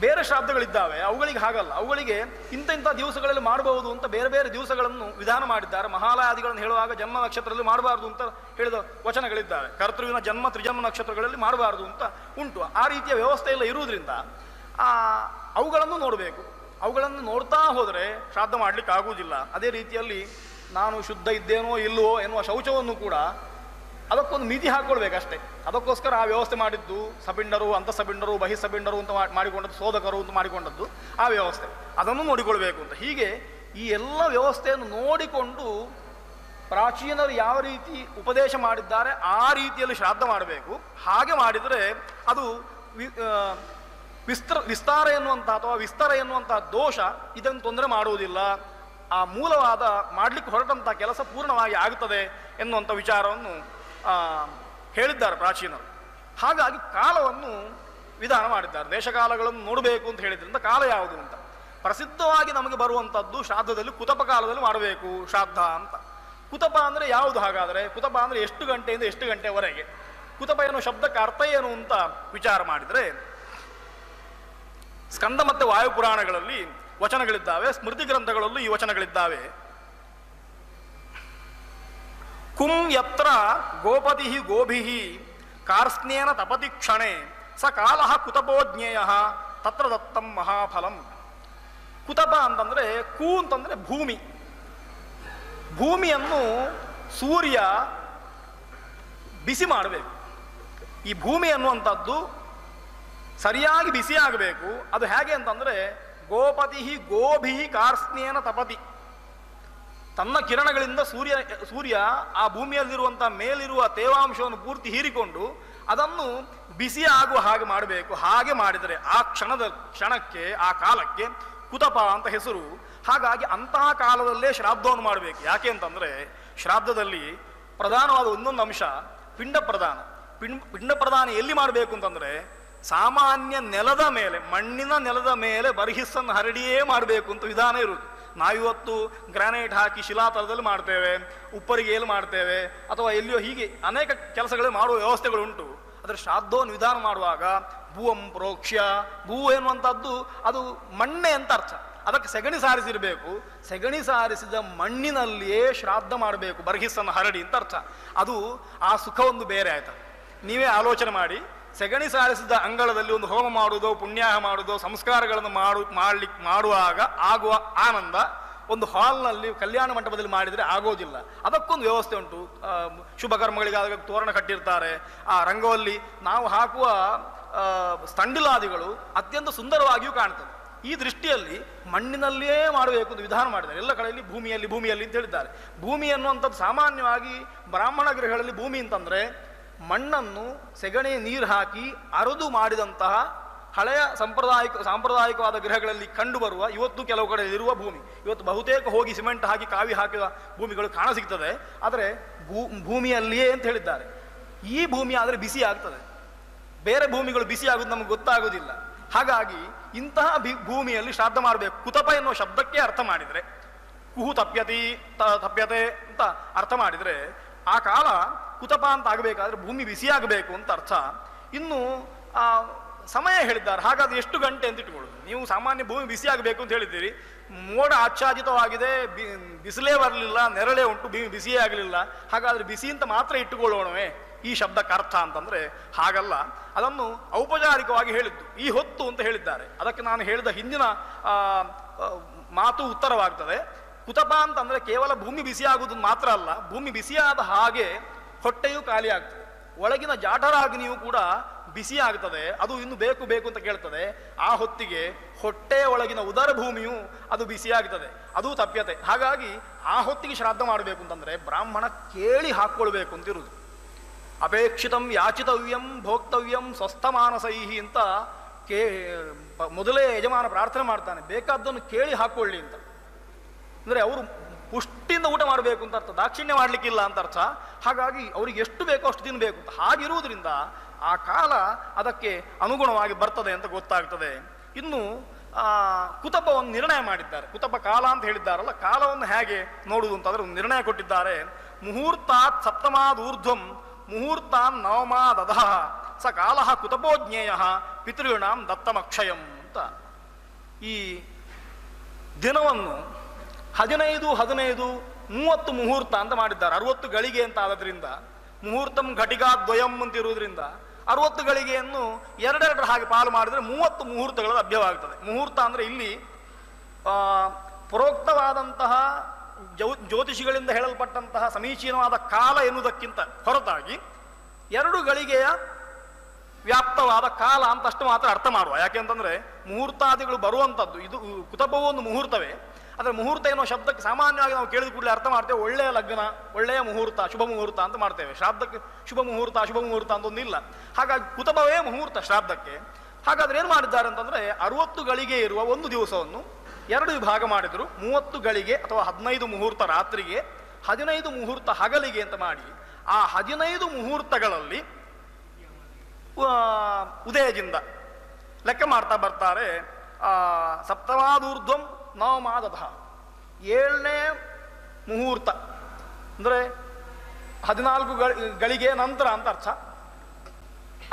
ಬೇರೆ ಶ್ರಾದ್ದಗಳಿದ್ದಾವೆ, ಅವುಗಳಿಗೆ ಹಾಗಲ್ಲ. ಅವುಗಳಿಗೆ ಇಂಥ ದಿವಸಗಳಲ್ಲಿ ಮಾಡಬಹುದು ಅಂತ ಬೇರೆ ಬೇರೆ ದಿವಸಗಳನ್ನು ವಿಧಾನ ಮಾಡಿದ್ದಾರೆ. ಮಹಾಲಯಾದಿಗಳನ್ನು ಹೇಳುವಾಗ ಜನ್ಮ ನಕ್ಷತ್ರದಲ್ಲಿ ಮಾಡಬಾರ್ದು ಅಂತ ಹೇಳಿದ ವಚನಗಳಿದ್ದಾವೆ. ಕರ್ತೃವಿನ ಜನ್ಮ ತ್ರಿಜನ್ಮ ನಕ್ಷತ್ರಗಳಲ್ಲಿ ಮಾಡಬಾರ್ದು ಅಂತ ಉಂಟು. ಆ ರೀತಿಯ ವ್ಯವಸ್ಥೆ ಎಲ್ಲ ಇರುವುದರಿಂದ ಅವುಗಳನ್ನು ನೋಡಬೇಕು. ಅವುಗಳನ್ನು ನೋಡ್ತಾ ಹೋದರೆ ಶ್ರಾದ್ದ ಮಾಡಲಿಕ್ಕೆ ಆಗುವುದಿಲ್ಲ. ಅದೇ ರೀತಿಯಲ್ಲಿ ನಾನು ಶುದ್ಧ ಇದ್ದೇನೋ ಇಲ್ಲವೋ ಎನ್ನುವ ಶೌಚವನ್ನು ಕೂಡ ಅದಕ್ಕೊಂದು ಮಿತಿ ಹಾಕ್ಕೊಳ್ಬೇಕಷ್ಟೇ. ಅದಕ್ಕೋಸ್ಕರ ಆ ವ್ಯವಸ್ಥೆ ಮಾಡಿದ್ದು ಸಬಿಂಡರು, ಅಂತಃಸಬಿಂಡರು, ಬಹಿಸಬಿಂಡರು ಅಂತ ಮಾಡಿಕೊಂಡದ್ದು, ಶೋಧಕರು ಅಂತ ಮಾಡಿಕೊಂಡದ್ದು ಆ ವ್ಯವಸ್ಥೆ. ಅದನ್ನು ನೋಡಿಕೊಳ್ಬೇಕು ಅಂತ. ಹೀಗೆ ಈ ಎಲ್ಲ ವ್ಯವಸ್ಥೆಯನ್ನು ನೋಡಿಕೊಂಡು ಪ್ರಾಚೀನರು ಯಾವ ರೀತಿ ಉಪದೇಶ ಮಾಡಿದ್ದಾರೆ ಆ ರೀತಿಯಲ್ಲಿ ಶ್ರಾದ್ದ ಮಾಡಬೇಕು. ಹಾಗೆ ಮಾಡಿದರೆ ಅದು ವಿಸ್ತಾರ ಎನ್ನುವಂತಹ ಅಥವಾ ವಿಸ್ತಾರ ಎನ್ನುವಂತಹ ದೋಷ ಇದನ್ನು ತೊಂದರೆ ಮಾಡುವುದಿಲ್ಲ. ಆ ಮೂಲವಾದ ಮಾಡಲಿಕ್ಕೆ ಹೊರಟಂತಹ ಕೆಲಸ ಪೂರ್ಣವಾಗಿ ಆಗುತ್ತದೆ ಎನ್ನುವಂಥ ವಿಚಾರವನ್ನು ಹೇಳಿದ್ದಾರೆ ಪ್ರಾಚೀನರು. ಹಾಗಾಗಿ ಕಾಲವನ್ನು ವಿಧಾನ ಮಾಡಿದ್ದಾರೆ. ದೇಶಕಾಲಗಳನ್ನು ನೋಡಬೇಕು ಅಂತ ಹೇಳಿದ್ರಿಂದ ಕಾಲ ಯಾವುದು ಅಂತ ಪ್ರಸಿದ್ಧವಾಗಿ ನಮಗೆ ಬರುವಂಥದ್ದು ಶ್ರಾದ್ದದಲ್ಲಿ ಕುತಪ ಕಾಲದಲ್ಲಿ ಮಾಡಬೇಕು ಶ್ರಾದ್ದ ಅಂತ. ಕುತಪ ಅಂದರೆ ಯಾವುದು? ಹಾಗಾದರೆ ಕುತಪ ಅಂದರೆ ಎಷ್ಟು ಗಂಟೆಯಿಂದ ಎಷ್ಟು ಗಂಟೆವರೆಗೆ? ಕುತಪ ಎನ್ನುವ ಶಬ್ದಕ್ಕೆ ಅರ್ಥ ಏನು ಅಂತ ವಿಚಾರ ಮಾಡಿದರೆ ಸ್ಕಂದ ಮತ್ತು ವಾಯುಪುರಾಣಗಳಲ್ಲಿ ವಚನಗಳಿದ್ದಾವೆ, ಸ್ಮೃತಿ ಗ್ರಂಥಗಳಲ್ಲೂ ಈ ವಚನಗಳಿದ್ದಾವೆ. ಕುಂ ಯತ್ರ ಗೋಪತಿ ಗೋಭಿ ಕಾರ್ಸ್ನೇನ ತಪತಿ ಕ್ಷಣೆ ಸ ಕಾಲ ಕುತಪೋಜ್ಞೇಯ ತತ್ರ ದತ್ತಂ ಮಹಾಫಲಂ. ಕುತಪ ಅಂತಂದ್ರೆ ಕು ಅಂತಂದ್ರೆ ಭೂಮಿ. ಭೂಮಿಯನ್ನು ಸೂರ್ಯ ಬಿಸಿ ಮಾಡಬೇಕು. ಈ ಭೂಮಿ ಅನ್ನುವಂಥದ್ದು ಸರಿಯಾಗಿ ಬಿಸಿ ಆಗಬೇಕು. ಅದು ಹೇಗೆ ಅಂತಂದ್ರೆ ಗೋಪತಿ ಗೋಭಿ ಕಾರ್ಸ್ನೇನ ತಪತಿ. ತನ್ನ ಕಿರಣಗಳಿಂದ ಸೂರ್ಯ ಆ ಭೂಮಿಯಲ್ಲಿರುವಂತಹ ಮೇಲಿರುವ ತೇವಾಂಶವನ್ನು ಪೂರ್ತಿ ಹೀರಿಕೊಂಡು ಅದನ್ನು ಬಿಸಿ ಆಗುವ ಹಾಗೆ ಮಾಡಬೇಕು. ಹಾಗೆ ಮಾಡಿದರೆ ಆ ಕ್ಷಣಕ್ಕೆ ಆ ಕಾಲಕ್ಕೆ ಕುತಪ ಅಂತ ಹೆಸರು. ಹಾಗಾಗಿ ಅಂತಹ ಕಾಲದಲ್ಲೇ ಶ್ರಾದ್ದವನ್ನು ಮಾಡಬೇಕು. ಯಾಕೆ ಅಂತಂದರೆ ಶ್ರಾದ್ದದಲ್ಲಿ ಪ್ರಧಾನವಾದ ಒಂದೊಂದು ಅಂಶ ಪಿಂಡ ಪ್ರದಾನ. ಪಿಂಡ ಪ್ರದಾನ ಎಲ್ಲಿ ಮಾಡಬೇಕು ಅಂತಂದರೆ ಸಾಮಾನ್ಯ ನೆಲದ ಮೇಲೆ, ಮಣ್ಣಿನ ನೆಲದ ಮೇಲೆ ಬರ್ಹಿಸ್ಸನ್ನು ಹರಡಿಯೇ ಮಾಡಬೇಕು ಅಂತ ವಿಧಾನ ಇರುವುದು. ನಾವಿವತ್ತು ಗ್ರಾನೈಟ್ ಹಾಕಿ ಶಿಲಾತಲದಲ್ಲಿ ಮಾಡ್ತೇವೆ, ಉಪ್ಪರಿಗೆಯಲ್ಲಿ ಮಾಡ್ತೇವೆ, ಅಥವಾ ಎಲ್ಲಿಯೋ ಹೀಗೆ ಅನೇಕ ಕೆಲಸಗಳು ಮಾಡುವ ವ್ಯವಸ್ಥೆಗಳುಂಟು. ಅದರ ಶ್ರಾದ್ದವನ್ನು ವಿಧಾನ ಮಾಡುವಾಗ ಭೂವಂ ಪ್ರೋಕ್ಷ್ಯ, ಭೂ ಎನ್ನುವಂಥದ್ದು ಅದು ಮಣ್ಣೆ ಅಂತ ಅರ್ಥ. ಅದಕ್ಕೆ ಸೆಗಣಿ ಸಾರಿಸಿರಬೇಕು. ಸೆಗಣಿ ಸಾರಿಸಿದ ಮಣ್ಣಿನಲ್ಲಿಯೇ ಶ್ರಾದ್ದ ಮಾಡಬೇಕು, ಬರ್ಹಿಸ್ಸನ್ನು ಹರಡಿ ಅಂತ ಅರ್ಥ. ಅದು ಆ ಸುಖ ಒಂದು ಬೇರೆ ಆಯ್ತಾ. ನೀವೇ ಆಲೋಚನೆ ಮಾಡಿ, ಸೆಗಣಿ ಸಾರಿಸಿದ ಅಂಗಳದಲ್ಲಿ ಒಂದು ಹೋಮ ಮಾಡುವುದೋ ಪುಣ್ಯಾಹ ಮಾಡುವುದೋ ಸಂಸ್ಕಾರಗಳನ್ನು ಮಾಡುವಾಗ ಆಗುವ ಆನಂದ ಒಂದು ಹಾಲ್ನಲ್ಲಿ ಕಲ್ಯಾಣ ಮಂಟಪದಲ್ಲಿ ಮಾಡಿದರೆ ಆಗೋದಿಲ್ಲ. ಅದಕ್ಕೊಂದು ವ್ಯವಸ್ಥೆ ಉಂಟು. ಶುಭ ಕರ್ಮಗಳಿಗಾದಾಗ ತೋರಣ ಕಟ್ಟಿರ್ತಾರೆ. ಆ ರಂಗವಲ್ಲಿ ನಾವು ಹಾಕುವ ಸ್ತಂಡಿಲಾದಿಗಳು ಅತ್ಯಂತ ಸುಂದರವಾಗಿಯೂ ಕಾಣ್ತದೆ. ಈ ದೃಷ್ಟಿಯಲ್ಲಿ ಮಣ್ಣಿನಲ್ಲಿಯೇ ಮಾಡಬೇಕು ಅಂತ ವಿಧಾನ ಮಾಡಿದ್ದಾರೆ. ಎಲ್ಲ ಕಡೆಯಲ್ಲಿ ಭೂಮಿಯಲ್ಲಿ ಅಂತ ಹೇಳಿದ್ದಾರೆ. ಭೂಮಿ ಅನ್ನುವಂಥದ್ದು ಸಾಮಾನ್ಯವಾಗಿ ಬ್ರಾಹ್ಮಣ ಗೃಹಗಳಲ್ಲಿ ಭೂಮಿ ಅಂತಂದರೆ ಮಣ್ಣನ್ನು ಸೆಗಣಿ ನೀರು ಹಾಕಿ ಅರೆದು ಮಾಡಿದಂತಹ ಹಳೆಯ ಸಾಂಪ್ರದಾಯಿಕವಾದ ಗೃಹಗಳಲ್ಲಿ ಕಂಡುಬರುವ, ಇವತ್ತು ಕೆಲವು ಕಡೆ ಇರುವ ಭೂಮಿ. ಇವತ್ತು ಬಹುತೇಕ ಹೋಗಿ ಸಿಮೆಂಟ್ ಹಾಕಿ ಕಾವಿ ಹಾಕಿದ ಭೂಮಿಗಳು ಕಾಣಸಿಗ್ತದೆ. ಆದರೆ ಭೂಮಿಯಲ್ಲಿಯೇ ಅಂತ ಹೇಳಿದ್ದಾರೆ. ಈ ಭೂಮಿ ಆದರೆ ಬಿಸಿ ಆಗ್ತದೆ, ಬೇರೆ ಭೂಮಿಗಳು ಬಿಸಿ ಆಗೋದು ನಮಗೆ ಗೊತ್ತಾಗೋದಿಲ್ಲ. ಹಾಗಾಗಿ ಇಂತಹ ಭೂಮಿಯಲ್ಲಿ ಶ್ರಾದ್ದ ಮಾಡಬೇಕು. ಕುತಪ ಎನ್ನುವ ಶಬ್ದಕ್ಕೆ ಅರ್ಥ ಮಾಡಿದರೆ, ಕುಹು ತಪ್ಯತೆ ಅಂತ ಅರ್ಥ ಮಾಡಿದರೆ ಆ ಕಾಲ ಕುತಪ ಅಂತ ಆಗಬೇಕಾದ್ರೆ ಭೂಮಿ ಬಿಸಿಯಾಗಬೇಕು ಅಂತ ಅರ್ಥ. ಇನ್ನು ಸಮಯ ಹೇಳಿದ್ದಾರೆ. ಹಾಗಾದ್ರೆ ಎಷ್ಟು ಗಂಟೆ ಅಂತ ಇಟ್ಕೊಳ್ಳೋದು. ನೀವು ಸಾಮಾನ್ಯ ಭೂಮಿ ಬಿಸಿ ಆಗಬೇಕು ಅಂತ ಹೇಳಿದ್ದೀರಿ, ಮೋಡ ಆಚ್ಛಾದಿತವಾಗಿದೆ, ಬಿಸಿಲೇ ಬರಲಿಲ್ಲ, ನೆರಳೇ ಉಂಟು, ಬಿಸಿಯೇ ಆಗಲಿಲ್ಲ, ಹಾಗಾದ್ರೆ ಬಿಸಿ ಅಂತ ಮಾತ್ರ ಇಟ್ಟುಕೊಳ್ಳೋಣವೇ ಈ ಶಬ್ದಕ್ಕೆ ಅರ್ಥ ಅಂತಂದ್ರೆ ಹಾಗಲ್ಲ. ಅದನ್ನು ಔಪಚಾರಿಕವಾಗಿ ಹೇಳಿದ್ದು ಈ ಹೊತ್ತು ಅಂತ ಹೇಳಿದ್ದಾರೆ. ಅದಕ್ಕೆ ನಾನು ಹೇಳಿದ ಹಿಂದಿನ ಮಾತು ಉತ್ತರವಾಗ್ತದೆ. ಕುತಪ ಅಂತಂದ್ರೆ ಕೇವಲ ಭೂಮಿ ಬಿಸಿ ಆಗುವುದು ಮಾತ್ರ ಅಲ್ಲ, ಭೂಮಿ ಬಿಸಿಯಾದ ಹಾಗೆ ಹೊಟ್ಟೆಯೂ ಖಾಲಿ ಆಗ್ತದೆ, ಒಳಗಿನ ಜಾಠರಾಗ್ನಿಯೂ ಕೂಡ ಬಿಸಿ ಆಗ್ತದೆ. ಅದು ಇನ್ನು ಬೇಕು ಅಂತ ಕೇಳ್ತದೆ. ಆ ಹೊತ್ತಿಗೆ ಹೊಟ್ಟೆಯ ಒಳಗಿನ ಉದರ ಭೂಮಿಯು ಅದು ಬಿಸಿಯಾಗ್ತದೆ, ಅದು ತಪ್ಯತೆ. ಹಾಗಾಗಿ ಆ ಹೊತ್ತಿಗೆ ಶ್ರಾದ್ದ ಮಾಡಬೇಕು ಅಂತಂದ್ರೆ ಬ್ರಾಹ್ಮಣ ಕೇಳಿ ಹಾಕ್ಕೊಳ್ಬೇಕು ಅಂತ ಇರುವುದು. ಅಪೇಕ್ಷಿತಂ ಯಾಚಿತವ್ಯಂ ಭೋಕ್ತವ್ಯಂ ಸ್ವಸ್ಥ ಮಾನಸೈಹಿ ಅಂತ ಮೊದಲೇ ಯಜಮಾನ ಪ್ರಾರ್ಥನೆ ಮಾಡ್ತಾನೆ, ಬೇಕಾದ್ದನ್ನು ಕೇಳಿ ಹಾಕ್ಕೊಳ್ಳಿ ಅಂತ. ಅಂದರೆ ಅವರು ಪುಷ್ಟಿಯಿಂದ ಊಟ ಮಾಡಬೇಕು ಅಂತ ಅರ್ಥ, ದಾಕ್ಷಿಣ್ಯ ಮಾಡಲಿಕ್ಕಿಲ್ಲ ಅಂತ ಅರ್ಥ. ಹಾಗಾಗಿ ಅವ್ರಿಗೆ ಎಷ್ಟು ಬೇಕೋ ಅಷ್ಟು ತಿನ್ನಬೇಕು ಅಂತ. ಹಾಗಿರುವುದರಿಂದ ಆ ಕಾಲ ಅದಕ್ಕೆ ಅನುಗುಣವಾಗಿ ಬರ್ತದೆ ಅಂತ ಗೊತ್ತಾಗ್ತದೆ. ಇನ್ನು ಕುತಪವನ್ನು ನಿರ್ಣಯ ಮಾಡಿದ್ದಾರೆ. ಕುತಪ ಕಾಲ ಅಂತ ಹೇಳಿದ್ದಾರಲ್ಲ, ಕಾಲವನ್ನು ಹೇಗೆ ನೋಡುವುದು ಅಂತಂದ್ರೆ ಒಂದು ನಿರ್ಣಯ ಕೊಟ್ಟಿದ್ದಾರೆ. ಮುಹೂರ್ತಾತ್ ಸಪ್ತಮಾದೂರ್ಧ್ವಂ ಮುಹೂರ್ತಾನ್ ನವಮಾದಧಃ ಸ ಕಾಲ ಕುತಪೋಜ್ಞೇಯ ಪಿತೃಣಾಂ ದತ್ತಮಕ್ಷಯಂ ಅಂತ. ಈ ದಿನವನ್ನು 15, 15, 30 ಮುಹೂರ್ತ ಅಂತ ಮಾಡಿದ್ದಾರೆ. 60 ಗಳಿಗೆ ಅಂತ ಆದ್ರಿಂದ ಮುಹೂರ್ತಂ ಘಟಿಕಾದ್ವಯಂ ಅಂತ ಇರುವುದರಿಂದ 60 ಗಳಿಗೆಯನ್ನು ಎರಡೆರಡರ ಹಾಗೆ ಪಾಲು ಮಾಡಿದರೆ 30 ಮುಹೂರ್ತಗಳ ಲಭ್ಯವಾಗ್ತದೆ. ಮುಹೂರ್ತ ಅಂದರೆ ಇಲ್ಲಿ ಪ್ರೋಕ್ತವಾದಂತಹ ಜ್ಯೋತಿಷಿಗಳಿಂದ ಹೇಳಲ್ಪಟ್ಟಂತಹ ಸಮೀಚೀನವಾದ ಕಾಲ ಎನ್ನುವುದಕ್ಕಿಂತ ಹೊರತಾಗಿ 2 ಗಳಿಗೆಯ ವ್ಯಾಪ್ತವಾದ ಕಾಲ ಅಂತ ಅಷ್ಟು ಮಾತ್ರ ಅರ್ಥ ಮಾಡುವ. ಯಾಕೆಂತಂದ್ರೆ ಮುಹೂರ್ತಾದಿಗಳು ಬರುವಂಥದ್ದು ಇದು ಕುತಪವೂ ಒಂದು ಮುಹೂರ್ತವೇ. ಆದರೆ ಮುಹೂರ್ತ ಎನ್ನುವ ಶಬ್ದಕ್ಕೆ ಸಾಮಾನ್ಯವಾಗಿ ನಾವು ಕೇಳಿದ ಕೂಡಲೇ ಅರ್ಥ ಮಾಡ್ತೇವೆ, ಒಳ್ಳೆಯ ಲಗ್ನ, ಒಳ್ಳೆಯ ಮುಹೂರ್ತ, ಶುಭ ಮುಹೂರ್ತ ಅಂತ ಮಾಡ್ತೇವೆ. ಶ್ರಾದ್ದಕ್ಕೆ ಶುಭ ಮುಹೂರ್ತ ಅಂತ ಒಂದಿಲ್ಲ. ಹಾಗಾಗಿ ಕುತಪವೇ ಮುಹೂರ್ತ ಶ್ರಾದ್ದಕ್ಕೆ. ಹಾಗಾದ್ರೆ ಏನು ಮಾಡಿದ್ದಾರೆ ಅಂತಂದ್ರೆ 60 ಗಳಿಗೆ ಇರುವ ಒಂದು ದಿವಸವನ್ನು 2 ವಿಭಾಗ ಮಾಡಿದ್ರು. 30 ಗಳಿಗೆ ಅಥವಾ 15 ಮುಹೂರ್ತ ರಾತ್ರಿಗೆ, 15 ಮುಹೂರ್ತ ಹಗಲಿಗೆ ಅಂತ ಮಾಡಿ ಆ 15 ಮುಹೂರ್ತಗಳಲ್ಲಿ ಉದಯದಿಂದ ಲೆಕ್ಕ ಮಾಡ್ತಾ ಬರ್ತಾರೆ. ಸಪ್ತಮಾದೂರ್ಧ್ವಂ ನವಮಾದಧಃ 7ನೇ ಮುಹೂರ್ತ ಅಂದರೆ 14 ಗಳಿಗೆ ನಂತರ ಅಂತ ಅರ್ಥ.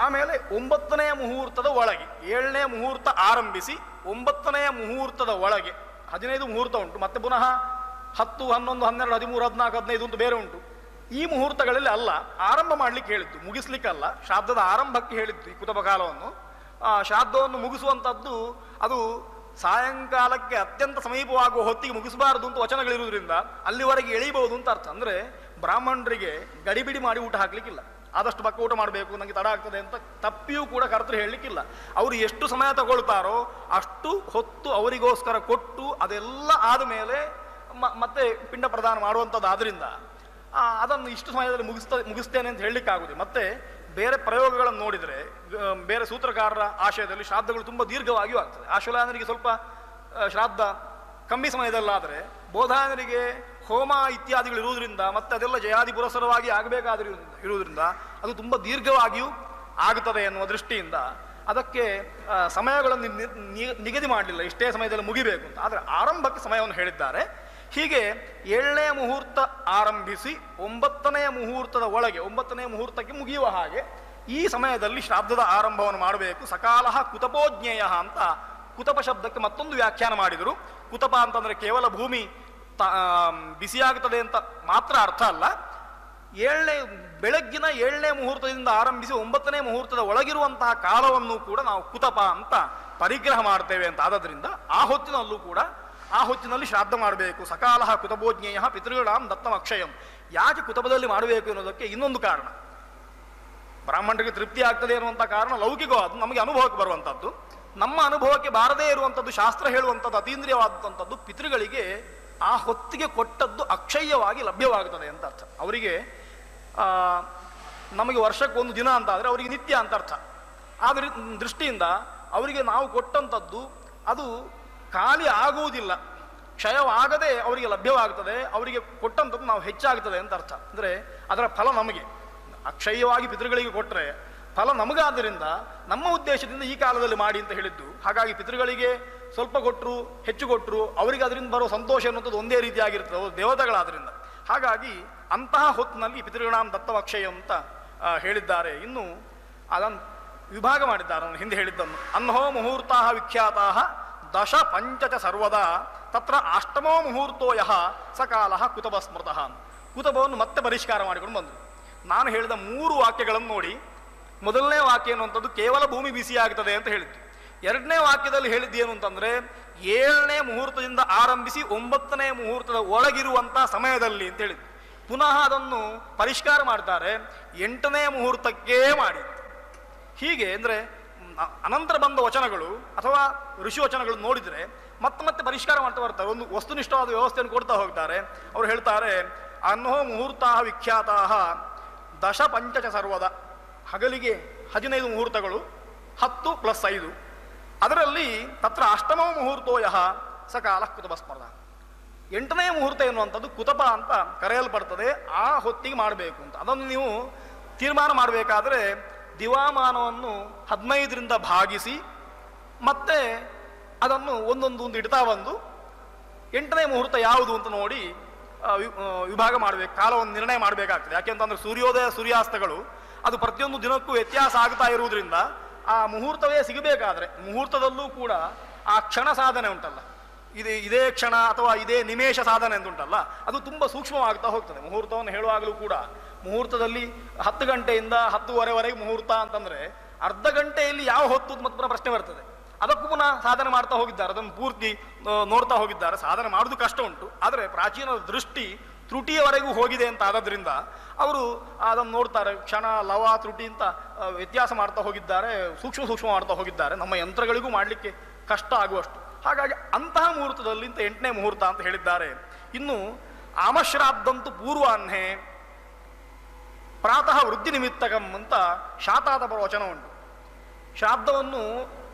ಆಮೇಲೆ 9ನೇ ಮುಹೂರ್ತದ ಒಳಗೆ, 7ನೇ ಮುಹೂರ್ತ ಆರಂಭಿಸಿ 9ನೇ ಮುಹೂರ್ತದ ಒಳಗೆ 15 ಮುಹೂರ್ತ ಉಂಟು. ಮತ್ತೆ ಪುನಃ 10, 11, 12, 13, 14, 15 ಅಂತ ಬೇರೆ ಉಂಟು. ಈ ಮುಹೂರ್ತಗಳಲ್ಲಿ ಅಲ್ಲ ಆರಂಭ ಮಾಡ್ಲಿಕ್ಕೆ ಹೇಳಿದ್ದು, ಮುಗಿಸ್ಲಿಕ್ಕಲ್ಲ. ಶ್ರಾದ್ದದ ಆರಂಭಕ್ಕೆ ಹೇಳಿದ್ದು ಈ ಕುತಪ ಕಾಲವನ್ನು. ಶ್ರಾದ್ದವನ್ನು ಮುಗಿಸುವಂಥದ್ದು ಅದು ಸಾಯಂಕಾಲಕ್ಕೆ ಅತ್ಯಂತ ಸಮೀಪವಾಗುವ ಹೊತ್ತಿಗೆ ಮುಗಿಸಬಾರದು ಅಂತ ವಚನಗಳಿರುವುದರಿಂದ ಅಲ್ಲಿವರೆಗೆ ಎಳೀಬಹುದು ಅಂತ ಅರ್ಥ. ಅಂದರೆ ಬ್ರಾಹ್ಮಣರಿಗೆ ಗಡಿಬಿಡಿ ಮಾಡಿ ಊಟ ಹಾಕ್ಲಿಕ್ಕಿಲ್ಲ. ಆದಷ್ಟು ಪಕ್ಕ ಊಟ ಮಾಡಬೇಕು, ನನಗೆ ತಡ ಆಗ್ತದೆ ಅಂತ ತಪ್ಪಿಯೂ ಕೂಡ ಕರ್ತರು ಹೇಳಲಿಕ್ಕಿಲ್ಲ. ಅವರು ಎಷ್ಟು ಸಮಯ ತಗೊಳ್ತಾರೋ ಅಷ್ಟು ಹೊತ್ತು ಅವರಿಗೋಸ್ಕರ ಕೊಟ್ಟು ಅದೆಲ್ಲ ಆದಮೇಲೆ ಮತ್ತೆ ಪಿಂಡ ಪ್ರದಾನ ಮಾಡುವಂಥದ್ದು. ಆದ್ದರಿಂದ ಅದನ್ನು ಇಷ್ಟು ಸಮಯದಲ್ಲಿ ಮುಗಿಸ್ತೇನೆ ಅಂತ ಹೇಳಲಿಕ್ಕಾಗುವುದಿಲ್ಲ. ಮತ್ತೆ ಬೇರೆ ಪ್ರಯೋಗಗಳನ್ನು ನೋಡಿದರೆ, ಬೇರೆ ಸೂತ್ರಕಾರರ ಆಶಯದಲ್ಲಿ ಶ್ರಾದ್ದಗಳು ತುಂಬ ದೀರ್ಘವಾಗಿಯೂ ಆಗ್ತದೆ. ಆಶ್ವಲಾಯನರಿಗೆ ಸ್ವಲ್ಪ ಶ್ರಾದ್ದ ಕಮ್ಮಿ ಸಮಯದಲ್ಲಾದರೆ, ಬೋಧಾಯನರಿಗೆ ಹೋಮ ಇತ್ಯಾದಿಗಳು ಇರುವುದರಿಂದ ಮತ್ತು ಅದೆಲ್ಲ ಜಯಾದಿ ಪುರಸರವಾಗಿ ಇರುವುದರಿಂದ ಅದು ತುಂಬ ದೀರ್ಘವಾಗಿಯೂ ಆಗುತ್ತದೆ ಎನ್ನುವ ದೃಷ್ಟಿಯಿಂದ ಅದಕ್ಕೆ ಸಮಯಗಳನ್ನು ನಿಗದಿ ಮಾಡಲಿಲ್ಲ, ಇಷ್ಟೇ ಸಮಯದಲ್ಲಿ ಮುಗಿಬೇಕು ಅಂತ. ಆದರೆ ಆರಂಭಕ್ಕೆ ಸಮಯವನ್ನು ಹೇಳಿದ್ದಾರೆ. ಹೀಗೆ 7ನೇ ಮುಹೂರ್ತ ಆರಂಭಿಸಿ 9ನೇ ಮುಹೂರ್ತದ ಒಳಗೆ 9ನೇ ಮುಹೂರ್ತಕ್ಕೆ ಮುಗಿಯುವ ಹಾಗೆ ಈ ಸಮಯದಲ್ಲಿ ಶ್ರಾದ್ದದ ಆರಂಭವನ್ನು ಮಾಡಬೇಕು. ಸಕಾಲಃ ಕುತಪೋಜ್ಞೇಯ ಅಂತ ಕುತಪ ಶಬ್ದಕ್ಕೆ ಮತ್ತೊಂದು ವ್ಯಾಖ್ಯಾನ ಮಾಡಿದರು. ಕುತಪ ಅಂತಂದರೆ ಕೇವಲ ಭೂಮಿ ಬಿಸಿಯಾಗುತ್ತದೆ ಅಂತ ಮಾತ್ರ ಅರ್ಥ ಅಲ್ಲ. ಬೆಳಗ್ಗಿನ 7ನೇ ಮುಹೂರ್ತದಿಂದ ಆರಂಭಿಸಿ 9ನೇ ಮುಹೂರ್ತದ ಒಳಗಿರುವಂತಹ ಕಾಲವನ್ನು ಕೂಡ ನಾವು ಕುತಪ ಅಂತ ಪರಿಗ್ರಹ ಮಾಡ್ತೇವೆ ಅಂತ. ಆದದ್ರಿಂದ ಆ ಹೊತ್ತಿನಲ್ಲಿ ಶ್ರಾದ್ದ ಮಾಡಬೇಕು. ಸಕಾಲಃ ಕುತಪೋಜ್ಞೇಯ ಪಿತೃಗಳಾಂ ದತ್ತಂ ಅಕ್ಷಯಂ. ಯಾಕೆ ಕುತಪದಲ್ಲಿ ಮಾಡಬೇಕು ಅನ್ನೋದಕ್ಕೆ ಇನ್ನೊಂದು ಕಾರಣ, ಬ್ರಾಹ್ಮಣರಿಗೆ ತೃಪ್ತಿ ಆಗ್ತದೆ ಅನ್ನುವಂಥ ಕಾರಣ ಲೌಕಿಕವಾದ ನಮಗೆ ಅನುಭವಕ್ಕೆ ಬರುವಂಥದ್ದು. ನಮ್ಮ ಅನುಭವಕ್ಕೆ ಬಾರದೇ ಇರುವಂಥದ್ದು, ಶಾಸ್ತ್ರ ಹೇಳುವಂಥದ್ದು ಅತೀಂದ್ರಿಯವಾದಂಥದ್ದು ಪಿತೃಗಳಿಗೆ ಆ ಹೊತ್ತಿಗೆ ಕೊಟ್ಟದ್ದು ಅಕ್ಷಯ್ಯವಾಗಿ ಲಭ್ಯವಾಗುತ್ತದೆ ಅಂತ ಅರ್ಥ. ಅವರಿಗೆ ನಮಗೆ ವರ್ಷಕ್ಕೊಂದು ದಿನ ಅಂತ ಆದರೆ ಅವರಿಗೆ ನಿತ್ಯ ಅಂತ ಅರ್ಥ. ಆ ದೃಷ್ಟಿಯಿಂದ ಅವರಿಗೆ ನಾವು ಕೊಟ್ಟಂಥದ್ದು ಅದು ಖಾಲಿ ಆಗುವುದಿಲ್ಲ, ಕ್ಷಯವಾಗದೆ ಅವರಿಗೆ ಲಭ್ಯವಾಗ್ತದೆ. ಅವರಿಗೆ ಕೊಟ್ಟಂಥದ್ದು ನಾವು ಹೆಚ್ಚಾಗ್ತದೆ ಅಂತ ಅರ್ಥ. ಅಂದರೆ ಅದರ ಫಲ ನಮಗೆ ಅಕ್ಷಯ್ಯವಾಗಿ ಪಿತೃಗಳಿಗೆ ಕೊಟ್ಟರೆ ಫಲ ನಮಗಾದ್ದರಿಂದ ನಮ್ಮ ಉದ್ದೇಶದಿಂದ ಈ ಕಾಲದಲ್ಲಿ ಮಾಡಿ ಅಂತ ಹೇಳಿದ್ದು. ಹಾಗಾಗಿ ಪಿತೃಗಳಿಗೆ ಸ್ವಲ್ಪ ಕೊಟ್ಟರು ಹೆಚ್ಚು ಕೊಟ್ಟರು ಅವರಿಗೆ ಅದರಿಂದ ಬರೋ ಸಂತೋಷ ಅನ್ನುವಂಥದ್ದು ಒಂದೇ ರೀತಿಯಾಗಿರ್ತದೆ, ಅವರು ದೇವತೆಗಳಾದ್ರಿಂದ. ಹಾಗಾಗಿ ಅಂತಹ ಹೊತ್ತಿನಲ್ಲಿ ಪಿತೃಗಣಾಂ ದತ್ತಂ ಅಕ್ಷಯ ಅಂತ ಹೇಳಿದ್ದಾರೆ. ಇನ್ನು ಅದನ್ನು ವಿಭಾಗ ಮಾಡಿದ್ದಾರೆ. ನಾನು ಹಿಂದೆ ಹೇಳಿದ್ದನ್ನು, ಅನ್ನೋ ಮುಹೂರ್ತಾ ವಿಖ್ಯಾತಾ ದಶ ಪಂಚಚ ಸರ್ವದಾ ತತ್ರ ಅಷ್ಟಮೋ ಮುಹೂರ್ತೋ ಯಹ ಸಕಾಲಃ ಕುತಪ ಸ್ಮೃತಃ. ಕುತಪವನ್ನು ಮತ್ತೆ ಪರಿಷ್ಕಾರ ಮಾಡಿಕೊಂಡು ಬಂದರು. ನಾನು ಹೇಳಿದ 3 ವಾಕ್ಯಗಳನ್ನು ನೋಡಿ, ಮೊದಲನೇ ವಾಕ್ಯ ಎನ್ನುವಂಥದ್ದು ಕೇವಲ ಭೂಮಿ ಬಿಸಿಯಾಗ್ತದೆ ಅಂತ ಹೇಳಿದ್ದು. 2ನೇ ವಾಕ್ಯದಲ್ಲಿ ಹೇಳಿದ್ದು ಏನು ಅಂತಂದರೆ 7ನೇ ಮುಹೂರ್ತದಿಂದ ಆರಂಭಿಸಿ 9ನೇ ಮುಹೂರ್ತದ ಒಳಗಿರುವಂಥ ಸಮಯದಲ್ಲಿ ಅಂತ ಹೇಳಿದ್ದು. ಪುನಃ ಅದನ್ನು ಪರಿಷ್ಕಾರ ಮಾಡ್ತಾರೆ, 8ನೇ ಮುಹೂರ್ತಕ್ಕೆ ಮಾಡಿ. ಹೀಗೆ ಅಂದರೆ ಅನಂತರ ಬಂದ ವಚನಗಳು ಅಥವಾ ಋಷಿ ವಚನಗಳು ನೋಡಿದರೆ ಮತ್ತೆ ಪರಿಷ್ಕಾರ ಮಾಡ್ತಾ ಬರ್ತಾರೆ, ಒಂದು ವಸ್ತುನಿಷ್ಠವಾದ ವ್ಯವಸ್ಥೆಯನ್ನು ಕೊಡ್ತಾ ಹೋಗ್ತಾರೆ. ಅವರು ಹೇಳ್ತಾರೆ, ಅನ್ನೋ ಮುಹೂರ್ತಾ ವಿಖ್ಯಾತಾ ದಶ ಪಂಚಚ ಸರ್ವದ. ಹಗಲಿಗೆ 15 ಮುಹೂರ್ತಗಳು, 10 + 5. ಅದರಲ್ಲಿ ತತ್ರ ಅಷ್ಟಮೋ ಮುಹೂರ್ತೋ ಯಹ ಸಕಾಲ ಕುತಪ ಸ್ಮೃತ. 8ನೇ ಮುಹೂರ್ತ ಎನ್ನುವಂಥದ್ದು ಕುತಪ ಅಂತ ಕರೆಯಲ್ಪಡ್ತದೆ. ಆ ಹೊತ್ತಿಗೆ ಮಾಡಬೇಕು ಅಂತ. ಅದನ್ನು ನೀವು ತೀರ್ಮಾನ ಮಾಡಬೇಕಾದ್ರೆ ದಿವಾಮಾನವನ್ನು 15ರಿಂದ ಭಾಗಿಸಿ ಮತ್ತೆ ಅದನ್ನು ಒಂದೊಂದು ಇಡ್ತಾ ಬಂದು 8ನೇ ಮುಹೂರ್ತ ಯಾವುದು ಅಂತ ನೋಡಿ ವಿಭಾಗ ಮಾಡಬೇಕು, ಕಾಲವನ್ನು ನಿರ್ಣಯ ಮಾಡಬೇಕಾಗ್ತದೆ. ಯಾಕೆಂತಂದ್ರೆ ಸೂರ್ಯೋದಯ ಸೂರ್ಯಾಸ್ತಗಳು ಅದು ಪ್ರತಿಯೊಂದು ದಿನಕ್ಕೂ ವ್ಯತ್ಯಾಸ ಆಗ್ತಾ ಇರುವುದರಿಂದ ಆ ಮುಹೂರ್ತವೇ ಸಿಗಬೇಕಾದ್ರೆ ಮುಹೂರ್ತದಲ್ಲೂ ಕೂಡ ಆ ಕ್ಷಣ ಸಾಧನೆ ಉಂಟಲ್ಲ, ಇದೇ ಕ್ಷಣ ಅಥವಾ ಇದೇ ನಿಮೇಷ ಸಾಧನೆ ಅಂತ ಉಂಟಲ್ಲ, ಅದು ತುಂಬ ಸೂಕ್ಷ್ಮವಾಗ್ತಾ ಹೋಗ್ತದೆ. ಮುಹೂರ್ತವನ್ನು ಹೇಳುವಾಗಲೂ ಕೂಡ ಮುಹೂರ್ತದಲ್ಲಿ 10 ಗಂಟೆಯಿಂದ 10:15 ಮುಹೂರ್ತ ಅಂತಂದರೆ ಅರ್ಧ ಗಂಟೆಯಲ್ಲಿ ಯಾವ ಹೊತ್ತು ಮತ್ತೆ ಪುನಃ ಪ್ರಶ್ನೆ ಬರ್ತದೆ. ಅದಕ್ಕೂ ಪುನಃ ಸಾಧನೆ ಮಾಡ್ತಾ ಹೋಗಿದ್ದಾರೆ, ಅದನ್ನು ಪೂರ್ತಿ ನೋಡ್ತಾ ಹೋಗಿದ್ದಾರೆ. ಸಾಧನೆ ಮಾಡೋದು ಕಷ್ಟ ಉಂಟು, ಆದರೆ ಪ್ರಾಚೀನ ದೃಷ್ಟಿ ತ್ರುಟಿಯವರೆಗೂ ಹೋಗಿದೆ ಅಂತ ಆದದ್ರಿಂದ ಅವರು ಅದನ್ನು ನೋಡ್ತಾರೆ. ಕ್ಷಣ ಲವ ತ್ರುಟಿ ಅಂತ ವ್ಯತ್ಯಾಸ ಮಾಡ್ತಾ ಹೋಗಿದ್ದಾರೆ, ಸೂಕ್ಷ್ಮ ಮಾಡ್ತಾ ಹೋಗಿದ್ದಾರೆ, ನಮ್ಮ ಯಂತ್ರಗಳಿಗೂ ಮಾಡಲಿಕ್ಕೆ ಕಷ್ಟ ಆಗುವಷ್ಟು. ಹಾಗಾಗಿ ಅಂತಹ ಮುಹೂರ್ತದಲ್ಲಿ 8ನೇ ಮುಹೂರ್ತ ಅಂತ ಹೇಳಿದ್ದಾರೆ. ಇನ್ನು ಆಮಶ್ರಾದ್ದಂತೂ ಪೂರ್ವಾಹ್ನೆ ಪ್ರಾತಃ ವೃದ್ಧಿ ನಿಮಿತ್ತಕಂ ಅಂತ ಶಾತಾದ ವಚನ ಉಂಟು. ಶ್ರಾದ್ದವನ್ನು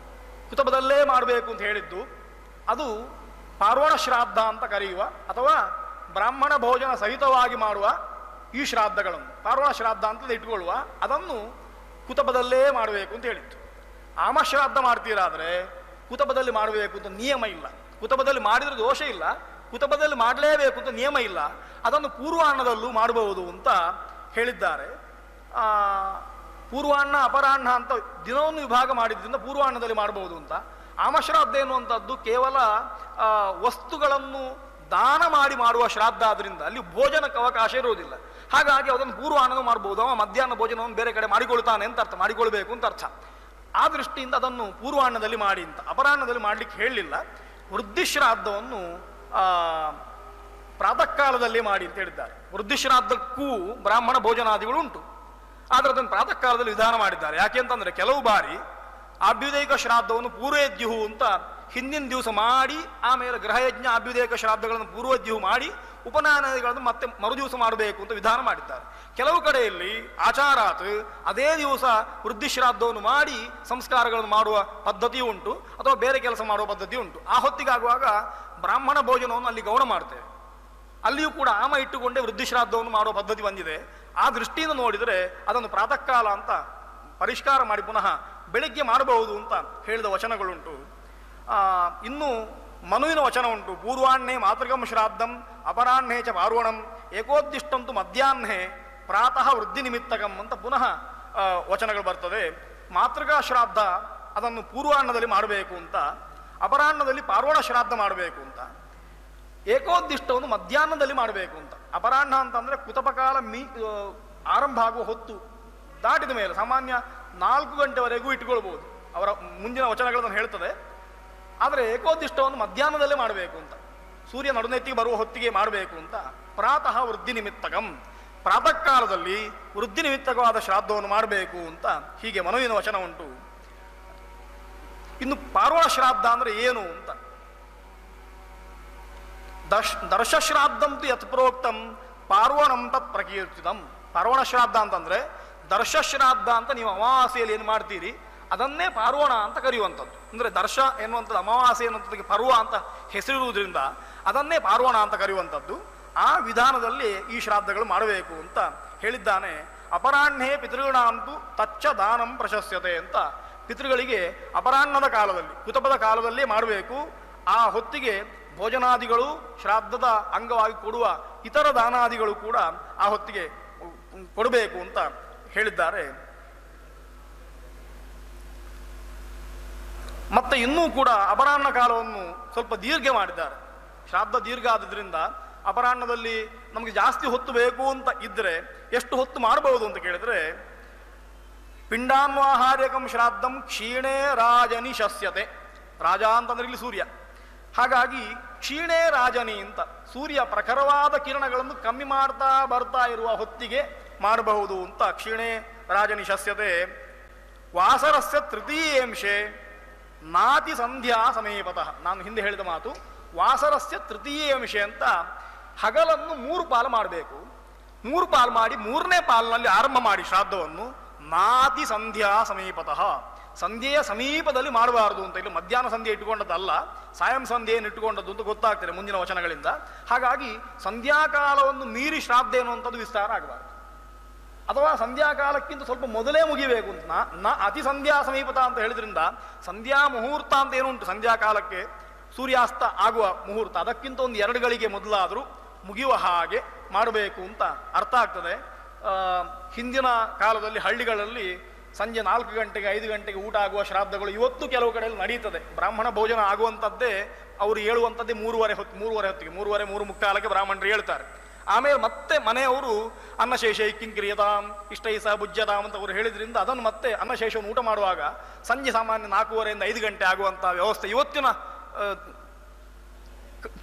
ಕುತಪದಲ್ಲೇ ಮಾಡಬೇಕು ಅಂತ ಹೇಳಿದ್ದು ಅದು ಪಾರ್ವಣ ಶ್ರಾದ್ದ ಅಂತ ಕರೆಯುವ ಅಥವಾ ಬ್ರಾಹ್ಮಣ ಭೋಜನ ಸಹಿತವಾಗಿ ಮಾಡುವ ಈ ಶ್ರಾದ್ದಗಳನ್ನು ಪಾರ್ವಣ ಶ್ರಾದ್ದ ಅಂತ ಇಟ್ಕೊಳ್ಳುವ, ಅದನ್ನು ಕುತಪದಲ್ಲೇ ಮಾಡಬೇಕು ಅಂತ ಹೇಳಿತ್ತು. ಆಮಶ್ರಾದ್ದ ಮಾಡ್ತೀರಾದರೆ ಕುತಪದಲ್ಲಿ ಮಾಡಬೇಕು ಅಂತ ನಿಯಮ ಇಲ್ಲ. ಕುತಪದಲ್ಲಿ ಮಾಡಿದ್ರೆ ದೋಷ ಇಲ್ಲ, ಕುತಪದಲ್ಲಿ ಮಾಡಲೇಬೇಕು ಅಂತ ನಿಯಮ ಇಲ್ಲ. ಅದನ್ನು ಪೂರ್ವಾಹ್ನದಲ್ಲೂ ಮಾಡಬಹುದು ಅಂತ ಹೇಳಿದ್ದಾರೆ. ಪೂರ್ವಾಹ್ನ ಅಪರಾಹ್ನ ಅಂತ ದಿನವನ್ನು ವಿಭಾಗ ಮಾಡಿದ್ರಿಂದ ಪೂರ್ವಾಹ್ನದಲ್ಲಿ ಮಾಡಬಹುದು ಅಂತ. ಆಮಶ್ರಾದ್ದ ಎನ್ನುವಂಥದ್ದು ಕೇವಲ ವಸ್ತುಗಳನ್ನು ದಾನ ಮಾಡಿ ಮಾಡುವ ಶ್ರಾದ್ದ ಆದ್ರಿಂದ ಅಲ್ಲಿ ಭೋಜನಕ್ಕೆ ಅವಕಾಶ ಇರುವುದಿಲ್ಲ. ಹಾಗಾಗಿ ಅದನ್ನು ಪೂರ್ವಾಹ್ನ ಮಾಡಬಹುದು, ಅವ ಮಧ್ಯಾಹ್ನ ಭೋಜನವನ್ನು ಬೇರೆ ಕಡೆ ಮಾಡಿಕೊಳ್ತಾನೆ ಅಂತ ಅರ್ಥ, ಮಾಡಿಕೊಳ್ಬೇಕು ಅಂತ ಅರ್ಥ. ಆ ದೃಷ್ಟಿಯಿಂದ ಅದನ್ನು ಪೂರ್ವಾಹ್ನದಲ್ಲಿ ಮಾಡಿ ಅಂತ, ಅಪರಾಹ್ನದಲ್ಲಿ ಮಾಡಲಿಕ್ಕೆ ಹೇಳಲಿಲ್ಲ. ವೃದ್ಧಿಶ್ರಾದ್ದವನ್ನು ಪ್ರಾತಃ ಕಾಲದಲ್ಲಿ ಮಾಡಿ ಅಂತ ಹೇಳಿದ್ದಾರೆ. ವೃದ್ಧಿಶ್ರಾದ್ದಕ್ಕೂ ಬ್ರಾಹ್ಮಣ ಭೋಜನಾದಿಗಳು ಉಂಟು, ಆದರೆ ಅದನ್ನು ಪ್ರಾತಃ ಕಾಲದಲ್ಲಿ ವಿಧಾನ ಮಾಡಿದ್ದಾರೆ. ಯಾಕೆ ಅಂತಂದರೆ ಕೆಲವು ಬಾರಿ ಆಭ್ಯುದೈಕ ಶ್ರಾದ್ದವನ್ನು ಪೂರ್ವೇದ್ಯುಹು ಅಂತ ಹಿಂದಿನ ದಿವಸ ಮಾಡಿ ಆಮೇಲೆ ಗೃಹಯಜ್ಞ ಆಭ್ಯುದೈಕ ಶ್ರಾದ್ದಗಳನ್ನು ಪೂರ್ವದ್ಯುಹು ಮಾಡಿ ಉಪನಯನಗಳನ್ನು ಮತ್ತೆ ಮರುದಿವಸ ಮಾಡಬೇಕು ಅಂತ ವಿಧಾನ ಮಾಡಿದ್ದಾರೆ. ಕೆಲವು ಕಡೆಯಲ್ಲಿ ಆಚಾರಾತ್ ಅದೇ ದಿವಸ ವೃದ್ಧಿಶ್ರಾದ್ದವನ್ನು ಮಾಡಿ ಸಂಸ್ಕಾರಗಳನ್ನು ಮಾಡುವ ಪದ್ಧತಿ ಉಂಟು, ಅಥವಾ ಬೇರೆ ಕೆಲಸ ಮಾಡುವ ಪದ್ಧತಿ ಉಂಟು. ಆ ಹೊತ್ತಿಗಾಗುವಾಗ ಬ್ರಾಹ್ಮಣ ಭೋಜನವನ್ನು ಅಲ್ಲಿ ಗೌಣ ಮಾಡ್ತೇವೆ. ಅಲ್ಲಿಯೂ ಕೂಡ ಆಮ ಇಟ್ಟುಕೊಂಡೇ ವೃದ್ಧಿಶ್ರಾದ್ದವನ್ನು ಮಾಡುವ ಪದ್ಧತಿ ಬಂದಿದೆ. ಆ ದೃಷ್ಟಿಯಿಂದ ನೋಡಿದರೆ ಅದನ್ನು ಪ್ರಾತಃ ಕಾಲ ಅಂತ ಪರಿಷ್ಕಾರ ಮಾಡಿ ಪುನಃ ಬೆಳಿಗ್ಗೆ ಮಾಡಬಹುದು ಅಂತ ಹೇಳಿದ ವಚನಗಳುಂಟು. ಇನ್ನು ಮನುವಿನ ವಚನ ಉಂಟು. ಪೂರ್ವಾಹ್ನೇ ಮಾತೃಕಂ ಶ್ರಾದ್ದಂ ಅಪರಾಹ್ನೇ ಚ ಪಾರ್ವಣಂ ಏಕೋದ್ದಿಷ್ಟಂತು ಮಧ್ಯಾಹ್ನೇ ಪ್ರಾತಃ ವೃದ್ಧಿ ನಿಮಿತ್ತಕಂ ಅಂತ ಪುನಃ ವಚನಗಳು ಬರ್ತದೆ. ಮಾತೃಕಾ ಶ್ರಾದ್ದ ಅದನ್ನು ಪೂರ್ವಾಹ್ನದಲ್ಲಿ ಮಾಡಬೇಕು ಅಂತ, ಅಪರಾಹ್ನದಲ್ಲಿ ಪಾರ್ವಣ ಶ್ರಾದ್ದ ಮಾಡಬೇಕು ಅಂತ, ಏಕೋದ್ದಿಷ್ಟವನ್ನು ಮಧ್ಯಾಹ್ನದಲ್ಲಿ ಮಾಡಬೇಕು ಅಂತ. ಅಪರಾಹ್ನ ಅಂತಂದ್ರೆ ಕುತಪಕಾಲ ಆರಂಭ ಆಗುವ ಹೊತ್ತು ದಾಟಿದ ಮೇಲೆ ಸಾಮಾನ್ಯ 4 ಗಂಟೆವರೆಗೂ ಇಟ್ಕೊಳ್ಬಹುದು, ಅವರ ಮುಂದಿನ ವಚನಗಳನ್ನು ಹೇಳ್ತದೆ. ಆದರೆ ಏಕೋದ್ದಿಷ್ಟವನ್ನು ಮಧ್ಯಾಹ್ನದಲ್ಲೇ ಮಾಡಬೇಕು ಅಂತ, ಸೂರ್ಯ ನಡುನೆತ್ತಿಗೆ ಬರುವ ಹೊತ್ತಿಗೆ ಮಾಡಬೇಕು ಅಂತ. ಪ್ರಾತಃ ವೃದ್ಧಿ ನಿಮಿತ್ತಕಂ, ಪ್ರಾತಃ ಕಾಲದಲ್ಲಿ ವೃದ್ಧಿ ನಿಮಿತ್ತಕವಾದ ಶ್ರಾದ್ದವನ್ನು ಮಾಡಬೇಕು ಅಂತ ಹೀಗೆ ಮನುವಿನ ವಚನ ಉಂಟು. ಇನ್ನು ಪಾರ್ವಣ ಶ್ರಾದ್ದ ಅಂದ್ರೆ ಏನು ಅಂತ, ದರ್ಶಶ್ರಾದ್ದಂತು ಯತ್ ಪ್ರೋಕ್ತಂ ಪಾರ್ವಣಂ ತತ್ ಪ್ರಕೀರ್ತಿತಂ. ಪಾರ್ವಣ ಶ್ರಾದ್ದ ಅಂತಂದ್ರೆ ದರ್ಶಶ್ರಾದ್ದ ಅಂತ ನೀವು ಅಮಾವಾಸ್ಯೆಯಲ್ಲಿ ಏನು ಮಾಡ್ತೀರಿ ಅದನ್ನೇ ಪಾರ್ವಣ ಅಂತ ಕರೆಯುವಂಥದ್ದು. ಅಂದ್ರೆ ದರ್ಶ ಎನ್ನುವಂಥದ್ದು ಅಮಾವಾಸ್ಯೆ ಎನ್ನುವಂಥದ್ದಕ್ಕೆ ಪರ್ವ ಅಂತ ಹೆಸರಿರುವುದರಿಂದ ಅದನ್ನೇ ಪಾರ್ವಣ ಅಂತ ಕರೆಯುವಂಥದ್ದು. ಆ ವಿಧಾನದಲ್ಲಿ ಈ ಶ್ರಾದ್ದಗಳು ಮಾಡಬೇಕು ಅಂತ ಹೇಳಿದ್ದಾನೆ. ಅಪರಾಹ್ನೇ ಪಿತೃಗಣಾಂತು ತಚ್ಚ ದಾನಂ ಪ್ರಶಸ್ಯತೆ ಅಂತ, ಪಿತೃಗಳಿಗೆ ಅಪರಾಹ್ನದ ಕಾಲದಲ್ಲಿ ಕುತಪದ ಕಾಲದಲ್ಲೇ ಮಾಡಬೇಕು. ಆ ಹೊತ್ತಿಗೆ ಭೋಜನಾದಿಗಳು ಶ್ರಾದ್ದದ ಅಂಗವಾಗಿ ಕೊಡುವ ಇತರ ದಾನಾದಿಗಳು ಕೂಡ ಆ ಹೊತ್ತಿಗೆ ಕೊಡಬೇಕು ಅಂತ ಹೇಳಿದ್ದಾರೆ. ಮತ್ತೆ ಇನ್ನೂ ಕೂಡ ಅಪರಾಹ್ನ ಕಾಲವನ್ನು ಸ್ವಲ್ಪ ದೀರ್ಘ ಮಾಡಿದ್ದಾರೆ. ಶ್ರಾದ್ದ ದೀರ್ಘ ಆದ್ರಿಂದ ಅಪರಾಹ್ನದಲ್ಲಿ ನಮಗೆ ಜಾಸ್ತಿ ಹೊತ್ತು ಬೇಕು ಅಂತ ಇದ್ರೆ ಎಷ್ಟು ಹೊತ್ತು ಮಾಡಬಹುದು ಅಂತ ಕೇಳಿದ್ರೆ, ಪಿಂಡಾನ್ವಾಹಾರ್ಯಕಂ ಶ್ರಾದ್ದಂ ಕ್ಷೀಣೇ ರಾಜನಿ ಶಸ್ಯತೆ. ರಾಜ ಅಂತಂದ್ರೆ ಇಲ್ಲಿ ಸೂರ್ಯ, ಹಾಗಾಗಿ ಕ್ಷೀಣೇ ರಾಜನಿ ಅಂತ ಸೂರ್ಯ ಪ್ರಖರವಾದ ಕಿರಣಗಳನ್ನು ಕಮ್ಮಿ ಮಾಡ್ತಾ ಬರ್ತಾ ಇರುವ ಹೊತ್ತಿಗೆ ಮಾಡಬಹುದು ಅಂತ. ಕ್ಷೀಣೇ ರಾಜನಿ ಶಸ್ಯತೆ. ವಾಸರಸ್ಯ ತೃತೀಯಂಶೆ ನಾತಿ ಸಂಧ್ಯಾ ಸಮೀಪತಃ. ನಾನು ಹಿಂದೆ ಹೇಳಿದ ಮಾತು, ವಾಸರಸ್ಯ ತೃತೀಯಂಶೆ ಅಂತ ಹಗಲನ್ನು 3 ಪಾಲು ಮಾಡಬೇಕು. 3 ಪಾಲು ಮಾಡಿ 3ನೇ ಪಾಲಿನಲ್ಲಿ ಆರಂಭ ಮಾಡಿ ಶ್ರಾದ್ದವನ್ನು ನಾತಿ ಸಂಧ್ಯಾ ಸಮೀಪತಃ, ಸಂಧ್ಯೆಯ ಸಮೀಪದಲ್ಲಿ ಮಾಡಬಾರದು ಅಂತ. ಇಲ್ಲಿ ಮಧ್ಯಾಹ್ನ ಸಂಧ್ಯೆ ಇಟ್ಟುಕೊಂಡದ್ದಲ್ಲ, ಸಾಯಂ ಸಂಧ್ಯೆಯನ್ನು ಇಟ್ಟುಕೊಂಡದ್ದು ಅಂತ ಗೊತ್ತಾಗ್ತದೆ ಮುಂದಿನ ವಚನಗಳಿಂದ. ಹಾಗಾಗಿ ಸಂಧ್ಯಾಕಾಲವನ್ನು ಮೀರಿ ಶ್ರಾದ್ದ ಎನ್ನುವಂಥದ್ದು ವಿಸ್ತಾರ ಆಗಬಾರದು, ಅಥವಾ ಸಂಧ್ಯಾಕಾಲಕ್ಕಿಂತ ಸ್ವಲ್ಪ ಮೊದಲೇ ಮುಗಿಬೇಕು ಅಂತ. ಅತಿ ಸಂಧ್ಯಾ ಸಮೀಪತ ಅಂತ ಹೇಳಿದ್ರಿಂದ ಸಂಧ್ಯಾ ಮುಹೂರ್ತ ಅಂತ ಏನುಂಟು ಸಂಧ್ಯಾಕಾಲಕ್ಕೆ, ಸೂರ್ಯಾಸ್ತ ಆಗುವ ಮುಹೂರ್ತ, ಅದಕ್ಕಿಂತ ಒಂದು 2 ಗಳಿಗೆ ಮೊದಲಾದರೂ ಮುಗಿಯುವ ಹಾಗೆ ಮಾಡಬೇಕು ಅಂತ ಅರ್ಥ ಆಗ್ತದೆ. ಹಿಂದಿನ ಕಾಲದಲ್ಲಿ ಹಳ್ಳಿಗಳಲ್ಲಿ ಸಂಜೆ 4 ಗಂಟೆಗೆ 5 ಗಂಟೆಗೆ ಊಟ ಆಗುವ ಶ್ರಾದ್ದಗಳು ಇವತ್ತು ಕೆಲವು ಕಡೆಯಲ್ಲಿ ನಡೀತದೆ. ಬ್ರಾಹ್ಮಣ ಭೋಜನ ಆಗುವಂಥದ್ದೇ ಅವರು ಹೇಳುವಂಥದ್ದೇ 3:30 ಹೊತ್ತಿಗೆ 3:45 ಬ್ರಾಹ್ಮಣರು ಹೇಳ್ತಾರೆ. ಆಮೇಲೆ ಮತ್ತೆ ಮನೆಯವರು ಅನ್ನಶೇಷ ಕಿಂಕ್ರಿಯತಾಂ ಇಷ್ಟೈ ಸಹ ಭುಜ್ಯತಾಂ ಅಂತ ಅವರು ಹೇಳಿದ್ರಿಂದ ಅದನ್ನು ಮತ್ತೆ ಅನ್ನಶೇಷವನ್ನು ಊಟ ಮಾಡುವಾಗ ಸಂಜೆ ಸಾಮಾನ್ಯ 4:15 5 ಗಂಟೆ ಆಗುವಂತಹ ವ್ಯವಸ್ಥೆ ಇವತ್ತಿನ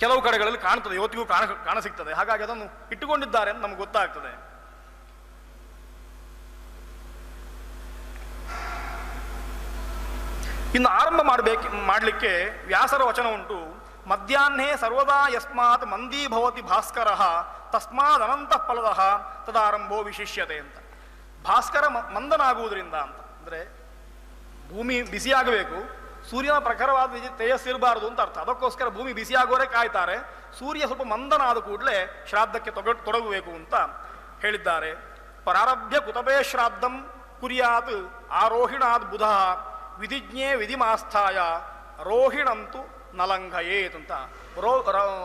ಕೆಲವು ಕಡೆಗಳಲ್ಲಿ ಕಾಣ್ತದೆ, ಇವತ್ತಿಗೂ ಕಾಣಸಿಗ್ತದೆ. ಹಾಗಾಗಿ ಅದನ್ನು ಇಟ್ಟುಕೊಂಡಿದ್ದಾರೆ ಅಂತ ನಮ್ಗೆ ಗೊತ್ತಾಗ್ತದೆ. ಇನ್ನು ಆರಂಭ ಮಾಡಲಿಕ್ಕೆ ವ್ಯಾಸರ ವಚನ ಉಂಟು. ಮಧ್ಯಾಹ್ನೇ ಸರ್ವದಾ ಯಸ್ಮಾತ್ ಮಂದೀ ಭವತಿ ಭಾಸ್ಕರ ತಸ್ಮಾದ್ ಅನಂತಃ ಫಲದಃ ತದಾರಂಭೋ ವಿಶಿಷ್ಯತೆ ಅಂತ. ಭಾಸ್ಕರ ಮಂದನಾಗುವುದರಿಂದ ಅಂತ ಅಂದ್ರೆ ಭೂಮಿ ಬಿಸಿಯಾಗಬೇಕು, ಸೂರ್ಯನ ಪ್ರಖರವಾದ ತೇಜಸ್ಸಿರಬಾರದು ಅಂತ ಅರ್ಥ. ಅದಕ್ಕೋಸ್ಕರ ಭೂಮಿ ಬಿಸಿಯಾಗುವವರೇ ಕಾಯ್ತಾರೆ. ಸೂರ್ಯ ಸ್ವಲ್ಪ ಮಂದನಾದ ಕೂಡಲೇ ಶ್ರಾದ್ದಕ್ಕೆ ತೊಡಗಬೇಕು ಅಂತ ಹೇಳಿದ್ದಾರೆ. ಪ್ರಾರಭ್ಯ ಕುತಪೇ ಶ್ರಾದ್ದಂ ಕುರ್ಯಾತ್ ಆರೋಹಿಣಾದ್ ಬುಧ ವಿಧಿಜ್ಞೆ ವಿಧಿಮಾಸ್ಥಾಯ ರೋಹಿಣಂತು ನಲಂಘಯೇತ್ ಅಂತ.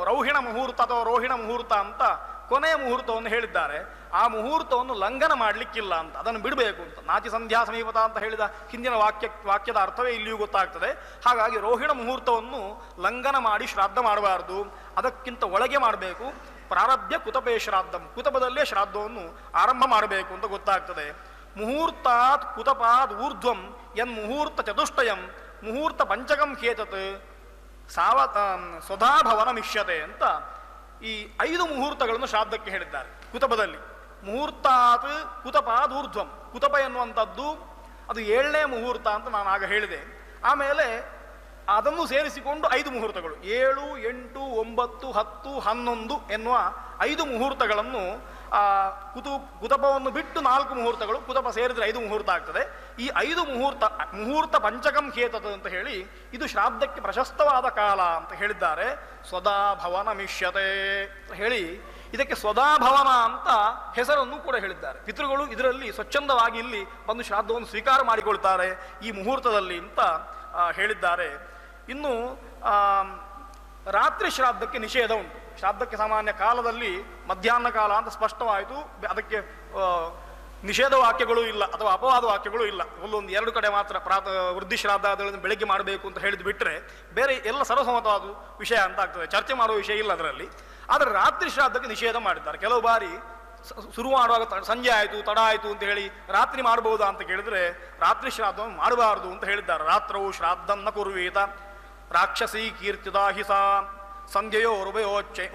ರೌಹಿಣ ಮುಹೂರ್ತ ಅಥವಾ ರೋಹಿಣ ಮುಹೂರ್ತ ಅಂತ ಕೊನೆಯ ಮುಹೂರ್ತವನ್ನು ಹೇಳಿದ್ದಾರೆ. ಆ ಮುಹೂರ್ತವನ್ನು ಲಂಘನ ಮಾಡಲಿಕ್ಕಿಲ್ಲ ಅಂತ, ಅದನ್ನು ಬಿಡಬೇಕು ಅಂತ. ನಾತಿ ಸಂಧ್ಯಾ ಸಮೀಪತ ಅಂತ ಹೇಳಿದ ಹಿಂದಿನ ವಾಕ್ಯದ ಅರ್ಥವೇ ಇಲ್ಲಿಯೂ ಗೊತ್ತಾಗ್ತದೆ. ಹಾಗಾಗಿ ರೋಹಿಣ ಮುಹೂರ್ತವನ್ನು ಲಂಘನ ಮಾಡಿ ಶ್ರಾದ್ದ ಮಾಡಬಾರದು, ಅದಕ್ಕಿಂತ ಒಳಗೆ ಮಾಡಬೇಕು. ಪ್ರಾರಭ್ಯ ಕುತಪೇ ಶ್ರಾದ್ದಂ, ಕುತಪದಲ್ಲೇ ಶ್ರಾದ್ದವನ್ನು ಆರಂಭ ಮಾಡಬೇಕು ಅಂತ ಗೊತ್ತಾಗ್ತದೆ. ಮುಹೂರ್ತಾತ್ ಕುತಪಾದ್ ಊರ್ಧ್ವಂ ಯನ್ ಮುಹೂರ್ತ ಚತುಷ್ಟಯಂ ಮುಹೂರ್ತ ಪಂಚಕಂ ಖೇತತ್ ಸ್ವಧಾಭವನ ಮಿಷ್ಯತೆ ಅಂತ ಈ 5 ಮುಹೂರ್ತಗಳನ್ನು ಶ್ರಾದ್ದಕ್ಕೆ ಹೇಳಿದ್ದಾರೆ ಕುತಪದಲ್ಲಿ. ಮುಹೂರ್ತಾತ್ ಕುತಪಾದ್ ಊರ್ಧ್ವಂ, ಕುತಪ ಎನ್ನುವಂಥದ್ದು ಅದು 7ನೇ ಮುಹೂರ್ತ ಅಂತ ನಾನು ಆಗ ಹೇಳಿದೆ. ಆಮೇಲೆ ಅದನ್ನು ಸೇರಿಸಿಕೊಂಡು 5 ಮುಹೂರ್ತಗಳು 7, 8, 9, 10, 11 ಎನ್ನುವ 5 ಮುಹೂರ್ತಗಳನ್ನು ಕುತಪವನ್ನು ಬಿಟ್ಟು 4 ಮುಹೂರ್ತಗಳು, ಕುತಪ ಸೇರಿದ್ರೆ 5 ಮುಹೂರ್ತ ಆಗ್ತದೆ. ಈ 5 ಮುಹೂರ್ತ ಪಂಚಕಂ ಖೇತದ ಅಂತ ಹೇಳಿ ಇದು ಶ್ರಾದ್ದಕ್ಕೆ ಪ್ರಶಸ್ತವಾದ ಕಾಲ ಅಂತ ಹೇಳಿದ್ದಾರೆ. ಸ್ವದಾ ಭವನ ಮಿಷ್ಯತೆ ಹೇಳಿ ಇದಕ್ಕೆ ಸ್ವದಾಭವನ ಅಂತ ಹೆಸರನ್ನು ಕೂಡ ಹೇಳಿದ್ದಾರೆ. ಪಿತೃಗಳು ಇದರಲ್ಲಿ ಸ್ವಚ್ಛಂದವಾಗಿ ಇಲ್ಲಿ ಬಂದು ಶ್ರಾದ್ದವನ್ನು ಸ್ವೀಕಾರ ಮಾಡಿಕೊಳ್ತಾರೆ ಈ ಮುಹೂರ್ತದಲ್ಲಿ ಅಂತ ಹೇಳಿದ್ದಾರೆ. ಇನ್ನು ರಾತ್ರಿ ಶ್ರಾದ್ದಕ್ಕೆ ನಿಷೇಧ ಉಂಟು. ಶ್ರಾದ್ದಕ್ಕೆ ಸಾಮಾನ್ಯ ಕಾಲದಲ್ಲಿ ಮಧ್ಯಾಹ್ನ ಕಾಲ ಅಂತ ಸ್ಪಷ್ಟವಾಯಿತು, ಅದಕ್ಕೆ ನಿಷೇಧ ವಾಕ್ಯಗಳು ಇಲ್ಲ ಅಥವಾ ಅಪವಾದ ವಾಕ್ಯಗಳು ಇಲ್ಲ. ಒಂದೊಂದು 2 ಕಡೆ ಮಾತ್ರ ವೃದ್ಧಿ ಶ್ರಾದ್ದ ಅದನ್ನು ಬೆಳಗ್ಗೆ ಮಾಡಬೇಕು ಅಂತ ಹೇಳಿದ್ ಬಿಟ್ಟರೆ ಬೇರೆ ಎಲ್ಲ ಸರ್ವಸಮ್ಮತವಾದ ವಿಷಯ ಅಂತ ಆಗ್ತದೆ, ಚರ್ಚೆ ಮಾಡುವ ವಿಷಯ ಇಲ್ಲ ಅದರಲ್ಲಿ. ಆದರೆ ರಾತ್ರಿ ಶ್ರಾದ್ದಕ್ಕೆ ನಿಷೇಧ ಮಾಡಿದ್ದಾರೆ. ಕೆಲವು ಬಾರಿ ಶುರು ಮಾಡುವಾಗ ಸಂಜೆ ಆಯಿತು, ತಡ ಆಯಿತು ಅಂತ ಹೇಳಿ ರಾತ್ರಿ ಮಾಡಬಹುದಾ ಅಂತ ಕೇಳಿದ್ರೆ ರಾತ್ರಿ ಶ್ರಾದ್ದವನ್ನು ಮಾಡಬಾರದು ಅಂತ ಹೇಳಿದ್ದಾರೆ. ರಾತ್ರವು ಶ್ರಾದ್ದನ್ನ ಕುರ್ವೀತ ರಾಕ್ಷಸೀ ಕೀರ್ತಿದಾಹಿಸ ಸಂಧ್ಯೆಯೋ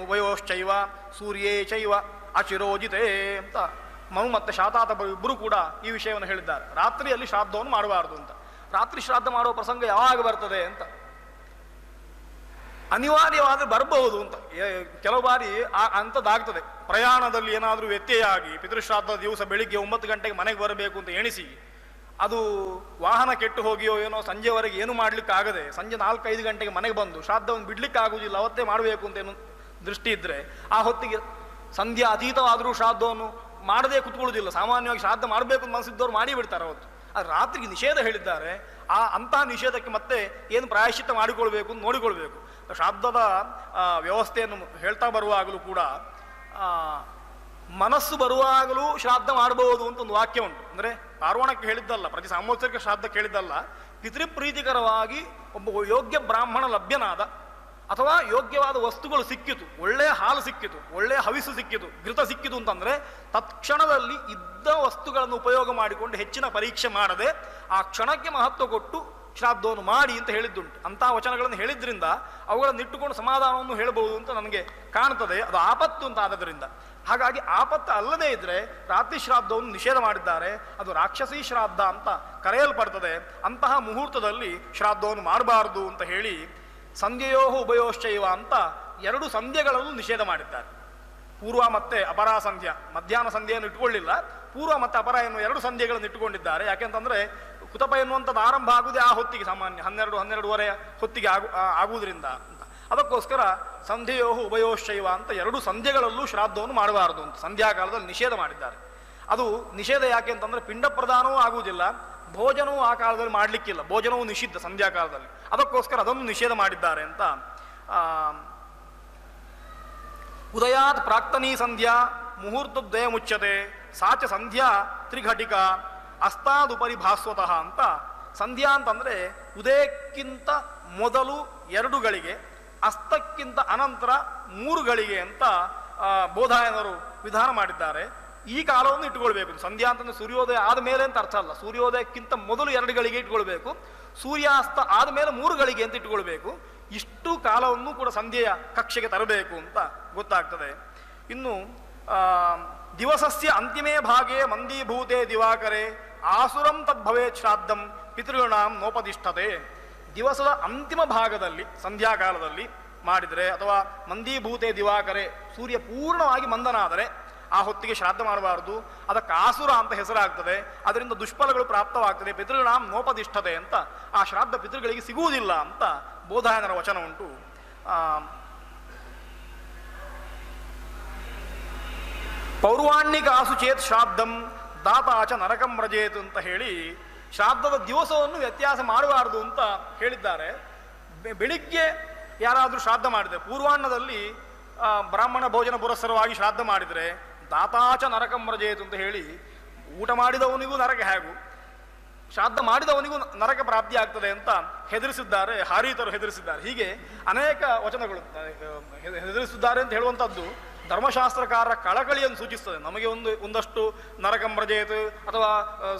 ಉಭಯೋಶ್ಚೈವ ಸೂರ್ಯೇ ಚೈವ ಅಚಿರೋಜಿತೇ ಅಂತ ಮನು ಮತ್ತು ಶಾತಾತ ಇಬ್ಬರು ಕೂಡ ಈ ವಿಷಯವನ್ನು ಹೇಳಿದ್ದಾರೆ. ರಾತ್ರಿಯಲ್ಲಿ ಶ್ರಾದ್ದವನ್ನು ಮಾಡಬಾರದು ಅಂತ. ರಾತ್ರಿ ಶ್ರಾದ್ದ ಮಾಡುವ ಪ್ರಸಂಗ ಯಾವಾಗ ಬರ್ತದೆ ಅಂತ ಅನಿವಾರ್ಯವಾದರೆ ಬರಬಹುದು ಅಂತ. ಕೆಲವು ಬಾರಿ ಅಂಥದ್ದಾಗ್ತದೆ. ಪ್ರಯಾಣದಲ್ಲಿ ಏನಾದರೂ ವ್ಯತ್ಯಯ ಆಗಿ ಪಿತೃಶ್ರಾದ್ದದ ದಿವಸ ಬೆಳಿಗ್ಗೆ 9 ಗಂಟೆಗೆ ಮನೆಗೆ ಬರಬೇಕು ಅಂತ ಎಣಿಸಿ ಅದು ವಾಹನ ಕೆಟ್ಟು ಹೋಗಿಯೋ ಏನೋ ಸಂಜೆವರೆಗೆ ಏನು ಮಾಡ್ಲಿಕ್ಕೆ ಆಗದೆ ಸಂಜೆ 4-5 ಗಂಟೆಗೆ ಮನೆಗೆ ಬಂದು ಶ್ರಾದ್ದವನ್ನು ಬಿಡ್ಲಿಕ್ಕೆ ಆಗುವುದಿಲ್ಲ, ಅವತ್ತೇ ಮಾಡಬೇಕು ಅಂತ ಏನು ದೃಷ್ಟಿ ಇದ್ದರೆ ಆ ಹೊತ್ತಿಗೆ ಸಂಧ್ಯಾ ಅತೀತವಾದರೂ ಶ್ರಾದ್ದವನ್ನು ಮಾಡದೇ ಕುತ್ಕೊಳ್ಳೋದಿಲ್ಲ. ಸಾಮಾನ್ಯವಾಗಿ ಶ್ರಾದ್ದ ಮಾಡಬೇಕು ಅಂತ ಮನಸ್ಸಿದ್ದವ್ರು ಮಾಡಿ ಬಿಡ್ತಾರೆ ಅವತ್ತು. ಆ ರಾತ್ರಿಗೆ ನಿಷೇಧ ಹೇಳಿದ್ದಾರೆ. ಅಂತಹ ನಿಷೇಧಕ್ಕೆ ಮತ್ತೆ ಏನು ಪ್ರಾಯಶ್ಚಿತ್ತ ಮಾಡಿಕೊಳ್ಬೇಕು ಅಂತ ನೋಡಿಕೊಳ್ಬೇಕು. ಶ್ರಾದ್ದದ ವ್ಯವಸ್ಥೆಯನ್ನು ಹೇಳ್ತಾ ಬರುವಾಗಲೂ ಕೂಡ ಮನಸ್ಸು ಬರುವಾಗಲೂ ಶ್ರಾದ್ದ ಮಾಡಬಹುದು ಅಂತ ಒಂದು ವಾಕ್ಯ ಉಂಟು. ಅಂದರೆ ಪಾರ್ವಣಕ್ಕೆ ಹೇಳಿದ್ದಲ್ಲ, ಪ್ರತಿ ಸಾಂವತ್ಸರಿಕ ಶ್ರಾದ್ದ ಕೇಳಿದ್ದಲ್ಲ, ಪಿತೃಪ್ರೀತಿಕರವಾಗಿ ಒಬ್ಬ ಯೋಗ್ಯ ಬ್ರಾಹ್ಮಣ ಲಭ್ಯನಾದ ಅಥವಾ ಯೋಗ್ಯವಾದ ವಸ್ತುಗಳು ಸಿಕ್ಕಿತು, ಒಳ್ಳೆಯ ಹಾಲು ಸಿಕ್ಕಿತು, ಒಳ್ಳೆಯ ಹವಿಸು ಸಿಕ್ಕಿತು, ಘೃತ ಸಿಕ್ಕಿತು ಅಂತಂದರೆ ತತ್ಕ್ಷಣದಲ್ಲಿ ಇದ್ದ ವಸ್ತುಗಳನ್ನು ಉಪಯೋಗ ಮಾಡಿಕೊಂಡು ಹೆಚ್ಚಿನ ಪರೀಕ್ಷೆ ಮಾಡದೆ ಆ ಕ್ಷಣಕ್ಕೆ ಮಹತ್ವ ಕೊಟ್ಟು ಶ್ರಾದ್ದವನ್ನು ಮಾಡಿ ಅಂತ ಹೇಳಿದ್ದುಂಟು. ಅಂತಹ ವಚನಗಳನ್ನು ಹೇಳಿದ್ರಿಂದ ಅವುಗಳನ್ನು ಇಟ್ಟುಕೊಂಡು ಸಮಾಧಾನವನ್ನು ಹೇಳಬಹುದು ಅಂತ ನನಗೆ ಕಾಣ್ತದೆ. ಅದು ಆಪತ್ತು ಅಂತ ಆದದ್ರಿಂದ. ಹಾಗಾಗಿ ಆಪತ್ತು ಅಲ್ಲದೇ ಇದ್ರೆ ರಾತ್ರಿ ಶ್ರಾದ್ದವನ್ನು ನಿಷೇಧ ಮಾಡಿದ್ದಾರೆ. ಅದು ರಾಕ್ಷಸೀ ಶ್ರಾದ್ದ ಅಂತ ಕರೆಯಲ್ಪಡ್ತದೆ. ಅಂತಹ ಮುಹೂರ್ತದಲ್ಲಿ ಶ್ರಾದ್ದವನ್ನು ಮಾಡಬಾರದು ಅಂತ ಹೇಳಿ ಸಂಧ್ಯೆಯೋ ಉಭಯೋಶ್ಚೈವ ಅಂತ 2 ಸಂಧ್ಯೆಗಳನ್ನು ನಿಷೇಧ ಮಾಡಿದ್ದಾರೆ. ಪೂರ್ವ ಮತ್ತೆ ಅಪರಾ ಸಂಧ್ಯಾ, ಮಧ್ಯಾಹ್ನ ಸಂಧ್ಯೆಯನ್ನು ಇಟ್ಕೊಳ್ಳಿಲ್ಲ, ಪೂರ್ವ ಮತ್ತೆ ಅಪರ ಎನ್ನುವ 2 ಸಂಧ್ಯೆಗಳನ್ನು ಇಟ್ಟುಕೊಂಡಿದ್ದಾರೆ. ಯಾಕೆಂತಂದ್ರೆ ಕುತಪ ಎನ್ನುವಂಥದ್ದು ಆರಂಭ ಆಗುವುದೇ ಆ ಹೊತ್ತಿಗೆ, ಸಾಮಾನ್ಯ 12-12:30 ಹೊತ್ತಿಗೆ ಆಗುವುದರಿಂದ ಅಂತ. ಅದಕ್ಕೋಸ್ಕರ ಸಂಧ್ಯೆಯೋ ಉಭಯೋಶ್ಚೈವ ಅಂತ 2 ಸಂಧ್ಯೆಗಳಲ್ಲೂ ಶ್ರಾದ್ದವನ್ನು ಮಾಡಬಾರದು ಅಂತ ಸಂಧ್ಯಾಕಾಲದಲ್ಲಿ ನಿಷೇಧ ಮಾಡಿದ್ದಾರೆ. ಅದು ನಿಷೇಧ ಯಾಕೆ ಅಂತಂದ್ರೆ ಪಿಂಡ ಪ್ರದಾನವೂ ಆಗುವುದಿಲ್ಲ, ಭೋಜನವೂ ಆ ಕಾಲದಲ್ಲಿ ಮಾಡಲಿಕ್ಕಿಲ್ಲ, ಭೋಜನವೂ ನಿಷಿದ್ಧ ಸಂಧ್ಯಾಕಾಲದಲ್ಲಿ. ಅದಕ್ಕೋಸ್ಕರ ಅದನ್ನು ನಿಷೇಧ ಮಾಡಿದ್ದಾರೆ ಅಂತ. ಉದಯಾತ್ ಪ್ರಾಕ್ತನೀ ಸಂಧ್ಯಾ ಮುಹೂರ್ತದ್ವಯ ಮುಚ್ಚತೆ ಸಾಚ ಸಂಧ್ಯಾ ತ್ರಿಘಟಿಕ ಅಸ್ತಾದುಪರಿ ಭಾಸ್ವತಃ ಅಂತ. ಸಂಧ್ಯಾ ಅಂತಂದ್ರೆ ಉದಯಕ್ಕಿಂತ ಮೊದಲು 2 ಗಳಿಗೆ, ಅಸ್ತಕ್ಕಿಂತ ಅನಂತರ 3 ಗಳಿಗೆ ಅಂತ ಬೋಧಾಯನರು ವಿಧಾನ ಮಾಡಿದ್ದಾರೆ. ಈ ಕಾಲವನ್ನು ಇಟ್ಟುಕೊಳ್ಬೇಕು. ಸಂಧ್ಯಾ ಅಂತಂದ್ರೆ ಸೂರ್ಯೋದಯ ಆದಮೇಲೆ ಅಂತ ಅರ್ಥ ಅಲ್ಲ, ಸೂರ್ಯೋದಯಕ್ಕಿಂತ ಮೊದಲು 2 ಗಳಿಗೆ ಇಟ್ಕೊಳ್ಬೇಕು, ಸೂರ್ಯಾಸ್ತ ಆದಮೇಲೆ 3 ಗಳಿಗೆ ಅಂತ ಇಟ್ಕೊಳ್ಬೇಕು. ಇಷ್ಟು ಕಾಲವನ್ನು ಕೂಡ ಸಂಧ್ಯೆಯ ಕಕ್ಷೆಗೆ ತರಬೇಕು ಅಂತ ಗೊತ್ತಾಗ್ತದೆ. ಇನ್ನು ದಿವಸಸ್ಯ ಅಂತಿಮೇ ಭಾಗೇ ಮಂದೀಭೂತೆ ದಿವಾಕರೆ ಆಸುರಂ ತದ್ಭವೇತ್ ಶ್ರಾದ್ದಂ ಪಿತೃಣಾಂ ನೋಪದಿಷ್ಠತೆ. ದಿವಸದ ಅಂತಿಮ ಭಾಗದಲ್ಲಿ ಸಂಧ್ಯಾಕಾಲದಲ್ಲಿ ಮಾಡಿದರೆ ಅಥವಾ ಮಂದೀಭೂತೆ ದಿವಾಕರೆ ಸೂರ್ಯ ಪೂರ್ಣವಾಗಿ ಮಂದನಾದರೆ ಆ ಹೊತ್ತಿಗೆ ಶ್ರಾದ್ದ ಮಾಡಬಾರದು. ಅದಕ್ಕೆ ಆಸುರ ಅಂತ ಹೆಸರಾಗ್ತದೆ, ಅದರಿಂದ ದುಷ್ಫಲಗಳು ಪ್ರಾಪ್ತವಾಗ್ತದೆ. ಪಿತೃಣಾಂ ನೋಪದಿಷ್ಠತೆ ಅಂತ ಆ ಶ್ರಾದ್ದ ಪಿತೃಗಳಿಗೆ ಸಿಗುವುದಿಲ್ಲ ಅಂತ ಬೋಧಾಯನರ ವಚನ ಉಂಟು. ಪೌರ್ವಾಣಿಕಾಸು ಚೇತ್ ಶ್ರಾದ್ದಂ ದಾತಾಚ ನರಕಂ ವ್ರಜೇತ್ ಅಂತ ಹೇಳಿ ಶ್ರಾದ್ದದ ದಿವಸವನ್ನು ವ್ಯತ್ಯಾಸ ಮಾಡಬಾರದು ಅಂತ ಹೇಳಿದ್ದಾರೆ. ಬೆಳಿಗ್ಗೆ ಯಾರಾದರೂ ಶ್ರಾದ್ದ ಮಾಡಿದರೆ ಪೂರ್ವಾಹ್ನದಲ್ಲಿ ಬ್ರಾಹ್ಮಣ ಭೋಜನ ಪುರಸ್ಸರವಾಗಿ ಶ್ರಾದ್ದ ಮಾಡಿದರೆ ದಾತಾಚ ನರಕಂ ವ್ರಜೇತ್ ಅಂತ ಹೇಳಿ ಊಟ ಮಾಡಿದವನಿಗೂ ನರಕ ಹೇಗೂ ಶ್ರಾದ್ದ ಮಾಡಿದವನಿಗೂ ನರಕ ಪ್ರಾಪ್ತಿ ಆಗ್ತದೆ ಅಂತ ಹೆದರಿಸಿದ್ದಾರೆ, ಹಾರೀತರು ಹೆದರಿಸಿದ್ದಾರೆ. ಹೀಗೆ ಅನೇಕ ವಚನಗಳು ಹೆದರಿಸಿದ್ದಾರೆ ಅಂತ ಹೇಳುವಂಥದ್ದು ಧರ್ಮಶಾಸ್ತ್ರಕಾರರ ಕಳಕಳಿಯನ್ನು ಸೂಚಿಸ್ತದೆ. ನಮಗೆ ಒಂದಷ್ಟು ನರಕಂ ವ್ರಜೇತ್ ಅಥವಾ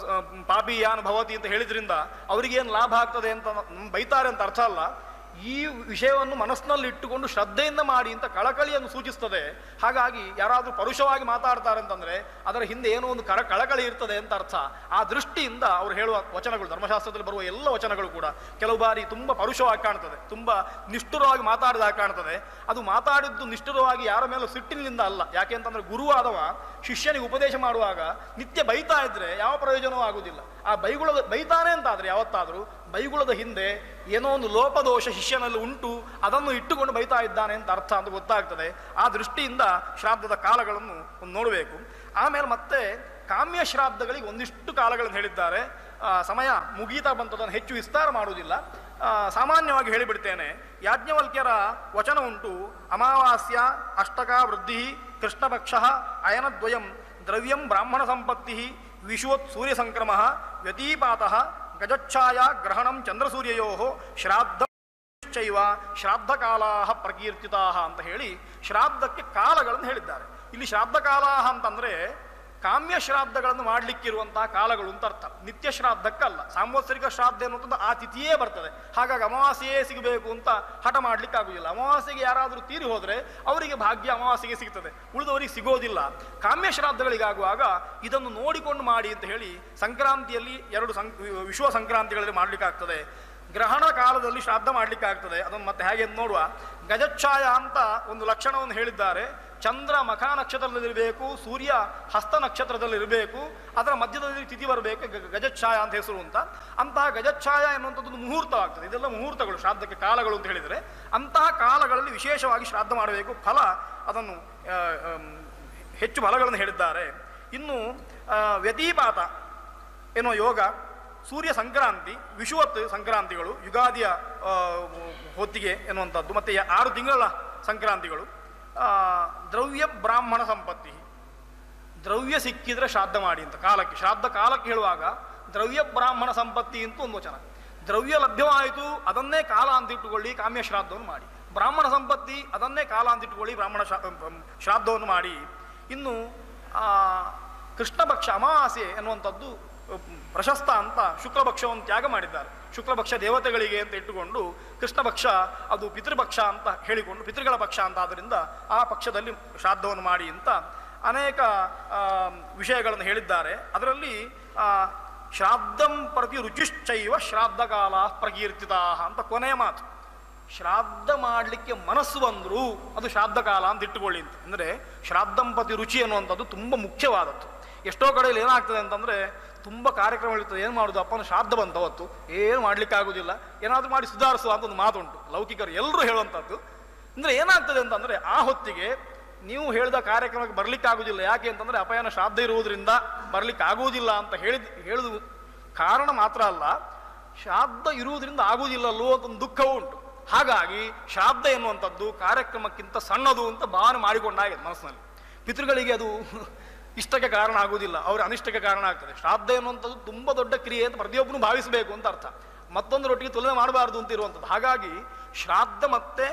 ಪಾಪಿಯಾನ್ ಭವತಿ ಅಂತ ಹೇಳಿದ್ರಿಂದ ಅವರಿಗೇನು ಲಾಭ ಆಗ್ತದೆ ಅಂತ ಬೈತಾರೆ ಅಂತ ಅರ್ಥ ಅಲ್ಲ. ಈ ವಿಷಯವನ್ನು ಮನಸ್ಸಿನಲ್ಲಿ ಇಟ್ಟುಕೊಂಡು ಶ್ರದ್ಧೆಯಿಂದ ಮಾಡಿ ಅಂತ ಕಳಕಳಿಯನ್ನು ಸೂಚಿಸ್ತದೆ. ಹಾಗಾಗಿ ಯಾರಾದರೂ ಪರುಷವಾಗಿ ಮಾತಾಡ್ತಾರೆ ಅಂತಂದ್ರೆ ಅದರ ಹಿಂದೆ ಏನೋ ಒಂದು ಕಳಕಳಿ ಇರ್ತದೆ ಅಂತ ಅರ್ಥ. ಆ ದೃಷ್ಟಿಯಿಂದ ಅವರು ಹೇಳುವ ವಚನಗಳು, ಧರ್ಮಶಾಸ್ತ್ರದಲ್ಲಿ ಬರುವ ಎಲ್ಲ ವಚನಗಳು ಕೂಡ ಕೆಲವು ಬಾರಿ ತುಂಬ ಪರುಷವಾಗಿ ಕಾಣ್ತದೆ, ತುಂಬ ನಿಷ್ಠುರವಾಗಿ ಮಾತಾಡಿದಾಗ ಕಾಣ್ತದೆ. ಅದು ಮಾತಾಡಿದ್ದು ನಿಷ್ಠುರವಾಗಿ ಯಾರ ಮೇಲೂ ಸಿಟ್ಟಿನಿಂದ ಅಲ್ಲ. ಯಾಕೆ ಅಂತಂದ್ರೆ ಗುರುವಾದವ ಶಿಷ್ಯನಿಗೆ ಉಪದೇಶ ಮಾಡುವಾಗ ನಿತ್ಯ ಬೈತಾ ಇದ್ರೆ ಯಾವ ಪ್ರಯೋಜನವೂ ಆಗುವುದಿಲ್ಲ. ಆ ಬೈತಾನೆ ಅಂತಾದ್ರೆ ಯಾವತ್ತಾದರೂ ಬೈಗುಳದ ಹಿಂದೆ ಏನೋ ಒಂದು ಲೋಪದೋಷ ಶಿಷ್ಯನಲ್ಲಿ ಉಂಟು, ಅದನ್ನು ಇಟ್ಟುಕೊಂಡು ಬೈತಾ ಇದ್ದಾನೆ ಅಂತ ಅರ್ಥ ಅಂತ ಗೊತ್ತಾಗ್ತದೆ. ಆ ದೃಷ್ಟಿಯಿಂದ ಶ್ರಾದ್ದದ ಕಾಲಗಳನ್ನು ನೋಡಬೇಕು. ಆಮೇಲೆ ಮತ್ತೆ ಕಾಮ್ಯ ಶ್ರಾದ್ದಗಳಿಗೆ ಒಂದಿಷ್ಟು ಕಾಲಗಳನ್ನು ಹೇಳಿದ್ದಾರೆ. ಸಮಯ ಮುಗೀತಾ ಬಂತದನ್ನು ಹೆಚ್ಚು ವಿಸ್ತಾರ ಮಾಡುವುದಿಲ್ಲ, ಸಾಮಾನ್ಯವಾಗಿ ಹೇಳಿಬಿಡ್ತೇನೆ. ಯಾಜ್ಞವಲ್ಕ್ಯರ ವಚನ ಉಂಟು, ಅಮಾವಾಸ್ಯ ಅಷ್ಟಕ ವೃದ್ಧಿ ಕೃಷ್ಣಪಕ್ಷ ಅಯನದ್ವಯಂ ದ್ರವ್ಯಂ ಬ್ರಾಹ್ಮಣ ಸಂಪತ್ತಿ ವಿಶುವತ್ ಸೂರ್ಯ ಸಂಕ್ರಮ ವ್ಯತೀಪಾತ ಗಜಚ್ಛಾಯ ಗ್ರಹಣಂ ಚಂದ್ರಸೂರ್ಯಯೋ ಶ್ರಾದ್ದೈವ ಶ್ರಾದ್ದ ಕಾಲಾ ಪ್ರಕೀರ್ತಿತಾ ಅಂತ ಹೇಳಿ ಶ್ರಾದ್ದಕ್ಕೆ ಕಾಲಗಳನ್ನು ಹೇಳಿದ್ದಾರೆ. ಇಲ್ಲಿ ಶ್ರಾದ್ದ ಕಾಲ ಅಂತಂದ್ರೆ ಕಾಮ್ಯ ಶ್ರಾದ್ದಗಳನ್ನು ಮಾಡಲಿಕ್ಕಿರುವಂತಹ ಕಾಲಗಳು ಅಂತ ಅರ್ಥ, ನಿತ್ಯ ಶ್ರಾದ್ದಕ್ಕಲ್ಲ. ಸಾಂವತ್ಸರಿಕ ಶ್ರಾದ್ದ ಎನ್ನುವಂಥದ್ದು ಆ ತಿಥಿಯೇ ಬರ್ತದೆ. ಹಾಗಾಗಿ ಅಮಾವಾಸ್ಯೆಯೇ ಸಿಗಬೇಕು ಅಂತ ಹಠ ಮಾಡ್ಲಿಕ್ಕೆ ಆಗುದಿಲ್ಲ. ಅಮಾವಾಸ್ಯೆಗೆ ಯಾರಾದರೂ ತೀರಿ ಹೋದ್ರೆ ಅವರಿಗೆ ಭಾಗ್ಯ ಅಮಾವಾಸ್ಯೆಗೆ ಸಿಗ್ತದೆ, ಉಳಿದವರಿಗೆ ಸಿಗೋದಿಲ್ಲ. ಕಾಮ್ಯ ಶ್ರಾದ್ದಗಳಿಗಾಗುವಾಗ ಇದನ್ನು ನೋಡಿಕೊಂಡು ಮಾಡಿ ಅಂತ ಹೇಳಿ ಸಂಕ್ರಾಂತಿಯಲ್ಲಿ 2 ವಿಶ್ವ ಸಂಕ್ರಾಂತಿಗಳಲ್ಲಿ ಮಾಡ್ಲಿಕ್ಕಾಗ್ತದೆ. ಗ್ರಹಣ ಕಾಲದಲ್ಲಿ ಶ್ರಾದ್ದ ಮಾಡ್ಲಿಕ್ಕಾಗ್ತದೆ. ಅದನ್ನು ಮತ್ತೆ ಹೇಗೆ ನೋಡುವ. ಗಜಚ್ಛಾಯ ಅಂತ ಒಂದು ಲಕ್ಷಣವನ್ನು ಹೇಳಿದ್ದಾರೆ. ಚಂದ್ರ ಮಖ ನಕ್ಷತ್ರದಲ್ಲಿರಬೇಕು, ಸೂರ್ಯ ಹಸ್ತ ನಕ್ಷತ್ರದಲ್ಲಿರಬೇಕು, ಅದರ ಮಧ್ಯದಲ್ಲಿ ತಿಥಿ ಬರಬೇಕು, ಗಜಚ್ಛಾಯ ಅಂತ ಹೆಸರು ಅಂತ. ಅಂತಹ ಗಜಚ್ಛಾಯ ಎನ್ನುವಂಥದ್ದು ಮುಹೂರ್ತವಾಗ್ತದೆ. ಇದೆಲ್ಲ ಮುಹೂರ್ತಗಳು, ಶ್ರಾದ್ದಕ್ಕೆ ಕಾಲಗಳು ಅಂತ ಹೇಳಿದರೆ. ಅಂತಹ ಕಾಲಗಳಲ್ಲಿ ವಿಶೇಷವಾಗಿ ಶ್ರಾದ್ದ ಮಾಡಬೇಕು. ಫಲ ಅದನ್ನು ಹೆಚ್ಚು ಫಲಗಳನ್ನು ಹೇಳಿದ್ದಾರೆ. ಇನ್ನು ವ್ಯತೀಪಾತ ಎನ್ನುವ ಯೋಗ, ಸೂರ್ಯ ಸಂಕ್ರಾಂತಿ, ವಿಷುವತ್ ಸಂಕ್ರಾಂತಿಗಳು, ಯುಗಾದಿಯ ಹೊತ್ತಿಗೆ ಎನ್ನುವಂಥದ್ದು, ಮತ್ತು 6 ತಿಂಗಳ ಸಂಕ್ರಾಂತಿಗಳು. ದ್ರವ್ಯ ಬ್ರಾಹ್ಮಣ ಸಂಪತ್ತಿ, ದ್ರವ್ಯ ಸಿಕ್ಕಿದ್ರೆ ಶ್ರಾದ್ದ ಮಾಡಿ ಅಂತ ಕಾಲಕ್ಕೆ, ಶ್ರಾದ್ದ ಕಾಲಕ್ಕೆ ಹೇಳುವಾಗ ದ್ರವ್ಯ ಬ್ರಾಹ್ಮಣ ಸಂಪತ್ತಿ ಅಂತ ಒಂದು ವಚನ. ದ್ರವ್ಯ ಲಭ್ಯವಾಯಿತು ಅದನ್ನೇ ಕಾಲ ಅಂತಿಟ್ಟುಕೊಳ್ಳಿ, ಕಾಮ್ಯ ಶ್ರಾದ್ದವನ್ನು ಮಾಡಿ. ಬ್ರಾಹ್ಮಣ ಸಂಪತ್ತಿ ಅದನ್ನೇ ಕಾಲ ಅಂತಿಟ್ಟುಕೊಳ್ಳಿ, ಬ್ರಾಹ್ಮಣ ಶ್ರಾದ್ದವನ್ನು ಮಾಡಿ. ಇನ್ನು ಕೃಷ್ಣಪಕ್ಷ ಅಮಾವಾಸ್ಯೆ ಎನ್ನುವಂಥದ್ದು ಪ್ರಶಸ್ತ ಅಂತ ಶುಕ್ಲಪಕ್ಷವನ್ನು ತ್ಯಾಗ ಮಾಡಿದ್ದಾರೆ. ಶುಕ್ಲಪಕ್ಷ ದೇವತೆಗಳಿಗೆ ಅಂತ ಇಟ್ಟುಕೊಂಡು ಕೃಷ್ಣಪಕ್ಷ ಅದು ಪಿತೃಪಕ್ಷ ಅಂತ ಹೇಳಿಕೊಂಡು, ಪಿತೃಗಳ ಪಕ್ಷ ಅಂತ ಆದ್ದರಿಂದ ಆ ಪಕ್ಷದಲ್ಲಿ ಶ್ರಾದ್ದವನ್ನು ಮಾಡಿ ಅಂತ ಅನೇಕ ವಿಷಯಗಳನ್ನು ಹೇಳಿದ್ದಾರೆ. ಅದರಲ್ಲಿ ಶ್ರಾದ್ದಂ ಪ್ರತಿ ರುಚಿಶ್ಚೈವ ಶ್ರಾದ್ದ ಕಾಲ ಪ್ರಕೀರ್ತಿತಾ ಅಂತ ಕೊನೆಯ ಮಾತು. ಶ್ರಾದ್ದ ಮಾಡಲಿಕ್ಕೆ ಮನಸ್ಸು ಬಂದರೂ ಅದು ಶ್ರಾದ್ದ ಕಾಲ ಅಂತ ಇಟ್ಟುಕೊಳ್ಳಿ ಅಂತ. ಅಂದರೆ ಶ್ರಾದ್ದಂಪತಿ ರುಚಿ ಅನ್ನುವಂಥದ್ದು ತುಂಬ ಮುಖ್ಯವಾದದ್ದು. ಎಷ್ಟೋ ಕಡೆಯಲ್ಲಿ ಏನಾಗ್ತದೆ ಅಂತಂದರೆ ತುಂಬ ಕಾರ್ಯಕ್ರಮಗಳಿರ್ತದೆ, ಏನು ಮಾಡೋದು ಅಪ್ಪನ ಶ್ರಾದ್ದ ಬಂತು ಅವತ್ತು, ಏನು ಮಾಡಲಿಕ್ಕೆ ಆಗೋದಿಲ್ಲ, ಏನಾದರೂ ಮಾಡಿ ಸುಧಾರಿಸುವ ಅಂತ ಒಂದು ಮಾತುಂಟು, ಲೌಕಿಕರು ಎಲ್ಲರೂ ಹೇಳುವಂಥದ್ದು. ಅಂದರೆ ಏನಾಗ್ತದೆ ಅಂತಂದರೆ ಆ ಹೊತ್ತಿಗೆ ನೀವು ಹೇಳಿದ ಕಾರ್ಯಕ್ರಮಕ್ಕೆ ಬರಲಿಕ್ಕೆ ಆಗೋದಿಲ್ಲ. ಯಾಕೆ ಅಂತಂದರೆ ಅಪಯನ ಶ್ರಾದ್ದ ಇರುವುದರಿಂದ ಬರಲಿಕ್ಕೆ ಆಗುವುದಿಲ್ಲ ಅಂತ ಹೇಳುದು ಕಾರಣ ಮಾತ್ರ ಅಲ್ಲ, ಶ್ರಾದ್ದ ಇರುವುದರಿಂದ ಆಗುವುದಿಲ್ಲಲ್ಲೋ ಅಂತ ಒಂದು ದುಃಖವೂ ಉಂಟು. ಹಾಗಾಗಿ ಶ್ರಾದ್ದ ಎನ್ನುವಂಥದ್ದು ಕಾರ್ಯಕ್ರಮಕ್ಕಿಂತ ಸಣ್ಣದು ಅಂತ ಭಾವನೆ ಮಾಡಿಕೊಂಡಾಗಿದೆ ಮನಸ್ಸಿನಲ್ಲಿ. ಪಿತೃಗಳಿಗೆ ಅದು ಇಷ್ಟಕ್ಕೆ ಕಾರಣ ಆಗುವುದಿಲ್ಲ, ಅವ್ರ ಅನಿಷ್ಟಕ್ಕೆ ಕಾರಣ ಆಗ್ತದೆ. ಶ್ರಾದ್ದ ಎನ್ನುವಂಥದ್ದು ತುಂಬ ದೊಡ್ಡ ಕ್ರಿಯೆ ಅಂತ ಪ್ರತಿಯೊಬ್ಬನು ಭಾವಿಸಬೇಕು ಅಂತ ಅರ್ಥ, ಮತ್ತೊಂದರೊಟ್ಟಿಗೆ ತುಲನೆ ಮಾಡಬಾರ್ದು ಅಂತ ಇರುವಂಥದ್ದು. ಹಾಗಾಗಿ ಶ್ರಾದ್ದ ಮತ್ತೆ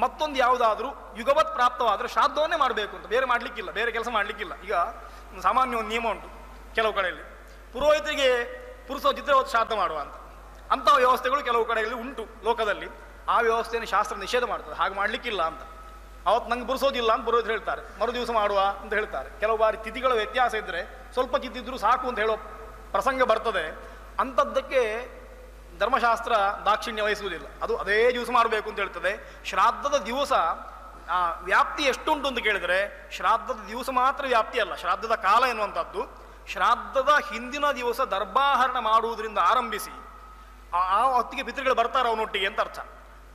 ಮತ್ತೊಂದು ಯಾವುದಾದ್ರೂ ಯುಗವತ್ ಪ್ರಾಪ್ತವಾದರೆ ಶ್ರಾದ್ದವನ್ನೇ ಮಾಡಬೇಕು ಅಂತ, ಬೇರೆ ಮಾಡಲಿಕ್ಕಿಲ್ಲ, ಬೇರೆ ಕೆಲಸ ಮಾಡಲಿಕ್ಕಿಲ್ಲ. ಈಗ ಸಾಮಾನ್ಯ ಒಂದು ನಿಯಮ ಉಂಟು ಕೆಲವು ಕಡೆಯಲ್ಲಿ, ಪುರೋಹಿತರಿಗೆ ಪುರುಷ ಚಿತ್ರವತ್ ಶ್ರಾದ್ದ ಮಾಡುವ ಅಂತ, ಅಂತಹ ವ್ಯವಸ್ಥೆಗಳು ಕೆಲವು ಕಡೆಯಲ್ಲಿ ಉಂಟು ಲೋಕದಲ್ಲಿ. ಆ ವ್ಯವಸ್ಥೆಯನ್ನು ಶಾಸ್ತ್ರ ನಿಷೇಧ ಮಾಡ್ತದೆ, ಹಾಗೆ ಮಾಡಲಿಕ್ಕಿಲ್ಲ ಅಂತ. ಅವತ್ತು ನಂಗೆ ಬುರಿಸೋದಿಲ್ಲ ಅಂತ ಪುರೋಹಿತರು ಹೇಳ್ತಾರೆ, ಮರು ದಿವಸ ಮಾಡುವ ಅಂತ ಹೇಳ್ತಾರೆ. ಕೆಲವು ಬಾರಿ ತಿಥಿಗಳ ವ್ಯತ್ಯಾಸ ಇದ್ದರೆ ಸ್ವಲ್ಪ ಚಿತ್ತಿದ್ರು ಸಾಕು ಅಂತ ಹೇಳೋ ಪ್ರಸಂಗ ಬರ್ತದೆ. ಅಂಥದ್ದಕ್ಕೆ ಧರ್ಮಶಾಸ್ತ್ರ ದಾಕ್ಷಿಣ್ಯ ವಹಿಸುವುದಿಲ್ಲ, ಅದು ಅದೇ ದಿವಸ ಮಾಡಬೇಕು ಅಂತ ಹೇಳ್ತದೆ. ಶ್ರಾದ್ದದ ದಿವಸ ವ್ಯಾಪ್ತಿ ಎಷ್ಟುಂಟು ಅಂತ ಕೇಳಿದರೆ ಶ್ರಾದ್ದದ ದಿವಸ ಮಾತ್ರ ವ್ಯಾಪ್ತಿ ಅಲ್ಲ, ಶ್ರಾದ್ದದ ಕಾಲ ಎನ್ನುವಂಥದ್ದು ಶ್ರಾದ್ದದ ಹಿಂದಿನ ದಿವಸ ದರ್ಭಾಹರಣ ಮಾಡುವುದರಿಂದ ಆರಂಭಿಸಿ ಆ ಹೊತ್ತಿಗೆ ಪಿತೃಗಳು ಬರ್ತಾರೆ ಅವನೊಟ್ಟಿಗೆ ಅಂತ ಅರ್ಥ.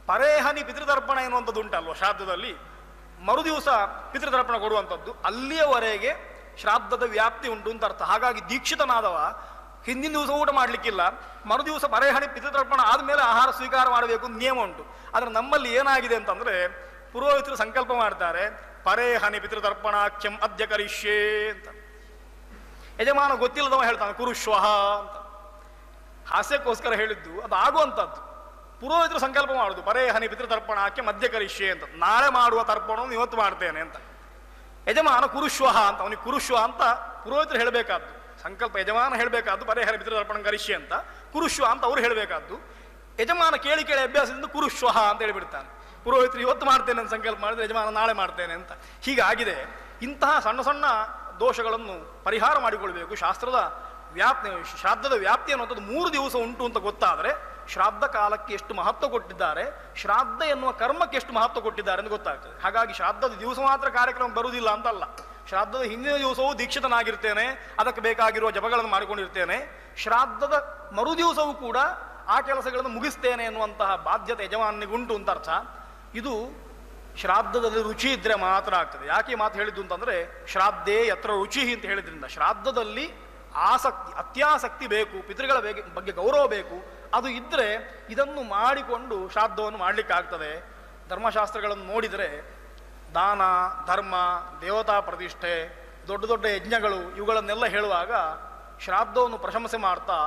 ಪರೇಹನಿ ಪಿತೃತರ್ಪಣ ಎನ್ನುವಂಥದ್ದು ಉಂಟಲ್ವ ಶ್ರಾದ್ದದಲ್ಲಿ, ಮರುದಿವಸ ಪಿತೃತರ್ಪಣ ಕೊಡುವಂಥದ್ದು, ಅಲ್ಲಿಯವರೆಗೆ ಶ್ರಾದ್ದದ ವ್ಯಾಪ್ತಿ ಉಂಟು ಅಂತ ಅರ್ಥ. ಹಾಗಾಗಿ ದೀಕ್ಷಿತನಾದವ ಹಿಂದಿನ ದಿವಸ ಊಟ ಮಾಡಲಿಕ್ಕಿಲ್ಲ, ಮರುದಿವಸ ಪರೇಹಣಿ ಪಿತೃತರ್ಪಣ ಆದಮೇಲೆ ಆಹಾರ ಸ್ವೀಕಾರ ಮಾಡಬೇಕು ಅಂತ ನಿಯಮ ಉಂಟು. ಆದರೆ ನಮ್ಮಲ್ಲಿ ಏನಾಗಿದೆ ಅಂತಂದರೆ ಪುರೋಹಿತರು ಸಂಕಲ್ಪ ಮಾಡ್ತಾರೆ, ಪರೇಹನಿ ಪಿತೃತರ್ಪಣಾಖ್ಯಂ ಅದ್ಯ ಕರಿಷ್ಯೇ ಅಂತ. ಯಜಮಾನ ಗೊತ್ತಿಲ್ಲದವ ಹೇಳ್ತಾನೆ ಕುರುಶ್ವಹ ಅಂತ, ಹಾಸ್ಯಕ್ಕೋಸ್ಕರ ಹೇಳಿದ್ದು, ಅದು ಆಗುವಂಥದ್ದು. ಪುರೋಹಿತರು ಸಂಕಲ್ಪ ಮಾಡುದು, ಪರೇಹನಿ ಪಿತೃತರ್ಪಣಾಖ್ಯ ಮಧ್ಯ ಕರಿಷ್ಯೆ ಅಂತ, ನಾಳೆ ಮಾಡುವ ತರ್ಪಣವನ್ನು ಇವತ್ತು ಮಾಡ್ತೇನೆ ಅಂತ. ಯಜಮಾನ ಕುರುಶ್ವಹ ಅಂತ, ಅವನಿಗೆ ಕುರುಶ್ವ ಅಂತ ಪುರೋಹಿತರು ಹೇಳಬೇಕಾದ್ದು ಸಂಕಲ್ಪ. ಯಜಮಾನ ಹೇಳಬೇಕಾದ್ದು ಪರೇಹನಿ ಪಿತೃತರ್ಪಣ ಕರಿಷ್ಯೆ ಅಂತ, ಕುರುಶ್ವ ಅಂತ ಅವ್ರು ಹೇಳಬೇಕಾದ್ದು. ಯಜಮಾನ ಕೇಳಿ ಕೇಳಿ ಅಭ್ಯಾಸದಿಂದ ಕುರುಶ್ವಹ ಅಂತ ಹೇಳಿಬಿಡ್ತಾನೆ. ಪುರೋಹಿತರು ಇವತ್ತು ಮಾಡ್ತೇನೆ ಅಂತ ಸಂಕಲ್ಪ ಮಾಡಿದ್ರೆ ಯಜಮಾನ ನಾಳೆ ಮಾಡ್ತೇನೆ ಅಂತ. ಹೀಗಾಗಿದೆ. ಇಂತಹ ಸಣ್ಣ ಸಣ್ಣ ದೋಷಗಳನ್ನು ಪರಿಹಾರ ಮಾಡಿಕೊಳ್ಬೇಕು. ಶ್ರಾದ್ದದ ವ್ಯಾಪ್ತಿ ಅನ್ನುವಂಥದ್ದು 3 ದಿವಸ ಉಂಟು ಅಂತ ಗೊತ್ತಾದರೆ ಶ್ರಾದ್ದ ಕಾಲಕ್ಕೆ ಎಷ್ಟು ಮಹತ್ವ ಕೊಟ್ಟಿದ್ದಾರೆ, ಶ್ರಾದ್ದ ಎನ್ನುವ ಕರ್ಮಕ್ಕೆ ಎಷ್ಟು ಮಹತ್ವ ಕೊಟ್ಟಿದ್ದಾರೆ ಅಂತ ಗೊತ್ತಾಗ್ತದೆ. ಹಾಗಾಗಿ ಶ್ರಾದ್ದದ ದಿವಸ ಮಾತ್ರ ಕಾರ್ಯಕ್ರಮ ಬರುವುದಿಲ್ಲ ಅಂತಲ್ಲ. ಶ್ರಾದ್ದದ ಹಿಂದಿನ ದಿವಸವೂ ದೀಕ್ಷಿತನಾಗಿರ್ತೇನೆ, ಅದಕ್ಕೆ ಬೇಕಾಗಿರುವ ಜಪಗಳನ್ನು ಮಾಡಿಕೊಂಡಿರ್ತೇನೆ. ಶ್ರಾದ್ದದ ಮರುದಿವಸವೂ ಕೂಡ ಆ ಕೆಲಸಗಳನ್ನು ಮುಗಿಸ್ತೇನೆ ಎನ್ನುವಂತಹ ಬಾಧ್ಯತೆ ಯಜಮಾನಿಗುಂಟು ಅಂತ ಅರ್ಥ. ಇದು ಶ್ರಾದ್ದದಲ್ಲಿ ರುಚಿ ಇದ್ರೆ ಮಾತ್ರ ಆಗ್ತದೆ. ಯಾಕೆ ಮಾತು ಹೇಳಿದ್ದು ಅಂತಂದ್ರೆ, ಶ್ರಾದ್ದೇ ಯತ್ರ ರುಚಿ ಅಂತ ಹೇಳಿದ್ರಿಂದ ಶ್ರಾದ್ದದಲ್ಲಿ ಆಸಕ್ತಿ, ಅತ್ಯಾಸಕ್ತಿ ಬೇಕು, ಪಿತೃಗಳ ಬಗ್ಗೆ ಗೌರವ ಬೇಕು. ಅದು ಇದ್ರೆ ಇದನ್ನು ಮಾಡಿಕೊಂಡು ಶ್ರಾದ್ದವನ್ನು ಮಾಡಲಿಕ್ಕಾಗ್ತದೆ. ಧರ್ಮಶಾಸ್ತ್ರಗಳನ್ನು ನೋಡಿದರೆ ದಾನ, ಧರ್ಮ, ದೇವತಾ ಪ್ರತಿಷ್ಠೆ, ದೊಡ್ಡ ದೊಡ್ಡ ಯಜ್ಞಗಳು ಇವುಗಳನ್ನೆಲ್ಲ ಹೇಳುವಾಗ ಶ್ರಾದ್ದವನ್ನು ಪ್ರಶಂಸೆ ಮಾಡ್ತಾ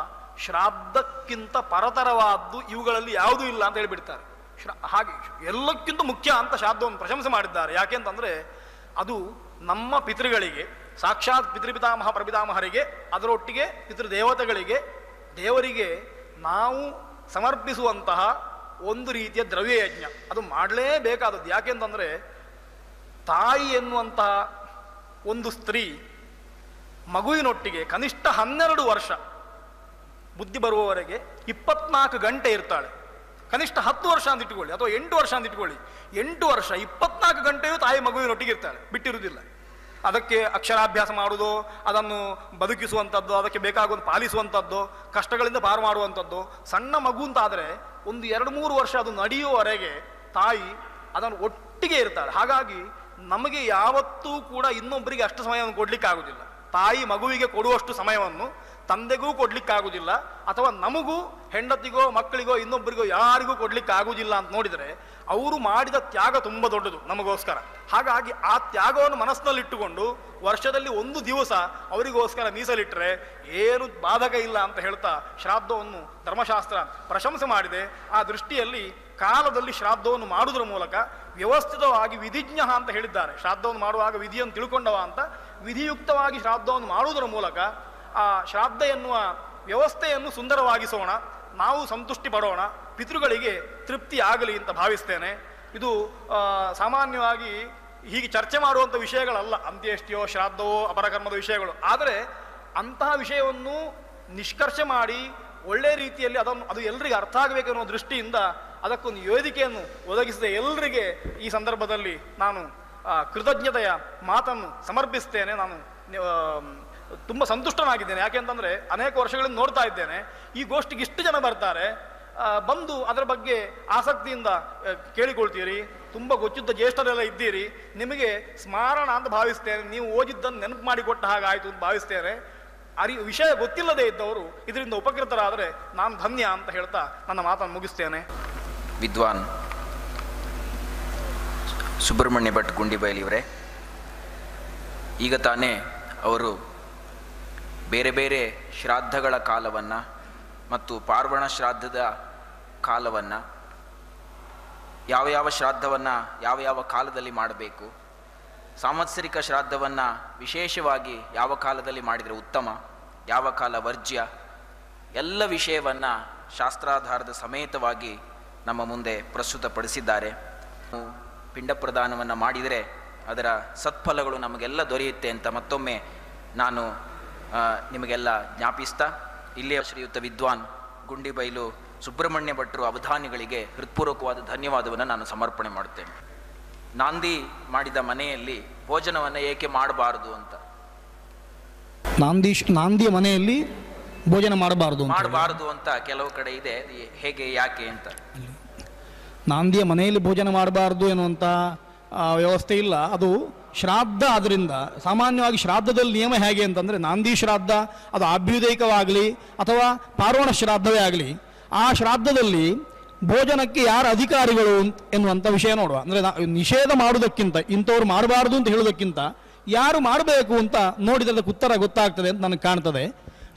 ಶ್ರಾದ್ದಕ್ಕಿಂತ ಪರತರವಾದ್ದು ಇವುಗಳಲ್ಲಿ ಯಾವುದೂ ಇಲ್ಲ ಅಂತ ಹೇಳಿಬಿಡ್ತಾರೆ. ಹಾಗೆ ಎಲ್ಲಕ್ಕಿಂತ ಮುಖ್ಯ ಅಂತ ಶ್ರಾದ್ದವನ್ನು ಪ್ರಶಂಸೆ ಮಾಡಿದ್ದಾರೆ. ಯಾಕೆಂತಂದರೆ ಅದು ನಮ್ಮ ಪಿತೃಗಳಿಗೆ, ಸಾಕ್ಷಾತ್ ಪಿತೃಪಿತಾಮಹ ಪ್ರಪಿತಾಮಹರಿಗೆ, ಅದರೊಟ್ಟಿಗೆ ಪಿತೃದೇವತೆಗಳಿಗೆ, ದೇವರಿಗೆ ನಾವು ಸಮರ್ಪಿಸುವಂತಹ ಒಂದು ರೀತಿಯ ದ್ರವ್ಯಯಜ್ಞ. ಅದು ಮಾಡಲೇಬೇಕಾದದ್ದು. ಯಾಕೆಂತಂದರೆ ತಾಯಿ ಎನ್ನುವಂತಹ ಒಂದು ಸ್ತ್ರೀ ಮಗುವಿನೊಟ್ಟಿಗೆ ಕನಿಷ್ಠ 12 ವರ್ಷ ಬುದ್ಧಿ ಬರುವವರೆಗೆ 24 ಗಂಟೆ ಇರ್ತಾಳೆ. ಕನಿಷ್ಠ 10 ವರ್ಷ ಅಂತ ಇಟ್ಕೊಳ್ಳಿ, ಅಥವಾ 8 ವರ್ಷ ಅಂತ ಇಟ್ಕೊಳ್ಳಿ. 8 ವರ್ಷ 24 ಗಂಟೆಯೂ ತಾಯಿ ಮಗುವಿನೊಟ್ಟಿಗೆ ಇರ್ತಾಳೆ, ಬಿಟ್ಟಿರುವುದಿಲ್ಲ. ಅದಕ್ಕೆ ಅಕ್ಷರಾಭ್ಯಾಸ ಮಾಡುವುದು, ಅದನ್ನು ಬದುಕಿಸುವಂಥದ್ದು, ಅದಕ್ಕೆ ಬೇಕಾಗುವಂಥ ಪಾಲಿಸುವಂಥದ್ದು, ಕಷ್ಟಗಳಿಂದ ಪಾರು ಮಾಡುವಂಥದ್ದು. ಸಣ್ಣ ಮಗು ಅಂತಾದರೆ ಒಂದು 2-3 ವರ್ಷ ಅದು ನಡೆಯುವವರೆಗೆ ತಾಯಿ ಅದನ್ನು ಒಟ್ಟಿಗೆ ಇರ್ತಾಳೆ. ಹಾಗಾಗಿ ನಮಗೆ ಯಾವತ್ತೂ ಕೂಡ ಇನ್ನೊಬ್ಬರಿಗೆ ಅಷ್ಟು ಸಮಯವನ್ನು ಕೊಡಲಿಕ್ಕಾಗುವುದಿಲ್ಲ. ತಾಯಿ ಮಗುವಿಗೆ ಕೊಡುವಷ್ಟು ಸಮಯವನ್ನು ತಂದೆಗೂ ಕೊಡ್ಲಿಕ್ಕಾಗುವುದಿಲ್ಲ, ಅಥವಾ ನಮಗೂ ಹೆಂಡತಿಗೋ ಮಕ್ಕಳಿಗೋ ಇನ್ನೊಬ್ಬರಿಗೋ ಯಾರಿಗೂ ಕೊಡ್ಲಿಕ್ಕಾಗುವುದಿಲ್ಲ ಅಂತ ನೋಡಿದರೆ ಅವರು ಮಾಡಿದ ತ್ಯಾಗ ತುಂಬ ದೊಡ್ಡದು ನಮಗೋಸ್ಕರ. ಹಾಗಾಗಿ ಆ ತ್ಯಾಗವನ್ನು ಮನಸ್ಸಿನಲ್ಲಿಟ್ಟುಕೊಂಡು ವರ್ಷದಲ್ಲಿ 1 ದಿವಸ ಅವರಿಗೋಸ್ಕರ ಮೀಸಲಿಟ್ಟರೆ ಏನು ಬಾಧಕ ಇಲ್ಲ ಅಂತ ಹೇಳ್ತಾ ಶ್ರಾದ್ದವನ್ನು ಧರ್ಮಶಾಸ್ತ್ರ ಪ್ರಶಂಸೆ ಮಾಡಿದೆ. ಆ ದೃಷ್ಟಿಯಲ್ಲಿ ಕಾಲದಲ್ಲಿ ಶ್ರಾದ್ದವನ್ನು ಮಾಡುವುದರ ಮೂಲಕ ವ್ಯವಸ್ಥಿತವಾಗಿ ವಿಧಿಜ್ಞ ಅಂತ ಹೇಳಿದ್ದಾರೆ. ಶ್ರಾದ್ದವನ್ನು ಮಾಡುವಾಗ ವಿಧಿಯನ್ನು ತಿಳ್ಕೊಂಡವ ಅಂತ. ವಿಧಿಯುಕ್ತವಾಗಿ ಶ್ರಾದ್ದವನ್ನು ಮಾಡುವುದರ ಮೂಲಕ ಆ ಶ್ರಾದ್ದ ಎನ್ನುವ ವ್ಯವಸ್ಥೆಯನ್ನು ಸುಂದರವಾಗಿಸೋಣ, ನಾವು ಸಂತುಷ್ಟಿ ಪಡೋಣ, ಪಿತೃಗಳಿಗೆ ತೃಪ್ತಿ ಆಗಲಿ ಅಂತ ಭಾವಿಸ್ತೇನೆ. ಇದು ಸಾಮಾನ್ಯವಾಗಿ ಹೀಗೆ ಚರ್ಚೆ ಮಾಡುವಂಥ ವಿಷಯಗಳಲ್ಲ, ಅಂತ್ಯೇಷ್ಟಿಯೋ ಶ್ರಾದ್ದವೋ ಅಪರಕರ್ಮದ ವಿಷಯಗಳು. ಆದರೆ ಅಂತಹ ವಿಷಯವನ್ನು ನಿಷ್ಕರ್ಷೆ ಮಾಡಿ ಒಳ್ಳೆಯ ರೀತಿಯಲ್ಲಿ ಅದು ಎಲ್ಲರಿಗೆ ಅರ್ಥ ಆಗಬೇಕೆನ್ನುವ ದೃಷ್ಟಿಯಿಂದ ಅದಕ್ಕೊಂದು ವೇದಿಕೆಯನ್ನು ಒದಗಿಸಿದ ಎಲ್ಲರಿಗೆ ಈ ಸಂದರ್ಭದಲ್ಲಿ ನಾನು ಕೃತಜ್ಞತೆಯ ಮಾತನ್ನು ಸಮರ್ಪಿಸ್ತೇನೆ. ನಾನು ತುಂಬ ಸಂತುಷ್ಟನಾಗಿದ್ದೇನೆ. ಯಾಕೆಂತಂದರೆ ಅನೇಕ ವರ್ಷಗಳಿಂದ ನೋಡ್ತಾ ಇದ್ದೇನೆ, ಈ ಗೋಷ್ಠಿಗೆ ಇಷ್ಟು ಜನ ಬರ್ತಾರೆ, ಬಂದು ಅದರ ಬಗ್ಗೆ ಆಸಕ್ತಿಯಿಂದ ಕೇಳಿಕೊಳ್ತೀರಿ, ತುಂಬ ಗೊತ್ತಿದ್ದ ಜ್ಯೇಷ್ಠರೆಲ್ಲ ಇದ್ದೀರಿ, ನಿಮಗೆ ಸ್ಮಾರಣ ಅಂತ ಭಾವಿಸ್ತೇನೆ, ನೀವು ಓದಿದ್ದನ್ನು ನೆನಪು ಮಾಡಿಕೊಟ್ಟ ಹಾಗಾಯಿತು ಅಂತ ಭಾವಿಸ್ತೇನೆ. ವಿಷಯ ಗೊತ್ತಿಲ್ಲದೆ ಇದ್ದವರು ಇದರಿಂದ ಉಪಕೃತರಾದರೆ ನಾನು ಧನ್ಯ ಅಂತ ಹೇಳ್ತಾ ನನ್ನ ಮಾತನ್ನು ಮುಗಿಸ್ತೇನೆ.
ವಿದ್ವಾನ್ ಸುಬ್ರಹ್ಮಣ್ಯ ಭಟ್ ಗುಂಡಿಬೈಲಿಯವರೇ, ಈಗ ತಾನೇ ಅವರು ಬೇರೆ ಬೇರೆ ಶ್ರಾದ್ದಗಳ ಕಾಲವನ್ನು ಮತ್ತು ಪಾರ್ವಣ ಶ್ರಾದ್ದದ ಕಾಲವನ್ನು, ಯಾವ ಶ್ರಾದ್ದವನ್ನು ಯಾವ ಕಾಲದಲ್ಲಿ ಮಾಡಬೇಕು, ಸಾಂವತ್ಸರಿಕ ಶ್ರಾದ್ದವನ್ನು ವಿಶೇಷವಾಗಿ ಯಾವ ಕಾಲದಲ್ಲಿ ಮಾಡಿದರೆ ಉತ್ತಮ, ಯಾವ ಕಾಲ ವರ್ಜ್ಯ, ಎಲ್ಲ ವಿಷಯವನ್ನು ಶಾಸ್ತ್ರಾಧಾರದ ಸಮೇತವಾಗಿ ನಮ್ಮ ಮುಂದೆ ಪ್ರಸ್ತುತಪಡಿಸಿದ್ದಾರೆ. ಪಿಂಡ ಪ್ರದಾನವನ್ನು ಮಾಡಿದರೆ ಅದರ ಸತ್ಫಲಗಳು ನಮಗೆಲ್ಲ ದೊರೆಯುತ್ತೆ ಅಂತ ಮತ್ತೊಮ್ಮೆ ನಾನು ನಿಮಗೆಲ್ಲ ಜ್ಞಾಪಿಸ್ತಾ, ಇಲ್ಲಿಯ ಶ್ರೀಯುತ ವಿದ್ವಾನ್ ಗುಂಡಿಬೈಲು ಸುಬ್ರಹ್ಮಣ್ಯ ಭಟ್ರು ಅವಧಾನಿಗಳಿಗೆ ಹೃತ್ಪೂರ್ವಕವಾದ ಧನ್ಯವಾದವನ್ನು ನಾನು ಸಮರ್ಪಣೆ ಮಾಡುತ್ತೇನೆ. ನಾಂದಿ ಮಾಡಿದ ಮನೆಯಲ್ಲಿ ಭೋಜನವನ್ನು ಏಕೆ ಮಾಡಬಾರದು ಅಂತ,
ನಾಂದಿಯ ಮನೆಯಲ್ಲಿ ಭೋಜನ ಮಾಡಬಾರದು
ಅಂತ ಕೆಲವು ಕಡೆ ಇದೆ. ಹೇಗೆ, ಯಾಕೆ ಅಂತ?
ನಾಂದಿಯ ಮನೆಯಲ್ಲಿ ಭೋಜನ ಮಾಡಬಾರ್ದು ಎನ್ನುವಂಥ ವ್ಯವಸ್ಥೆ ಇಲ್ಲ. ಅದು ಶ್ರಾದ್ದ. ಆದ್ದರಿಂದ ಸಾಮಾನ್ಯವಾಗಿ ಶ್ರಾದ್ದದಲ್ಲಿ ನಿಯಮ ಹೇಗೆ ಅಂತಂದರೆ, ನಾಂದಿ ಶ್ರಾದ್ದ ಅದು ಆಭ್ಯುದಯಿಕವಾಗಲಿ ಅಥವಾ ಪಾರ್ವಣ ಶ್ರಾದ್ದವೇ ಆಗಲಿ, ಆ ಶ್ರಾದ್ದದಲ್ಲಿ ಭೋಜನಕ್ಕೆ ಯಾರು ಅಧಿಕಾರಿಗಳು ಎನ್ನುವಂಥ ವಿಷಯ ನೋಡುವ. ಅಂದರೆ ನಿಷೇಧ ಮಾಡುವುದಕ್ಕಿಂತ, ಇಂಥವ್ರು ಮಾಡಬಾರ್ದು ಅಂತ ಹೇಳೋದಕ್ಕಿಂತ ಯಾರು ಮಾಡಬೇಕು ಅಂತ ನೋಡಿದಕ್ಕೆ ಉತ್ತರ ಗೊತ್ತಾಗ್ತದೆ ಅಂತ ನನಗೆ ಕಾಣ್ತದೆ.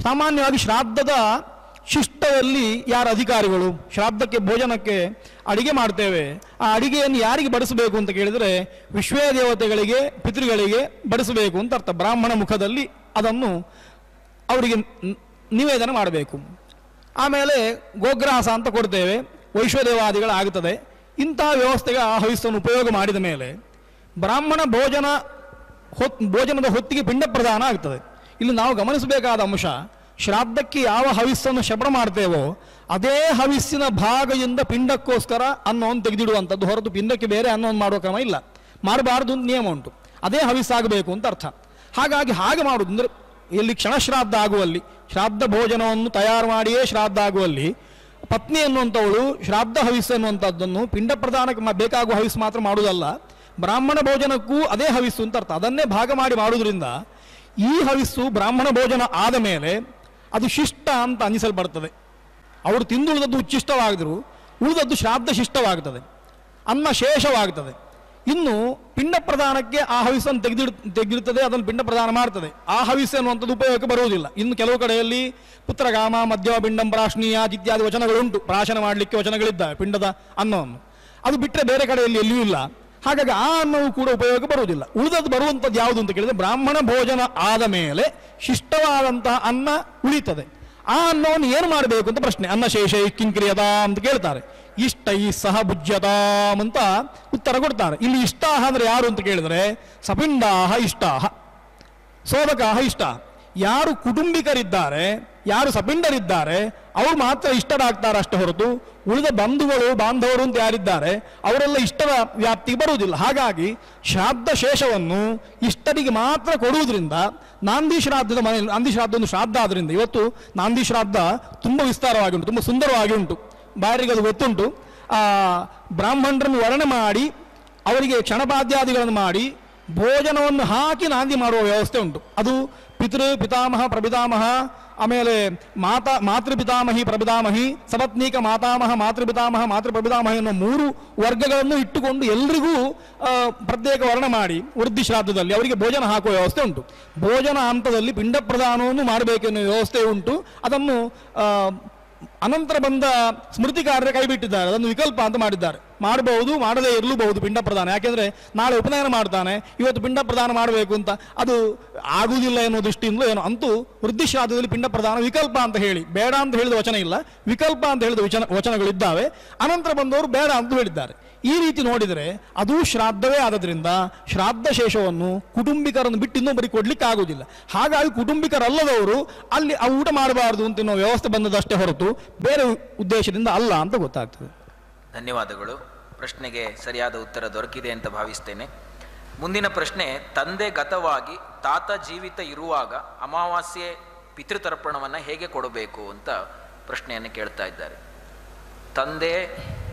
ಸಾಮಾನ್ಯವಾಗಿ ಶ್ರಾದ್ದದ ಶಿಷ್ಟದಲ್ಲಿ ಯಾರು ಅಧಿಕಾರಿಗಳು, ಶ್ರಾದ್ದಕ್ಕೆ ಭೋಜನಕ್ಕೆ ಅಡಿಗೆ ಮಾಡ್ತೇವೆ, ಆ ಅಡಿಗೆಯನ್ನು ಯಾರಿಗೆ ಬಡಿಸಬೇಕು ಅಂತ ಕೇಳಿದರೆ ವಿಶ್ವೇ ದೇವತೆಗಳಿಗೆ, ಪಿತೃಗಳಿಗೆ ಬಡಿಸಬೇಕು ಅಂತ ಅರ್ಥ. ಬ್ರಾಹ್ಮಣ ಮುಖದಲ್ಲಿ ಅದನ್ನು ಅವರಿಗೆ ನಿವೇದನೆ ಮಾಡಬೇಕು. ಆಮೇಲೆ ಗೋಗ್ರಾಸ ಅಂತ ಕೊಡ್ತೇವೆ, ವೈಶ್ವದೇವಾದಿಗಳಾಗುತ್ತದೆ. ಇಂತಹ ವ್ಯವಸ್ಥೆಗೆ ಆ ಹವಿಸ್ಸನ್ನು ಉಪಯೋಗ ಮಾಡಿದ ಮೇಲೆ ಬ್ರಾಹ್ಮಣ ಭೋಜನದ ಹೊತ್ತಿಗೆ ಪಿಂಡ ಪ್ರದಾನ ಆಗ್ತದೆ. ಇಲ್ಲಿ ನಾವು ಗಮನಿಸಬೇಕಾದ ಅಂಶ, ಶ್ರಾದ್ದಕ್ಕೆ ಯಾವ ಹವಿಸ್ಸನ್ನು ಶ್ರವಣ ಮಾಡ್ತೇವೋ ಅದೇ ಹವಿಸ್ಸಿನ ಭಾಗದಿಂದ ಪಿಂಡಕ್ಕೋಸ್ಕರ ಅನ್ನವನ್ನು ತೆಗೆದಿಡುವಂಥದ್ದು ಹೊರತು ಪಿಂಡಕ್ಕೆ ಬೇರೆ ಅನ್ನವನ್ನು ಮಾಡುವ ಕ್ರಮ ಇಲ್ಲ. ಮಾಡಬಾರ್ದು ಅಂತ ನಿಯಮ ಉಂಟು. ಅದೇ ಹವಿಸ್ಸಾಗಬೇಕು ಅಂತ ಅರ್ಥ. ಹಾಗಾಗಿ ಹಾಗೆ ಮಾಡುವುದು ಅಂದರೆ ಎಲ್ಲಿ ಕ್ಷಣಶ್ರಾದ್ದ ಆಗುವಲ್ಲಿ, ಶ್ರಾದ್ದ ಭೋಜನವನ್ನು ತಯಾರು ಮಾಡಿಯೇ ಶ್ರಾದ್ದ ಆಗುವಲ್ಲಿ ಪತ್ನಿ ಎನ್ನುವಂಥವಳು ಶ್ರಾದ್ದ ಹವಿಸ್ಸು ಎನ್ನುವಂಥದ್ದನ್ನು ಪಿಂಡ ಪ್ರದಾನಕ್ಕೆ ಬೇಕಾಗುವ ಹವಿಸ್ಸು ಮಾತ್ರ ಮಾಡುವುದಲ್ಲ, ಬ್ರಾಹ್ಮಣ ಭೋಜನಕ್ಕೂ ಅದೇ ಹವಿಸ್ಸು ಅಂತ ಅರ್ಥ. ಅದನ್ನೇ ಭಾಗ ಮಾಡಿ ಮಾಡುವುದರಿಂದ ಈ ಹವಿಸ್ಸು ಬ್ರಾಹ್ಮಣ ಭೋಜನ ಆದ ಮೇಲೆ ಅದು ಶಿಷ್ಟ ಅಂತ ಅನ್ನಿಸಲ್ಪಡ್ತದೆ. ಅವರು ತಿಂದುಳಿದದ್ದು ಉಚ್ಚಿಷ್ಟವಾಗಿದ್ರು ಉಳಿದದ್ದು ಶ್ರಾದ್ದ ಶಿಷ್ಟವಾಗ್ತದೆ, ಅನ್ನ ಶೇಷವಾಗ್ತದೆ. ಇನ್ನು ಪಿಂಡ ಪ್ರದಾನಕ್ಕೆ ಆ ಹವಿಸ್ಸನ್ನು ತೆಗೆದಿರ್ತದೆ, ಅದನ್ನು ಪಿಂಡ ಪ್ರದಾನ ಮಾಡ್ತದೆ. ಆ ಹವಿಸ್ಸು ಅನ್ನುವಂಥದ್ದು ಉಪಯೋಗಕ್ಕೆ ಬರುವುದಿಲ್ಲ. ಇನ್ನು ಕೆಲವು ಕಡೆಯಲ್ಲಿ ಪುತ್ರಗಾಮ ಮಧ್ಯಮ ಪಿಂಡಂ ಪ್ರಾಶ್ನೀಯ ಇತ್ಯಾದಿ ವಚನಗಳುಂಟು, ಪ್ರಾಶನ ಮಾಡಲಿಕ್ಕೆ ವಚನಗಳಿದ್ದಾವೆ ಪಿಂಡದ ಅನ್ನವನ್ನು. ಅದು ಬಿಟ್ಟರೆ ಬೇರೆ ಕಡೆಯಲ್ಲಿ ಎಲ್ಲಿಯೂ ಇಲ್ಲ. ಹಾಗಾಗಿ ಆ ಅನ್ನವು ಕೂಡ ಉಪಯೋಗ ಬರುವುದಿಲ್ಲ. ಉಳಿದದ್ದು ಬರುವಂಥದ್ದು ಯಾವುದು ಅಂತ ಕೇಳಿದರೆ, ಬ್ರಾಹ್ಮಣ ಭೋಜನ ಆದ ಮೇಲೆ ಶಿಷ್ಟವಾದಂತಹ ಅನ್ನ ಉಳಿತದೆ. ಆ ಅನ್ನವನ್ನು ಏನು ಮಾಡಬೇಕು ಅಂತ ಪ್ರಶ್ನೆ. ಅನ್ನ ಶೇಷ ಕಿಂಕ್ರಿಯತಾ ಅಂತ ಕೇಳ್ತಾರೆ. ಇಷ್ಟೈ ಸಹ ಭುಜ್ಯತಾಂ ಅಂತ ಉತ್ತರ ಕೊಡ್ತಾರೆ. ಇಲ್ಲಿ ಇಷ್ಟಾಹ ಅಂದರೆ ಯಾರು ಅಂತ ಕೇಳಿದರೆ, ಸಪಿಂಡಾಹ ಇಷ್ಟಾಹ, ಸೋದಕಾಹ ಇಷ್ಟ. ಯಾರು ಕುಟುಂಬಿಕರಿದ್ದಾರೆ, ಯಾರು ಸಪಿಂಡರಿದ್ದಾರೆ ಅವರು ಮಾತ್ರ ಇಷ್ಟರಾಗ್ತಾರೆ ಅಷ್ಟೇ ಹೊರತು ಉಳಿದ ಬಂಧುಗಳು ಬಾಂಧವರು ಅಂತ ಯಾರಿದ್ದಾರೆ ಅವರೆಲ್ಲ ಇಷ್ಟರ ವ್ಯಾಪ್ತಿಗೆ ಬರುವುದಿಲ್ಲ. ಹಾಗಾಗಿ ಶ್ರಾದ್ದ ಶೇಷವನ್ನು ಇಷ್ಟರಿಗೆ ಮಾತ್ರ ಕೊಡುವುದರಿಂದ ನಾಂದಿ ಶ್ರಾದ್ದದ ಮನೆಯಲ್ಲಿ, ನಾಂದಿ ಶ್ರಾದ್ದ ಒಂದು ಶ್ರಾದ್ದ ಆದ್ದರಿಂದ ಇವತ್ತು ನಾಂದಿ ಶ್ರಾದ್ದ ತುಂಬ ವಿಸ್ತಾರವಾಗಿ ಉಂಟು, ತುಂಬ ಸುಂದರವಾಗಿ ಉಂಟು, ಬಾಯರಿಗೆ ಅದು ಗೊತ್ತುಂಟು. ಬ್ರಾಹ್ಮಣರನ್ನು ವರ್ಣೆ ಮಾಡಿ ಅವರಿಗೆ ಕ್ಷಣಪಾದ್ಯಾದಿಗಳನ್ನು ಮಾಡಿ ಭೋಜನವನ್ನು ಹಾಕಿ ನಾಂದಿ ಮಾಡುವ ವ್ಯವಸ್ಥೆ ಉಂಟು. ಅದು ಪಿತಾಮಹ ಪ್ರಪಿತಾಮಹ, ಆಮೇಲೆ ಮಾತೃಪಿತಾಮಹಿ ಪ್ರಪಿತಾಮಹಿ, ಸಪತ್ನೀಕ ಮಾತಾಮಹ ಮಾತೃಪಿತಾಮಹ ಮಾತೃಪ್ರಪಿತಾಮಹ ಎನ್ನುವ 3 ವರ್ಗಗಳನ್ನು ಇಟ್ಟುಕೊಂಡು ಎಲ್ರಿಗೂ ಪ್ರತ್ಯೇಕ ವರ್ಣ ಮಾಡಿ ವೃದ್ಧಿ ಶ್ರಾದ್ದದಲ್ಲಿ ಅವರಿಗೆ ಭೋಜನ ಹಾಕುವ ವ್ಯವಸ್ಥೆ ಉಂಟು. ಭೋಜನ ಹಂತದಲ್ಲಿ ಪಿಂಡ ಪ್ರದಾನವನ್ನು ಮಾಡಬೇಕೆನ್ನುವ ವ್ಯವಸ್ಥೆ ಉಂಟು. ಅದನ್ನು ಅನಂತರ ಬಂದ ಸ್ಮೃತಿಕಾರರೇ ಕೈಬಿಟ್ಟಿದ್ದಾರೆ, ಅದನ್ನು ವಿಕಲ್ಪ ಅಂತ ಮಾಡಿದ್ದಾರೆ. ಮಾಡಬಹುದು, ಮಾಡದೇ ಇರಲೂಬಹುದು ಪಿಂಡ ಪ್ರದಾನ. ಯಾಕೆಂದರೆ ನಾಳೆ ಉಪನಯನ ಮಾಡ್ತಾನೆ, ಇವತ್ತು ಪಿಂಡ ಪ್ರದಾನ ಮಾಡಬೇಕು ಅಂತ ಅದು ಆಗುವುದಿಲ್ಲ ಎನ್ನುವ ದೃಷ್ಟಿಯಿಂದ ಏನೋ ಅಂತೂ ವೃದ್ಧಿಶ್ರಾದ್ದದಲ್ಲಿ ಪಿಂಡ ಪ್ರದಾನ ವಿಕಲ್ಪ ಅಂತ ಹೇಳಿ, ಬೇಡ ಅಂತ ಹೇಳಿದ ವಚನ ಇಲ್ಲ, ವಿಕಲ್ಪ ಅಂತ ಹೇಳಿದ ವಚನಗಳಿದ್ದಾವೆ. ಅನಂತರ ಬಂದವರು ಬೇಡ ಅಂತ ಹೇಳಿದ್ದಾರೆ. ಈ ರೀತಿ ನೋಡಿದರೆ ಅದು ಶ್ರಾದ್ದವೇ ಆದದ್ರಿಂದ ಶ್ರಾದ್ದ ಶೇಷವನ್ನು ಕುಟುಂಬಿಕರನ್ನು ಬಿಟ್ಟು ಇನ್ನೊಬ್ಬರಿಗೆ ಕೊಡ್ಲಿಕ್ಕೆ ಆಗುವುದಿಲ್ಲ. ಹಾಗಾಗಿ ಕುಟುಂಬಿಕರಲ್ಲದವರು ಅಲ್ಲಿ ಆ ಊಟ ಮಾಡಬಾರದು ಅಂತ ಅನ್ನೋ ವ್ಯವಸ್ಥೆ ಬಂದದಷ್ಟೇ ಹೊರತು ಬೇರೆ ಉದ್ದೇಶದಿಂದ ಅಲ್ಲ ಅಂತ ಗೊತ್ತಾಗ್ತದೆ.
ಧನ್ಯವಾದಗಳು. ಪ್ರಶ್ನೆಗೆ ಸರಿಯಾದ ಉತ್ತರ ದೊರಕಿದೆ ಅಂತ ಭಾವಿಸ್ತೇನೆ. ಮುಂದಿನ ಪ್ರಶ್ನೆ, ತಂದೆ ಗತವಾಗಿ ತಾತ ಜೀವಿತ ಇರುವಾಗ ಅಮಾವಾಸ್ಯೆ ಪಿತೃತರ್ಪಣವನ್ನು ಹೇಗೆ ಕೊಡಬೇಕು ಅಂತ ಪ್ರಶ್ನೆಯನ್ನು ಕೇಳ್ತಾ ಇದ್ದಾರೆ. ತಂದೆ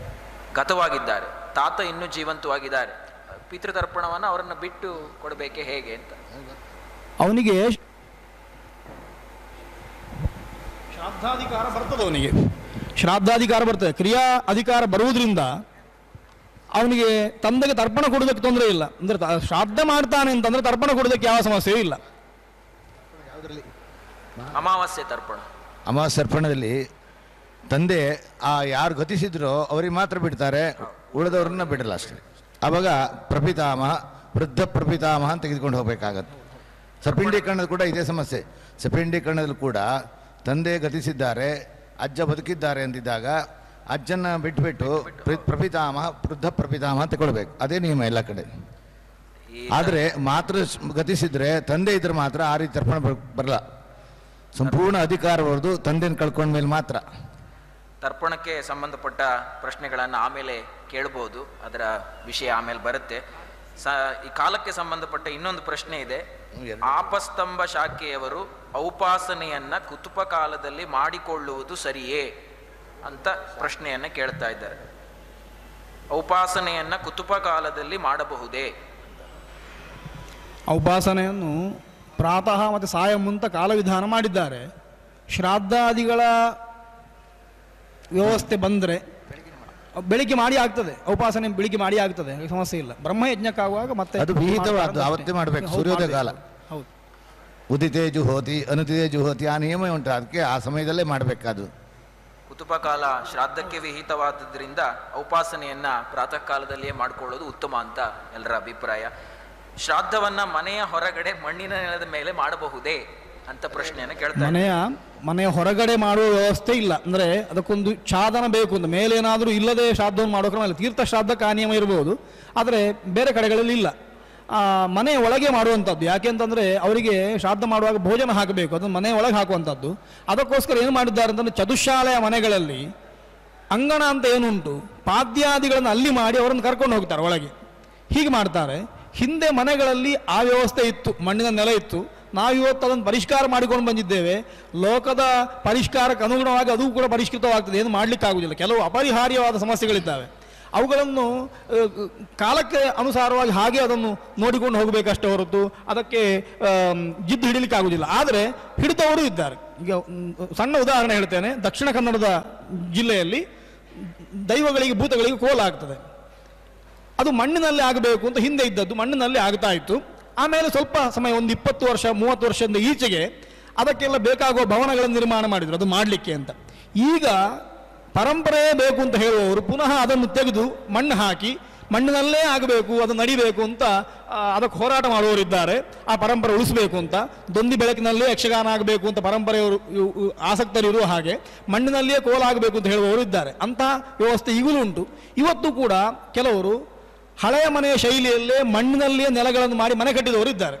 ಗತವಾಗಿದ್ದಾರೆ, ತಾತ ಇನ್ನೂ ಜೀವಂತವಾಗಿದ್ದಾರೆ, ಪಿತೃತರ್ಪಣವನ್ನು ಅವರನ್ನು ಬಿಟ್ಟು ಕೊಡಬೇಕೆ ಹೇಗೆ ಅಂತ.
ಅವನಿಗೆ ಶ್ರಾದ್ದಾಧಿಕಾರ ಬರ್ತದೆ, ಅವನಿಗೆ ಶ್ರಾದ್ದಾಧಿಕಾರ ಬರ್ತದೆ, ಕ್ರಿಯಾ ಅಧಿಕಾರ ಬರುವುದರಿಂದ ಅವನಿಗೆ ತಂದೆಗೆ ತರ್ಪಣ ಕೊಡೋದಕ್ಕೆ ತೊಂದರೆ ಇಲ್ಲ. ಅಂದರೆ ಶ್ರಾದ್ದ ಮಾಡ್ತಾನೆ ಅಂತಂದ್ರೆ ತರ್ಪಣ ಕೊಡೋದಕ್ಕೆ ಯಾವ ಸಮಸ್ಯೆಯೂ ಇಲ್ಲ.
ಅಮಾವಾಸ್ಯೆ
ತರ್ಪಣದಲ್ಲಿ ತಂದೆ ಯಾರು ಗತಿಸಿದ್ರೋ ಅವ್ರಿಗೆ ಮಾತ್ರ ಬಿಡ್ತಾರೆ, ಉಳಿದವ್ರನ್ನ ಬಿಡಲ್ಲ ಅಷ್ಟೇ. ಆವಾಗ ಪ್ರಪಿತಾಮಹ ವೃದ್ಧ ಪ್ರಪಿತಾಮಹ ಅಂತ ತೆಗೆದುಕೊಂಡು ಹೋಗಬೇಕಾಗತ್ತೆ. ಸಪಿಂಡೀಕರಣದ ಕೂಡ ಇದೇ ಸಮಸ್ಯೆ. ಸಪಿಂಡೀಕರಣದಲ್ಲಿ ಕೂಡ ತಂದೆ ಗತಿಸಿದ್ದಾರೆ, ಅಜ್ಜ ಬದುಕಿದ್ದಾರೆ ಅಂತಿದ್ದಾಗ ಅಜ್ಜನ ಬಿಟ್ಬಿಟ್ಟು ಪ್ರಪಿತಾಮಹ ವೃದ್ಧ ಪ್ರಪಿತಾಮಹ ತಗೊಳ್ಬೇಕು. ಅದೇ ನಿಯಮ ಎಲ್ಲ ಕಡೆ. ಆದರೆ ಮಾತ್ರ ಗತಿಸಿದ್ರೆ ತಂದೆ ಇದ್ರೆ ಮಾತ್ರ ಆ ರೀತಿ ತರ್ಪಣ ಬರಲ್ಲ. ಸಂಪೂರ್ಣ ಅಧಿಕಾರ ಬರೋದು ತಂದೆನ ಕಳ್ಕೊಂಡ್ಮೇಲೆ ಮಾತ್ರ.
ತರ್ಪಣಕ್ಕೆ ಸಂಬಂಧಪಟ್ಟ ಪ್ರಶ್ನೆಗಳನ್ನು ಆಮೇಲೆ ಕೇಳ್ಬೋದು, ಅದರ ವಿಷಯ ಆಮೇಲೆ ಬರುತ್ತೆ. ಈ ಕಾಲಕ್ಕೆ ಸಂಬಂಧಪಟ್ಟ ಇನ್ನೊಂದು ಪ್ರಶ್ನೆ ಇದೆ. ಆಪಸ್ತಂಭ ಶಾಖೆಯವರು ಔಪಾಸನೆಯನ್ನ ಕುತುಪ ಕಾಲದಲ್ಲಿ ಮಾಡಿಕೊಳ್ಳುವುದು ಸರಿಯೇ ಅಂತ ಪ್ರಶ್ನೆಯನ್ನು ಕೇಳ್ತಾ ಇದ್ದಾರೆ. ಔಪಾಸನೆಯನ್ನ ಕುತುಪ ಕಾಲದಲ್ಲಿ ಮಾಡಬಹುದೇ?
ಔಪಾಸನೆಯನ್ನು ಪ್ರಾತಃ ಮತ್ತು ಸಾಯಂ ಅಂತ ಕಾಲವಿಧಾನ ಮಾಡಿದ್ದಾರೆ. ಶ್ರಾದ್ದಾದಿಗಳ ವ್ಯವಸ್ಥೆ ಬಂದರೆ ಬೆಳಿಗ್ಗೆ ಮಾಡಿ ಆಗ್ತದೆ, ಔಪಾಸನೆ ಬೆಳಿಗ್ಗೆ ಮಾಡಿ ಆಗ್ತದೆ, ಸಮಸ್ಯೆ ಇಲ್ಲ. ಬ್ರಹ್ಮಯಜ್ಞಕ್ಕಾಗುವಾಗ ಮತ್ತೆ
ಅದು ವಿಹಿತವಾದ್ದು, ಅವತ್ತೇ ಮಾಡಬೇಕು. ಸೂರ್ಯೋದಯ ಕಾಲ.
ಹೌದು,
ಉದಿತೆ ಜುಹೋತಿ ಅನುದಿತೆ ಜುಹೋತಿ ಆ ನಿಯಮ ಉಂಟು, ಅದಕ್ಕೆ ಆ ಸಮಯದಲ್ಲೇ ಮಾಡಬೇಕಾದು.
ಕುತುಪ ಕಾಲ ಶ್ರಾದ್ದಕ್ಕೆ ವಿಹಿತವಾದದ್ರಿಂದ ಔಪಾಸನೆಯನ್ನ ಪ್ರಾತಃ ಕಾಲದಲ್ಲಿಯೇ ಮಾಡಿಕೊಳ್ಳೋದು ಉತ್ತಮ ಅಂತ ಎಲ್ಲರ ಅಭಿಪ್ರಾಯ. ಶ್ರಾದ್ದವನ್ನ ಮನೆಯ ಹೊರಗಡೆ ಮಣ್ಣಿನ ನೆಲದ ಮೇಲೆ ಮಾಡಬಹುದೇ ಅಂತ ಪ್ರಶ್ನೆಯನ್ನು ಕೇಳ್ತಾರೆ.
ಮನೆಯ ಮನೆಯ ಹೊರಗಡೆ ಮಾಡುವ ವ್ಯವಸ್ಥೆ ಇಲ್ಲ. ಅಂದರೆ ಅದಕ್ಕೊಂದು ಛಾದನ ಬೇಕು ಅಂತ, ಮೇಲೇನಾದರೂ ಇಲ್ಲದೆ ಶ್ರಾದ್ದವನ್ನು ಮಾಡೋ ಕ್ರಮ ಇಲ್ಲ. ತೀರ್ಥ ಶ್ರಾದ್ದಕ್ಕೆ ಆ ನಿಯಮ ಇರ್ಬೋದು, ಆದರೆ ಬೇರೆ ಕಡೆಗಳಲ್ಲಿ ಇಲ್ಲ. ಮನೆಯ ಒಳಗೆ ಮಾಡುವಂಥದ್ದು. ಯಾಕೆ ಅಂತಂದರೆ ಅವರಿಗೆ ಶ್ರಾದ್ದ ಮಾಡುವಾಗ ಭೋಜನ ಹಾಕಬೇಕು, ಅದನ್ನು ಮನೆಯ ಒಳಗೆ ಹಾಕುವಂಥದ್ದು. ಅದಕ್ಕೋಸ್ಕರ ಏನು ಮಾಡಿದ್ದಾರೆ ಅಂತಂದರೆ ಚತುಶಾಲೆಯ ಮನೆಗಳಲ್ಲಿ ಅಂಗಣ ಅಂತ ಏನುಂಟು, ಪಾದ್ಯಾದಿಗಳನ್ನು ಅಲ್ಲಿ ಮಾಡಿ ಅವರನ್ನು ಕರ್ಕೊಂಡು ಹೋಗ್ತಾರೆ ಒಳಗೆ. ಹೀಗೆ ಮಾಡ್ತಾರೆ. ಹಿಂದೆ ಮನೆಗಳಲ್ಲಿ ಆ ವ್ಯವಸ್ಥೆ ಇತ್ತು, ಮಣ್ಣಿನ ನೆಲ ಇತ್ತು. ನಾವಿವತ್ತು ಅದನ್ನು ಪರಿಷ್ಕಾರ ಮಾಡಿಕೊಂಡು ಬಂದಿದ್ದೇವೆ. ಲೋಕದ ಪರಿಷ್ಕಾರಕ್ಕೆ ಅನುಗುಣವಾಗಿ ಅದು ಕೂಡ ಪರಿಷ್ಕೃತವಾಗ್ತದೆ, ಏನು ಮಾಡಲಿಕ್ಕಾಗುವುದಿಲ್ಲ. ಕೆಲವು ಅಪರಿಹಾರ್ಯವಾದ ಸಮಸ್ಯೆಗಳಿದ್ದಾವೆ, ಅವುಗಳನ್ನು ಕಾಲಕ್ಕೆ ಅನುಸಾರವಾಗಿ ಹಾಗೆ ಅದನ್ನು ನೋಡಿಕೊಂಡು ಹೋಗಬೇಕಷ್ಟೇ ಹೊರತು ಅದಕ್ಕೆ ಜಿದ್ದು ಹಿಡಿಲಿಕ್ಕಾಗುವುದಿಲ್ಲ. ಆದರೆ ಹಿಡಿದವರು ಇದ್ದಾರೆ. ಈಗ ಸಣ್ಣ ಉದಾಹರಣೆ ಹೇಳ್ತೇನೆ. ದಕ್ಷಿಣ ಕನ್ನಡದ ಜಿಲ್ಲೆಯಲ್ಲಿ ದೈವಗಳಿಗೆ ಭೂತಗಳಿಗೆ ಕೋಲಾಗ್ತದೆ. ಅದು ಮಣ್ಣಿನಲ್ಲಿ ಆಗಬೇಕು ಅಂತ ಹಿಂದೆ ಇದ್ದದ್ದು ಮಣ್ಣಿನಲ್ಲಿ ಆಗ್ತಾ ಇತ್ತು. ಆಮೇಲೆ ಸ್ವಲ್ಪ ಸಮಯ, ಒಂದು 20 ವರ್ಷ 30 ವರ್ಷದಿಂದ ಈಚೆಗೆ ಅದಕ್ಕೆಲ್ಲ ಬೇಕಾಗುವ ಭವನಗಳನ್ನು ನಿರ್ಮಾಣ ಮಾಡಿದರು ಅದು ಮಾಡಲಿಕ್ಕೆ ಅಂತ. ಈಗ ಪರಂಪರೆಯೇ ಬೇಕು ಅಂತ ಹೇಳುವವರು ಪುನಃ ಅದನ್ನು ತೆಗೆದು ಮಣ್ಣು ಹಾಕಿ ಮಣ್ಣಿನಲ್ಲೇ ಆಗಬೇಕು, ಅದು ನಡಿಬೇಕು ಅಂತ ಅದಕ್ಕೆ ಹೋರಾಟ ಮಾಡುವವರಿದ್ದಾರೆ. ಆ ಪರಂಪರೆ ಉಳಿಸಬೇಕು ಅಂತ, ದೊಂದಿ ಬೆಳಕಿನಲ್ಲೇ ಯಕ್ಷಗಾನ ಆಗಬೇಕು ಅಂತ ಪರಂಪರೆಯವರು ಆಸಕ್ತರಿರುವ ಹಾಗೆ ಮಣ್ಣಿನಲ್ಲಿಯೇ ಕೋಲಾಗಬೇಕು ಅಂತ ಹೇಳುವವರು ಇದ್ದಾರೆ. ಅಂತಹ ವ್ಯವಸ್ಥೆ ಈಗಲೂ ಉಂಟು. ಇವತ್ತು ಕೂಡ ಕೆಲವರು ಹಳೆಯ ಮನೆಯ ಶೈಲಿಯಲ್ಲೇ ಮಣ್ಣಿನಲ್ಲಿಯೇ ನೆಲಗಳನ್ನು ಮಾಡಿ ಮನೆ ಕಟ್ಟಿದವರು ಇದ್ದಾರೆ,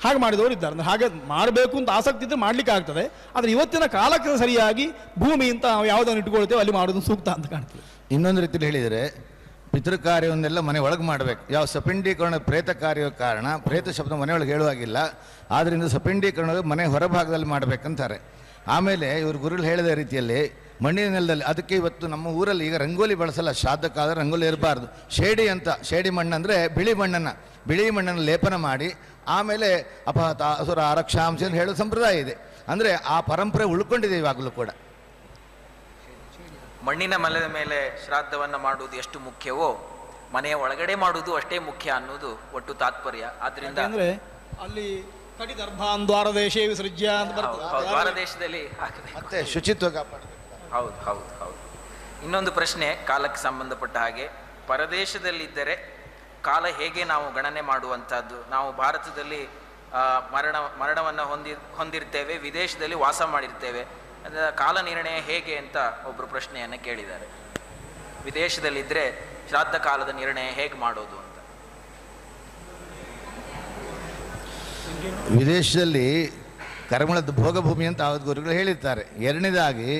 ಹಾಗೆ ಮಾಡಿದವರು ಇದ್ದಾರೆ. ಅಂದರೆ ಹಾಗೆ ಮಾಡಬೇಕು ಅಂತ ಆಸಕ್ತಿ ಇದ್ದರೆ ಮಾಡಲಿಕ್ಕೆ ಆಗ್ತದೆ. ಆದರೆ ಇವತ್ತಿನ ಕಾಲಕ್ಕೆ ಸರಿಯಾಗಿ ಭೂಮಿ ಅಂತ ನಾವು ಯಾವುದನ್ನು ಇಟ್ಕೊಳ್ತೇವೆ ಅಲ್ಲಿ ಮಾಡೋದು ಸೂಕ್ತ ಅಂತ ಕಾಣ್ತದೆ.
ಇನ್ನೊಂದು ರೀತಿಯಲ್ಲಿ ಹೇಳಿದರೆ ಪಿತೃ ಕಾರ್ಯವನ್ನೆಲ್ಲ ಮನೆ ಒಳಗೆ ಮಾಡಬೇಕು. ಯಾವ ಸಪಿಂಡೀಕರಣ ಪ್ರೇತ ಕಾರ್ಯ ಕಾರಣ, ಪ್ರೇತ ಶಬ್ದ ಮನೆಯೊಳಗೆ ಹೇಳುವಾಗಿಲ್ಲ. ಆದ್ದರಿಂದ ಸಪಿಂಡೀಕರಣ ಮನೆ ಹೊರಭಾಗದಲ್ಲಿ ಮಾಡಬೇಕಂತಾರೆ. ಆಮೇಲೆ ಇವರು ಗುರುಗಳು ಹೇಳಿದ ರೀತಿಯಲ್ಲಿ ಮಣ್ಣಿನ ನೆಲದಲ್ಲಿ, ಅದಕ್ಕೆ ಇವತ್ತು ನಮ್ಮ ಊರಲ್ಲಿ ಈಗ ರಂಗೋಲಿ ಬಳಸಲ್ಲ. ಶ್ರಾದ್ದಕ್ಕಾದರೆ ರಂಗೋಲಿ ಇರಬಾರ್ದು. ಶೇಡಿ ಅಂತ, ಶೇಡಿ ಮಣ್ಣಂದರೆ ಬಿಳಿ ಮಣ್ಣನ್ನು ಲೇಪನ ಮಾಡಿ ಆಮೇಲೆ ಅಪಹತ ಅಸುರ ಆರಕ್ಷಾಂಶ ಅಂತ ಹೇಳೋ ಸಂಪ್ರದಾಯ ಇದೆ. ಅಂದರೆ ಆ ಪರಂಪರೆ ಉಳ್ಕೊಂಡಿದೆ ಇವಾಗಲೂ ಕೂಡ.
ಮಣ್ಣಿನ ಮಲದ ಮೇಲೆ ಶ್ರಾದ್ದವನ್ನು ಮಾಡುವುದು ಎಷ್ಟು ಮುಖ್ಯವೋ ಮನೆಯ ಒಳಗಡೆ ಮಾಡುವುದು ಅಷ್ಟೇ ಮುಖ್ಯ ಅನ್ನೋದು ಒಟ್ಟು ತಾತ್ಪರ್ಯ. ಆದ್ರಿಂದ
ಅಂದರೆ ಅಲ್ಲಿ ಕಡಿದರ್ಭಾನ್ ದ್ವಾರದೇಶೇ ವಿಸೃಜ್ಯ ಅಂತ ಬರ್ತದೆ.
ದ್ವಾರದೇಶದಲ್ಲಿ
ಮತ್ತೆ ಶುಚಿತ್ವ ಕಾಪಾಡಬೇಕು.
ಹೌದು ಹೌದು ಹೌದು. ಇನ್ನೊಂದು ಪ್ರಶ್ನೆ ಕಾಲಕ್ಕೆ ಸಂಬಂಧಪಟ್ಟ ಹಾಗೆ, ಪರದೇಶದಲ್ಲಿದ್ದರೆ ಕಾಲ ಹೇಗೆ ನಾವು ಗಣನೆ ಮಾಡುವಂಥದ್ದು? ನಾವು ಭಾರತದಲ್ಲಿ ಮರಣವನ್ನು ಹೊಂದಿರ್ತೇವೆ, ವಿದೇಶದಲ್ಲಿ ವಾಸ ಮಾಡಿರ್ತೇವೆ, ಕಾಲ ನಿರ್ಣಯ ಹೇಗೆ ಅಂತ ಒಬ್ಬರು ಪ್ರಶ್ನೆಯನ್ನು ಕೇಳಿದ್ದಾರೆ. ವಿದೇಶದಲ್ಲಿದ್ದರೆ ಶ್ರಾದ್ದ ಕಾಲದ ನಿರ್ಣಯ ಹೇಗೆ ಮಾಡೋದು ಅಂತ.
ವಿದೇಶದಲ್ಲಿ ಕರ್ಮಳದ ಭೋಗಭೂಮಿ ಅಂತ ಅವತ್ತು ಗುರುಗಳು ಹೇಳಿರ್ತಾರೆ. ಎರಡನೇದಾಗಿ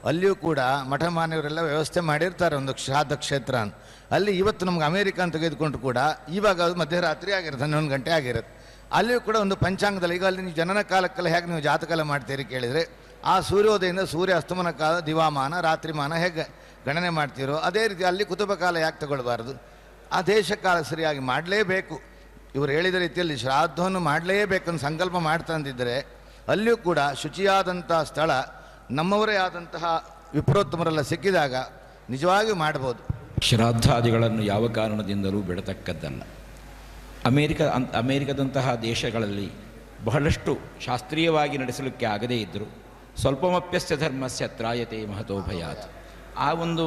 ಅಲ್ಲಿಯೂ ಕೂಡ ಮಠ ಮಾನ್ಯವರೆಲ್ಲ ವ್ಯವಸ್ಥೆ ಮಾಡಿರ್ತಾರೆ ಒಂದು ಶ್ರಾದ್ದ ಕ್ಷೇತ್ರ ಅಂತ. ಅಲ್ಲಿ ಇವತ್ತು ನಮ್ಗೆ ಅಮೇರಿಕ ಅಂತ ತೆಗೆದುಕೊಂಡ್ರು ಕೂಡ ಇವಾಗ ಅದು ಮಧ್ಯರಾತ್ರಿ ಆಗಿರುತ್ತೆ, 11 ಗಂಟೆ ಆಗಿರುತ್ತೆ. ಅಲ್ಲಿಯೂ ಕೂಡ ಒಂದು ಪಂಚಾಂಗದಲ್ಲಿ, ಈಗ ಅಲ್ಲಿ ನೀವು ಜನನ ಕಾಲಕ್ಕೆಲ್ಲ ಹೇಗೆ ನೀವು ಜಾತಕಾಲ ಮಾಡ್ತೀರಿ ಕೇಳಿದರೆ, ಆ ಸೂರ್ಯೋದಯದಿಂದ ಸೂರ್ಯ ಅಸ್ತಮನ ಕಾಲ, ದಿವಾಮಾನ, ರಾತ್ರಿಮಾನ ಹೇಗೆ ಗಣನೆ ಮಾಡ್ತೀರೋ ಅದೇ ರೀತಿ ಅಲ್ಲಿ ಕುತುಬ ಕಾಲ ಯಾಕೆ ತಗೊಳ್ಬಾರ್ದು? ಆ ದೇಶ ಕಾಲ ಸರಿಯಾಗಿ ಮಾಡಲೇಬೇಕು. ಇವರು ಹೇಳಿದ ರೀತಿಯಲ್ಲಿ ಶ್ರಾದ್ದವನ್ನು ಮಾಡಲೇಬೇಕಂತ ಸಂಕಲ್ಪ ಮಾಡ್ತಾ ಅಂತಿದ್ದರೆ ಅಲ್ಲಿಯೂ ಕೂಡ ಶುಚಿಯಾದಂಥ ಸ್ಥಳ, ನಮ್ಮವರೇ ಆದಂತಹ ವಿಪ್ರೋತ್ತಮರೆಲ್ಲ ಸಿಕ್ಕಿದಾಗ ನಿಜವಾಗಿಯೂ ಮಾಡ್ಬೋದು.
ಶ್ರಾದ್ದಾದಿಗಳನ್ನು ಯಾವ ಕಾರಣದಿಂದಲೂ ಬಿಡತಕ್ಕದ್ದಲ್ಲ. ಅಮೇರಿಕದಂತಹ ದೇಶಗಳಲ್ಲಿ ಬಹಳಷ್ಟು ಶಾಸ್ತ್ರೀಯವಾಗಿ ನಡೆಸಲಿಕ್ಕೆ ಆಗದೇ ಇದ್ದರು ಸ್ವಲ್ಪಮಪ್ಯಸ್ಯ ಧರ್ಮಸ್ಯ ತ್ರಾಯತೆ ಮಹತೋ ಭಯಾತ್. ಆ ಒಂದು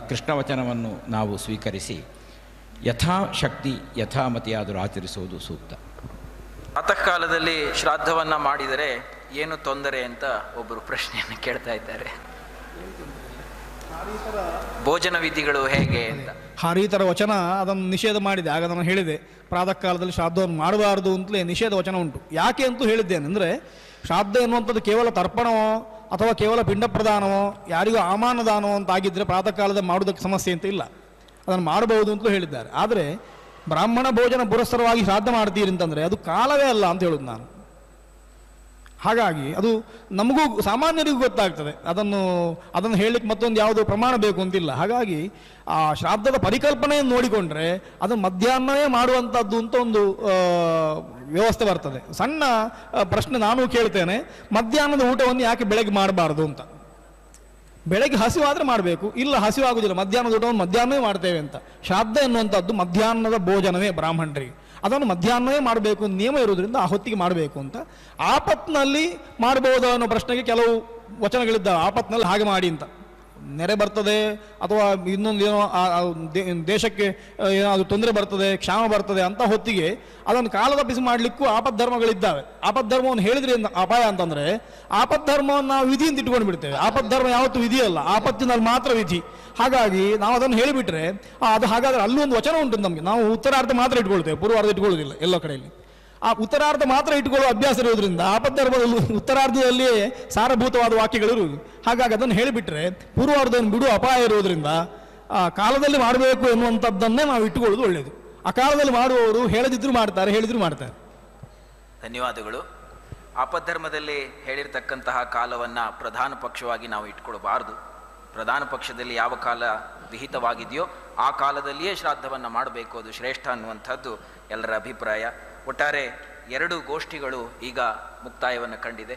ಕೃಷ್ಣವಚನವನ್ನು ನಾವು ಸ್ವೀಕರಿಸಿ ಯಥಾಶಕ್ತಿ ಯಥಾಮತಿಯಾದರೂ ಆಚರಿಸುವುದು ಸೂಕ್ತ.
ಪ್ರಾತಃ ಕಾಲದಲ್ಲಿ ಶ್ರಾದ್ದವನ್ನು ಮಾಡಿದರೆ ಏನು ತೊಂದರೆ ಅಂತ ಒಬ್ಬರು ಪ್ರಶ್ನೆಯನ್ನು ಕೇಳ್ತಾ ಇದ್ದಾರೆ. ಭೋಜನ ವಿಧಿಗಳು ಹೇಗೆ ಅಂತ.
ಹಾರೀತರ ವಚನ ಅದನ್ನು ನಿಷೇಧ ಮಾಡಿದೆ. ಆಗ ನಾನು ಹೇಳಿದೆ ಪ್ರಾತಃ ಕಾಲದಲ್ಲಿ ಶ್ರಾದ್ದವನ್ನು ಮಾಡಬಾರ್ದು ಅಂತಲೇ ನಿಷೇಧ ವಚನ ಉಂಟು. ಯಾಕೆ ಅಂತೂ ಹೇಳಿದ್ದೇನೆ ಅಂದರೆ, ಶ್ರಾದ್ದ ಎನ್ನುವಂಥದ್ದು ಕೇವಲ ತರ್ಪಣವೋ ಅಥವಾ ಕೇವಲ ಪಿಂಡ ಪ್ರದಾನವೋ ಯಾರಿಗೂ ಆಮಾನದಾನವೋ ಅಂತ ಆಗಿದ್ದರೆ ಪ್ರಾತಃ ಕಾಲದಲ್ಲಿ ಮಾಡೋದಕ್ಕೆ ಸಮಸ್ಯೆ ಅಂತ ಇಲ್ಲ, ಅದನ್ನು ಮಾಡಬಹುದು ಅಂತಲೂ ಹೇಳಿದ್ದಾರೆ. ಆದರೆ ಬ್ರಾಹ್ಮಣ ಭೋಜನ ಪುರಸ್ಸರವಾಗಿ ಶ್ರಾದ್ದ ಮಾಡ್ತೀರಿ ಅಂತಂದರೆ ಅದು ಕಾಲವೇ ಅಲ್ಲ ಅಂತ ಹೇಳೋದು ನಾನು. ಹಾಗಾಗಿ ಅದು ನಮಗೂ ಸಾಮಾನ್ಯರಿಗೂ ಗೊತ್ತಾಗ್ತದೆ. ಅದನ್ನು ಹೇಳಲಿಕ್ಕೆ ಮತ್ತೊಂದು ಯಾವುದೋ ಪ್ರಮಾಣ ಬೇಕು ಅಂತಿಲ್ಲ. ಹಾಗಾಗಿ ಆ ಶ್ರಾದ್ದದ ಪರಿಕಲ್ಪನೆಯನ್ನು ನೋಡಿಕೊಂಡ್ರೆ ಅದು ಮಧ್ಯಾಹ್ನವೇ ಮಾಡುವಂಥದ್ದು ಅಂತ ಒಂದು ವ್ಯವಸ್ಥೆ ಬರ್ತದೆ. ಸಣ್ಣ ಪ್ರಶ್ನೆ ನಾನು ಕೇಳ್ತೇನೆ, ಮಧ್ಯಾಹ್ನದ ಊಟವನ್ನು ಯಾಕೆ ಬೆಳಗ್ಗೆ ಮಾಡಬಾರ್ದು ಅಂತ. ಬೆಳಗ್ಗೆ ಹಸಿವಾದರೆ ಮಾಡಬೇಕು, ಇಲ್ಲ ಹಸಿವಾಗುವುದಿಲ್ಲ, ಮಧ್ಯಾಹ್ನದ ಊಟವನ್ನು ಮಧ್ಯಾಹ್ನವೇ ಮಾಡ್ತೇವೆ ಅಂತ. ಶ್ರಾದ್ದ ಎನ್ನುವಂಥದ್ದು ಮಧ್ಯಾಹ್ನದ ಭೋಜನವೇ ಬ್ರಾಹ್ಮಣರಿಗೆ, ಅದನ್ನು ಮಧ್ಯಾಹ್ನವೇ ಮಾಡಬೇಕು ನಿಯಮ ಇರೋದ್ರಿಂದ ಆ ಹೊತ್ತಿಗೆ ಮಾಡಬೇಕು ಅಂತ. ಆಪತ್ನಲ್ಲಿ ಮಾಡಬಹುದು ಅನ್ನೋ ಪ್ರಶ್ನೆಗೆ ಕೆಲವು ವಚನಗಳಿದ್ದಾವೆ, ಆಪತ್ನಲ್ಲಿ ಹಾಗೆ ಮಾಡಿ ಅಂತ. ನೆರೆ ಬರ್ತದೆ ಅಥವಾ ಇನ್ನೊಂದು ಏನೋ ದೇಶಕ್ಕೆ ಏನಾದರೂ ತೊಂದರೆ ಬರ್ತದೆ, ಕ್ಷಾಮ ಬರ್ತದೆ ಅಂತ ಹೊತ್ತಿಗೆ ಅದನ್ನು ಕಾಲತಪ್ಪಿಸಿ ಮಾಡಲಿಕ್ಕೂ ಆಪದ್ಧರ್ಮಗಳಿದ್ದಾವೆ. ಆಪದ್ಧರ್ಮವನ್ನು ಹೇಳಿದ್ರೆ ಅಪಾಯ ಅಂತಂದರೆ ಆಪದ್ಧರ್ಮವನ್ನು ನಾವು ವಿಧಿ ಅಂತ ಇಟ್ಕೊಂಡು ಬಿಡ್ತೇವೆ. ಆಪದ್ಧರ್ಮ ಯಾವತ್ತೂ ವಿಧಿಯಲ್ಲ, ಆಪತ್ತಿನಲ್ಲಿ ಮಾತ್ರ ವಿಧಿ. ಹಾಗಾಗಿ ನಾವು ಅದನ್ನು ಹೇಳಿಬಿಟ್ರೆ ಅದು ಹಾಗಾದರೆ ಅಲ್ಲೂ ಒಂದು ವಚನ ಉಂಟು ನಮಗೆ. ನಾವು ಉತ್ತರಾರ್ಧ ಮಾತ್ರ ಇಟ್ಕೊಳ್ತೇವೆ, ಪೂರ್ವಾರ್ಧ ಇಟ್ಕೊಳ್ಳೋದಿಲ್ಲ ಎಲ್ಲ ಕಡೆಯಲ್ಲಿ. ಆ ಉತ್ತರಾರ್ಧ ಮಾತ್ರ ಇಟ್ಟುಕೊಳ್ಳುವ ಅಭ್ಯಾಸ ಇರೋದ್ರಿಂದ ಆಪದ್ಧರ್ಮದಲ್ಲಿ ಉತ್ತರಾರ್ಧದಲ್ಲಿಯೇ ಸಾರಭೂತವಾದ ವಾಕ್ಯಗಳಿರುವುದು. ಹಾಗಾಗಿ ಅದನ್ನು ಹೇಳಿಬಿಟ್ರೆ ಪೂರ್ವಾರ್ಧವನ್ನು ಬಿಡುವ ಅಪಾಯ ಇರುವುದರಿಂದ ಕಾಲದಲ್ಲಿ ಮಾಡಬೇಕು ಎನ್ನುವಂಥದ್ದನ್ನೇ ನಾವು ಇಟ್ಟುಕೊಳ್ಳೋದು ಒಳ್ಳೆಯದು. ಆ ಕಾಲದಲ್ಲಿ ಮಾಡುವವರು ಹೇಳದಿದ್ರು ಮಾಡ್ತಾರೆ, ಹೇಳಿದ್ರು ಮಾಡ್ತಾರೆ.
ಧನ್ಯವಾದಗಳು. ಆಪದ್ಧರ್ಮದಲ್ಲಿ ಹೇಳಿರ್ತಕ್ಕಂತಹ ಕಾಲವನ್ನು ಪ್ರಧಾನ ಪಕ್ಷವಾಗಿ ನಾವು ಇಟ್ಕೊಳ್ಬಾರ್ದು. ಪ್ರಧಾನ ಪಕ್ಷದಲ್ಲಿ ಯಾವ ಕಾಲ ವಿಹಿತವಾಗಿದೆಯೋ ಆ ಕಾಲದಲ್ಲಿಯೇ ಶ್ರಾದ್ದವನ್ನು ಮಾಡಬೇಕು, ಅದು ಶ್ರೇಷ್ಠ ಅನ್ನುವಂಥದ್ದು ಎಲ್ಲರ ಅಭಿಪ್ರಾಯ. ಒಟ್ಟಾರೆ 2 ಗೋಷ್ಠಿಗಳು ಈಗ ಮುಕ್ತಾಯವನ್ನು ಕಂಡಿದೆ.